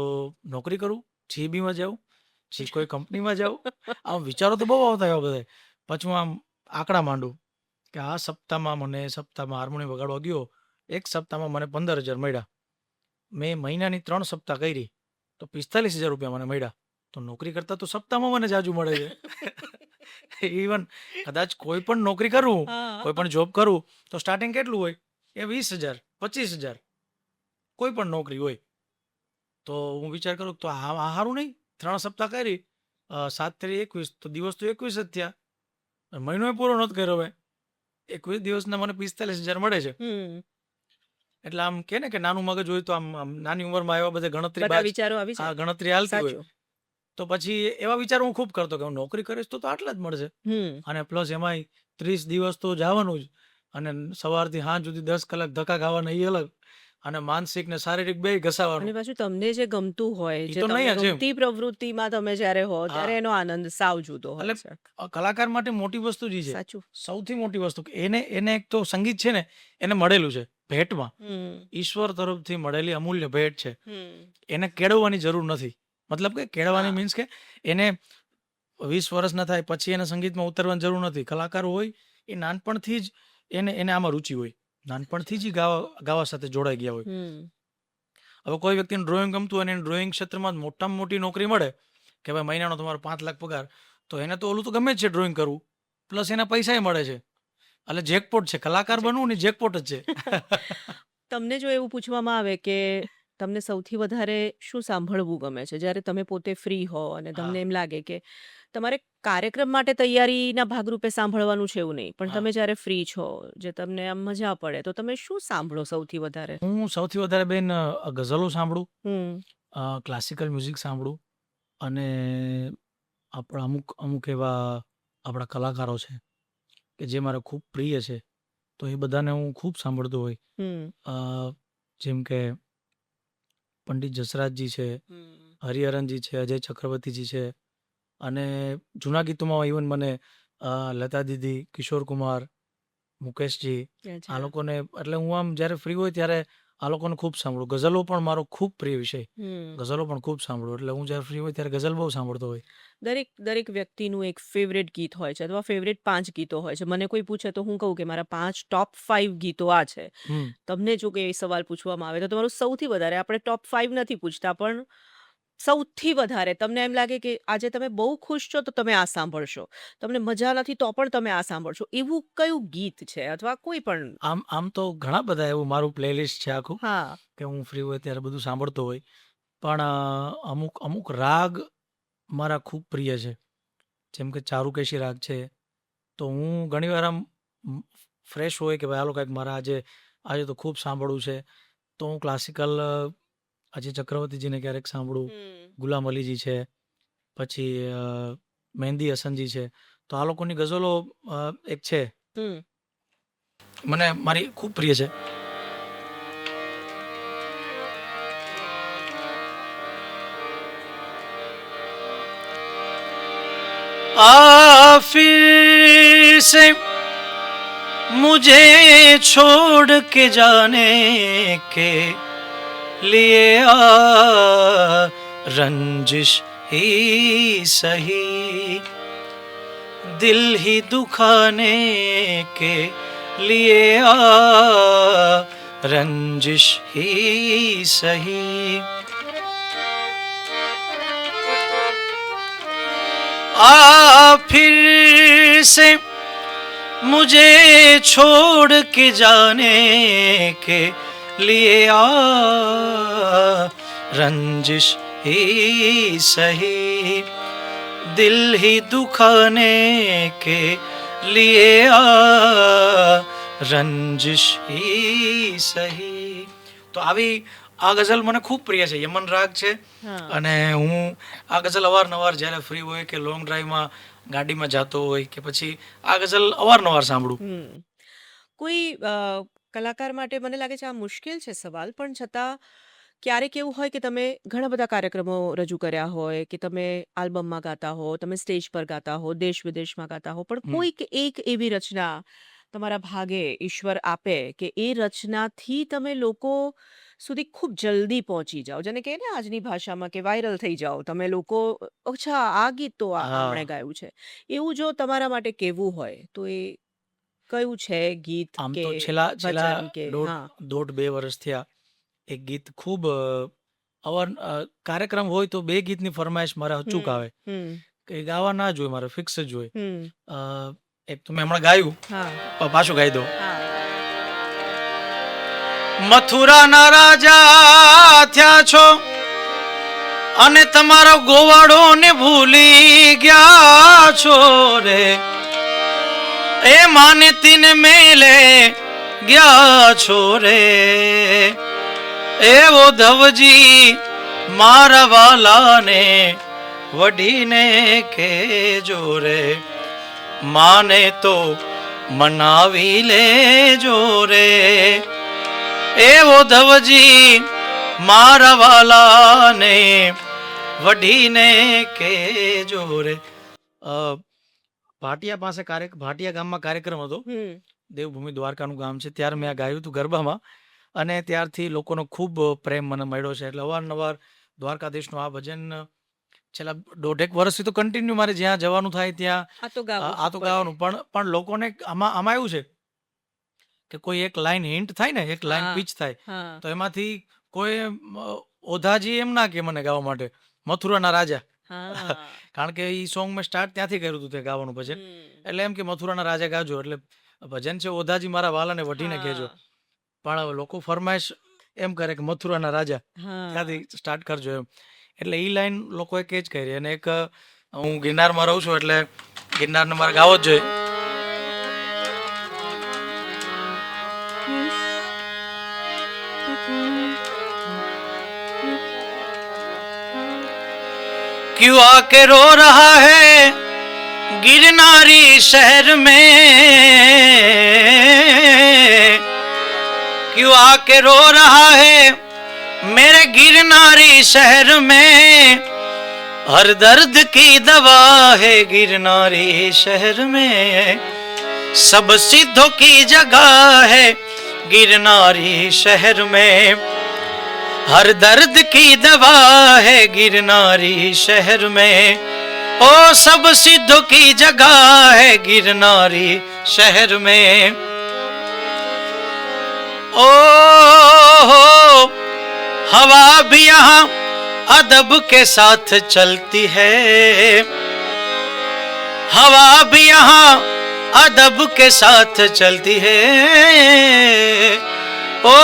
નોકરી કરું, જીબીમાં જાઉં, જી કોઈ કંપનીમાં જાઉં. આમ વિચારો તો બહુ આવતા એવા બધા. પછી હું આમ આંકડા માંડું કે આ સપ્તાહમાં હાર્મોનિયમ વગાડવા ગયો, એક સપ્તાહમાં મને 15,000 મળ્યા. મેં મહિનાની 3 સપ્તાહ કરી તો 45,000 રૂપિયા મને મળ્યા. તો નોકરી કરતાં તો સપ્તાહમાં મને જાજુ મળે છે. ઇવન કદાચ કોઈ પણ નોકરી કરું, હા. કોઈ પણ જોબ કરું તો સ્ટાર્ટિંગ કેટલું હોય? એ 20,000, 25,000 કોઈ પણ નોકરી હોય. તો હું વિચાર કરું તો આ સારું નહીં? 3 સપ્તાહ કરી, 7 તેરી 21, તો દિવસ તો 21 જ થયા. મહિનો પૂરો નહોતો કર્યો હવે. 21 દિવસના મને 45,000 મળે છે. હમ. એટલે આમ કે ને કે નાનું મગજ હોય તો આમ નાની ઉંમરમાં એવા બધા ગણતરી બધા વિચારો આવી આ જાય. ગણતરી હાલતી હોય. સાચું. તો પછી એવા વિચારો હું ખૂબ કરતો કે હું નોકરી કરીશ તો આટલા જ મળશે. હમ. અને પ્લસ એમાંય 30 દિવસ તો જવાનું જ, અને સવારથી સાંજ સુધી 10 કલાક ધક્કા ખાવાના એ અલગ, અને માનસિક ને શારીરિક બેય અને ઘસાવાનું. પાછું તમને જે ગમતું હોય, ઈ જે તો તમને નહીં જ એમ. ગમતી પ્રવૃત્તિમાં તમે જ્યારે હો ત્યારે હા, એનો આનંદ સાવ જુદો હોય એટલે છે. કલાકાર માટે મોટી વસ્તુ જ ઈ છે. સાચું. સૌથી મોટી વસ્તુ કે એને એક તો સંગીત છે ને એને મળેલું છે ભેટમાં. હમ. ઈશ્વર તરફથી મળેલી અમૂલ્ય ભેટ છે. હમ. એને કેળવવાની જરૂર નથી. મતલબ કે કેળવવાની હા. મીન્સ કે એને 20 વર્ષના થાય પછી એને સંગીતમાં ઉતરવાની જરૂર નથી. કલાકાર હોય એ નાનપણથી જ એને આમાં રુચિ હોય. નાનપણથી જ ઈ ગાવા સાથે જોડાઈ ગયા હોય. હમ. હવે કોઈ વ્યક્તિને ડ્રોઈંગ ગમતું હોય અને એને ડ્રોઈંગ ક્ષેત્રમાં મોટામાં મોટી નોકરી મળે કે ભાઈ મહિનાનો તમારો 5 લાખ પગાર, તો એને તો ઓલું તો ગમે જ છે ડ્રોઈંગ કરવું, પ્લસ એના પૈસાય મળે છે. એટલે જેકપોટ છે. કલાકાર બનવું ને જેકપોટ જ છે. તમને જો એવું પૂછવામાં આવે કે તમને સૌથી વધારે શું સાંભળવું ગમે છે જ્યારે તમે પોતે ફ્રી હો અને હા, તમને એમ લાગે કે તમારે કાર્યક્રમ માટે તૈયારીના ભાગરૂપે સાંભળવાનું છે એવું નહીં, પણ હા. તમે જ્યારે ફ્રી છો, જે તમને આમ મજા પડે, તો તમે શું સાંભળો સૌથી વધારે? હું સૌથી વધારે બેન ગઝલો સાંભળું, હમ. ક્લાસિકલ મ્યુઝિક સાંભળું, અને આપણા અમુક એવા આપણા કલાકારો છે કે જે મારા ખૂબ પ્રિય છે, તો એ બધાને હું ખૂબ સાંભળતો હોય. હમ. અ, જેમ કે પંડિત જસરાજજી છે, હમ. હરિહરનજી છે, અજય ચક્રવર્તીજી છે, અને જૂના ગીતોમાં ઇવન મને લતા દીદી, કિશોર કુમાર, મુકેશજી, આ અચ્છા. લોકોને, એટલે હું આમ જ્યારે ફ્રી હોય ત્યારે આ લોકોને ખૂબ સાંભળું. ગઝલો પણ મારો ખૂબ પ્રિય વિષય. હમ. ગઝલો પણ ખૂબ સાંભળું. એટલે હું જ્યારે ફ્રી હોય ત્યારે ગઝલ બહુ સાંભળતો હોય. દરેક દરેક વ્યક્તિનું એક ફેવરેટ ગીત હોય છે અથવા ફેવરેટ 5 ગીતો હોય છે. મને કોઈ પૂછે તો હું કહું કે મારા 5 ટોપ 5 ગીતો આ છે. હમ. તમને જો કે એ સવાલ પૂછવામાં આવે તો તમારું સૌથી વધારે, આપણે ટોપ 5 નથી પૂછતા, પણ સૌથી વધારે તમને એમ લાગે કે આજે તમે બહુ ખુશ છો તો તમે આ સાંભળશો. તમને મજા નથી તો પણ તમે આ સાંભળશો. એવું કયું ગીત છે અથવા કોઈ પણ? આમ તો ઘણા બધા એવું મારું પ્લેલિસ્ટ છે આખું હા. કે હું ફ્રી હોય ત્યારે બધું સાંભળતો હોય. પણ અમુક રાગ મારા ખૂબ પ્રિય છે. જેમ કે ચારુકેશી રાગ છે. તો હું ઘણીવાર આમ ફ્રેશ હોય કે ભાઈ હાલો કંઈક મારે આજે તો ખૂબ સાંભળવું છે, તો હું ક્લાસિકલ અજય ચક્રવર્તીજીને ક્યારેક સાંભળું, હમ. ગુલામ અલીજી છે, પછી મહેંદી હસનજી છે. તો આ લોકોની ગઝલો એક છે, હમ. મને મારી ખૂબ પ્રિય છે. आ फिर से मुझे छोड़ के जाने के लिए आ रंजिश ही सही, दिल ही दुखाने के लिए आ रंजिश ही सही, आ फिर से मुझे छोड़ के जाने के लिए आ रंजिश ही सही, दिल ही दुखाने के लिए आ रंजिश ही सही. તો આવી આ ગઝલ મને ખૂબ પ્રિય છે. યમન રાગ છે હા અને હું આ ગઝલ અવારનવાર જ્યારે ફ્રી હોય કે લોંગ ડ્રાઈવમાં ગાડીમાં જતો હોય કે પછી આ ગઝલ અવારનવાર સાંભળું. કોઈ કલાકાર માટે મને લાગે છે આ મુશ્કેલ છે સવાલ, પણ છતાં ક્યારેક એવું હોય કે તમે ઘણા બધા કાર્યક્રમો રજૂ કર્યા હોય, કે તમે આલ્બમમાં ગાતા હો, તમે સ્ટેજ પર ગાતા હો, દેશ વિદેશમાં ગાતા હો, પણ હમ. કોઈક એક એવી રચના તમારા ભાગે ઈશ્વર આપે કે એ રચનાથી તમે લોકો સુધી ખૂબ જલ્દી પહોંચી જાઓ, જેને કહે ને આજની ભાષામાં કે વાયરલ થઈ જાઓ તમે લોકો. અચ્છા, આ ગીત તો આમણે હા, ગાયું છે, એવું જો તમારા માટે કહેવું હોય તો એ કયું છે ગીત આમ કે તો છેલ્લા છેલ્લા ભજન કે? દોઢ હા. દોઢ 2 વર્ષ થયા એક ગીત ખૂબ કાર્યક્રમ હોય તો 2 ગીતની ફરમાઈશ મારે અચૂક હમ આવે હમ કે ગાવા ના જ હોય, મારે ફિક્સ જ હોય. હમ અ, એક તો મેં હમણાં ગાયું, હા પાછું ગાઈ દો. હા મથુરાના રાજા થયા છો અને તમારો ગોવાળો ને ભૂલી ગયા છો રે, એ માને તીને મેલે ગયા છો રે, એવો ધવજી મારા વાલાને વઢીને કેજો રે, માને તો મનાવી લેજો રે, એવો ધવજી મારા વાલાને વઢીને કેજો રે. ભાટિયા પાસે ભાટિયા ગામમાં કાર્યક્રમ હતો. હમ દેવભૂમિ દ્વારકાનું ગામ છે. ત્યારે મેં આ ગાયું હતું ગરબામાં અને ત્યારથી લોકોનો ખૂબ પ્રેમ મને મળ્યો છે. એટલે અવારનવાર દ્વારકાધીશનું આ ભજન છેલ્લા 1.5 વર્ષથી તો કન્ટિન્યુ મારે જ્યાં જવાનું થાય ત્યાં આ તો ગાવું આ તો પડે. ગાવાનું. પણ લોકોને આમાં એવું છે કે કોઈ એક લાઈન હિન્ટ થાય ને, એક લાઈન હા પીચ થાય હા તો એમાંથી કોઈ ઓધાજી એમ ના કે મને ગાવા માટે મથુરાના રાજા. હા કારણ કે એ સોંગ મેં સ્ટાર્ટ ત્યાંથી કર્યું હતું તે ગાવાનું ભજન. હમ એટલે એમ કે મથુરાના રાજા ગાજો, એટલે ભજન છે ઓધાજી મારા વાલાને વઢીને કહેજો. હા પણ હવે લોકો ફરમાઈશ એમ કરે કે મથુરાના રાજા, હા ત્યાંથી સ્ટાર્ટ કરજો એમ. એટલે એ લાઈન લોકોએ કેચ કરી. અને એક હું ગિરનારમાં રહું છું એટલે ગિરનારને મારે ગાવો જ જોઈએ. क्यों आके रो रहा है गिरनारी शहर में, क्यों आके रो रहा है मेरे गिरनारी शहर में, हर दर्द की दवा है गिरनारी शहर में, सब सिद्धों की जगह है गिरनारी शहर में, हर दर्द की दवा है गिरनारी शहर में, ओ सब सिद्धों की जगह है गिरनारी शहर में, ओ हवा भी यहाँ अदब के साथ चलती है, हवा भी यहाँ अदब के साथ चलती है, ओ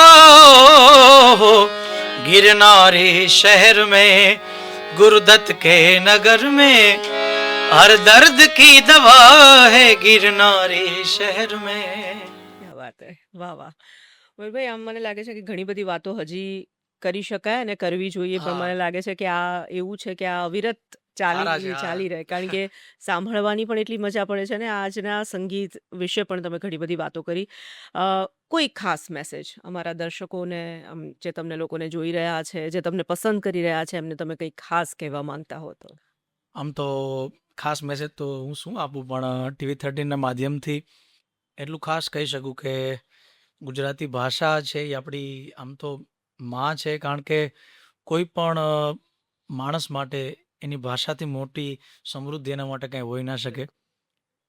गिरनारी शहर में गुरुदत्त के नगर में, हर दर्द की दवा है गिरनारी शहर में. ક્યા વાત હે, વાહ વાહ. ભાઈ આમ મને લાગે છે કે ઘણી બધી વાતો હજી કરી શકાય અને કરવી જોઈએ, પણ હા, મને લાગે છે કે આ એવું છે કે આ અવિરત સારા છે. ચાલી રહે, કારણ કે સાંભળવાની પણ એટલી મજા પડે છે અને આજના સંગીત વિશે પણ તમે ઘણી બધી વાતો કરી. કોઈ ખાસ મેસેજ અમારા દર્શકોને, જે તમને લોકોને જોઈ રહ્યા છે, જે તમને પસંદ કરી રહ્યા છે, એમને તમે કંઈ ખાસ કહેવા માંગતા હો તો? આમ તો ખાસ મેસેજ તો હું શું આપું, પણ TV13ના માધ્યમથી એટલું ખાસ કહી શકું કે ગુજરાતી ભાષા છે એ આપણી આમ તો માં છે. કારણ કે કોઈ પણ માણસ માટે એની ભાષાથી મોટી સમૃદ્ધિ એના માટે કંઈ હોઈ ના શકે.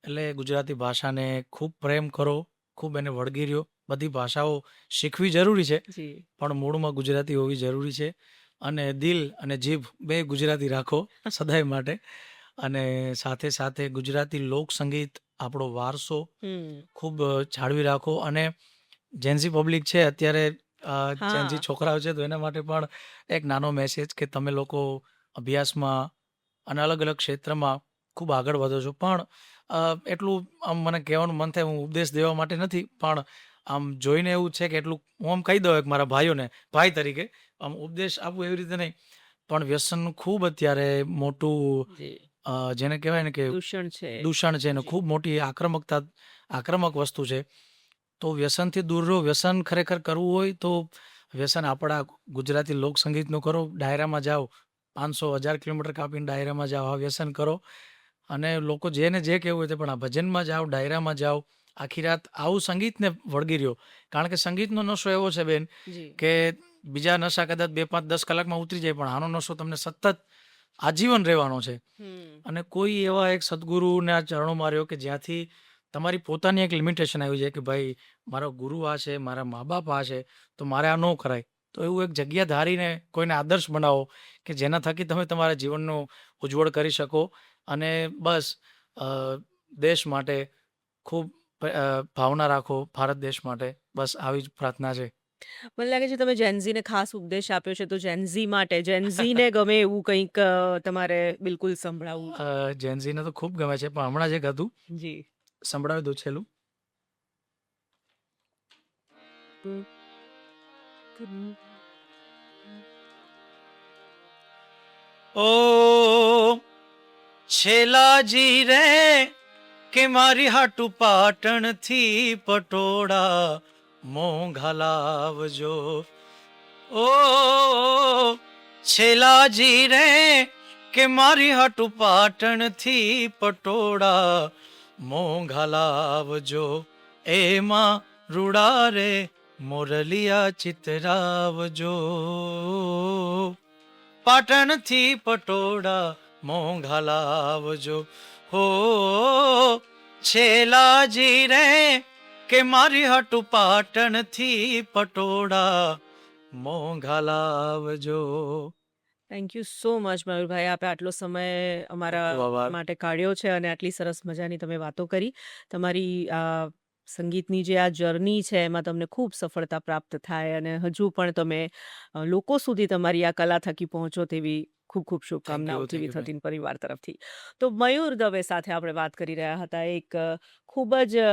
એટલે ગુજરાતી ભાષાને ખૂબ પ્રેમ કરો, ખૂબ એને વળગી રહ્યો. બધી ભાષાઓ શીખવી જરૂરી છે, જી પણ મૂળમાં ગુજરાતી હોવી જરૂરી છે. અને દિલ અને જીભ બે ગુજરાતી રાખો સદાય માટે. અને સાથે સાથે ગુજરાતી લોક સંગીત આપણો વારસો હમ ખૂબ જાળવી રાખો. અને જેન્ઝી પબ્લિક છે અત્યારે, જેન્ઝી હા છોકરાઓ છે, તો એના માટે પણ એક નાનો મેસેજ કે તમે લોકો અભ્યાસમાં અને અલગ અલગ ક્ષેત્રમાં ખૂબ આગળ વધો છો. પણ એટલું આમ મને કહેવાનું મન થાય, હું ઉપદેશ દેવા માટે નથી, પણ આમ જોઈને એવું છે કે એટલું હું આમ કહી દઉં એક મારા ભાઈઓને, ભાઈ તરીકે આમ ઉપદેશ આપું એવી રીતે નહીં, પણ વ્યસન ખૂબ અત્યારે મોટું જી જેને કહેવાય ને કે દૂષણ છે દૂષણ છે ને જી ખૂબ મોટી આક્રમક વસ્તુ છે. તો વ્યસનથી દૂર રહો. વ્યસન ખરેખર કરવું હોય તો વ્યસન આપણા ગુજરાતી લોકસંગીતનું કરો, ડાયરામાં જાઓ, 500,000 કિલોમીટર કાપીને ડાયરામાં જાઓ, આ વ્યસન કરો. અને લોકો જેને જે કહેવું હોય તે, પણ આ ભજનમાં જાઓ, ડાયરામાં જાઓ, આખી રાત આવું સંગીતને વળગી રહ્યો. કારણ કે સંગીતનો નશો એવો છે બેન જી કે બીજા નશા કદાચ 2, 5, 10 કલાકમાં ઉતરી જાય, પણ આનો નશો તમને સતત આજીવન રહેવાનો છે. હમ અને કોઈ એવા એક સદગુરુના ચરણોમાં રહ્યો કે જ્યાંથી તમારી પોતાની એક લિમિટેશન આવી જાય કે ભાઈ મારો ગુરુ આ છે, મારા મા બાપ આ છે, તો મારે આ ન કરાય. તો એવું એક જગ્યા ધારીને કોઈને આદર્શ બનાવો કે જેના થકી તમે તમારા જીવનનો ઉજ્જવળ કરી શકો. અને બસ અ, દેશ માટે ખૂબ ભાવના રાખો, ભારત દેશ માટે. બસ આવી જ પ્રાર્થના છે. મને લાગે છે તમે જેનઝીને ખાસ ઉપદેશ આપ્યો છે, તો જેનઝી માટે જેનઝીને ગમે એવું કંઈક તમારે બિલકુલ સંભળાવવું છે. જેન્ઝીને તો ખૂબ ગમે છે, પણ હમણાં જ એક હતું, જી સંભળાવી દઉં છેલ્લું. ઓ છેલાજી રે કે મારી હાટુ પાટણથી પટોળા મોંઘા લાવજો. ઓ છેલાજી રે કે મારી હાટુ પાટણથી પટોળા મોંઘા લાવજો. એમાં રૂડા રે મોરલિયા ચિતરાવજો. પાટણથી પટોળા મોંઘા લાવજો. હો છેલાજી રે કે મારી હાટુ પાટણથી પટોળા મોંઘા લાવજો. થેન્ક યુ સો મચ મયુરભાઈ, આપે આટલો સમય અમારા ખૂબ આભાર. માટે કાઢ્યો છે અને આટલી સરસ મજાની તમે વાતો કરી. તમારી આ સંગીતની જે આ જર્ની છે એમાં તમને ખૂબ સફળતા પ્રાપ્ત થાય અને હજુ પણ તમે લોકો સુધી તમારી આ કલા થકી પહોંચો તેવી ખૂબ ખૂબ શુભકામનાઓ થેન્ક ટીવી યુ બેન. 13 પરિવાર તરફથી. તો મયુર દવે સાથે આપણે વાત કરી રહ્યા હતા. એક ખૂબ જ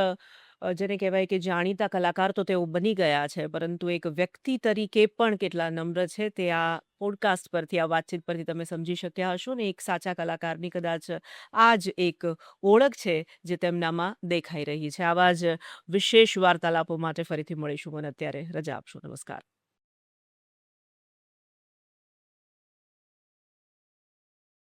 જેને કહેવાય કે જાણીતા કલાકાર તો તેઓ બની ગયા છે, પરંતુ એક વ્યક્તિ તરીકે પણ કેટલા નમ્ર છે તે આ પોડકાસ્ટ પરથી, આ વાતચીત પરથી તમે સમજી શક્યા હશો ને. એક સાચા કલાકારની કદાચ આ જ એક ઓળખ છે જે તેમનામાં દેખાઈ રહી છે. આવા જ વિશેષ વાર્તાલાપો માટે ફરીથી મળીશું. મને અત્યારે રજા આપશો. નમસ્કાર.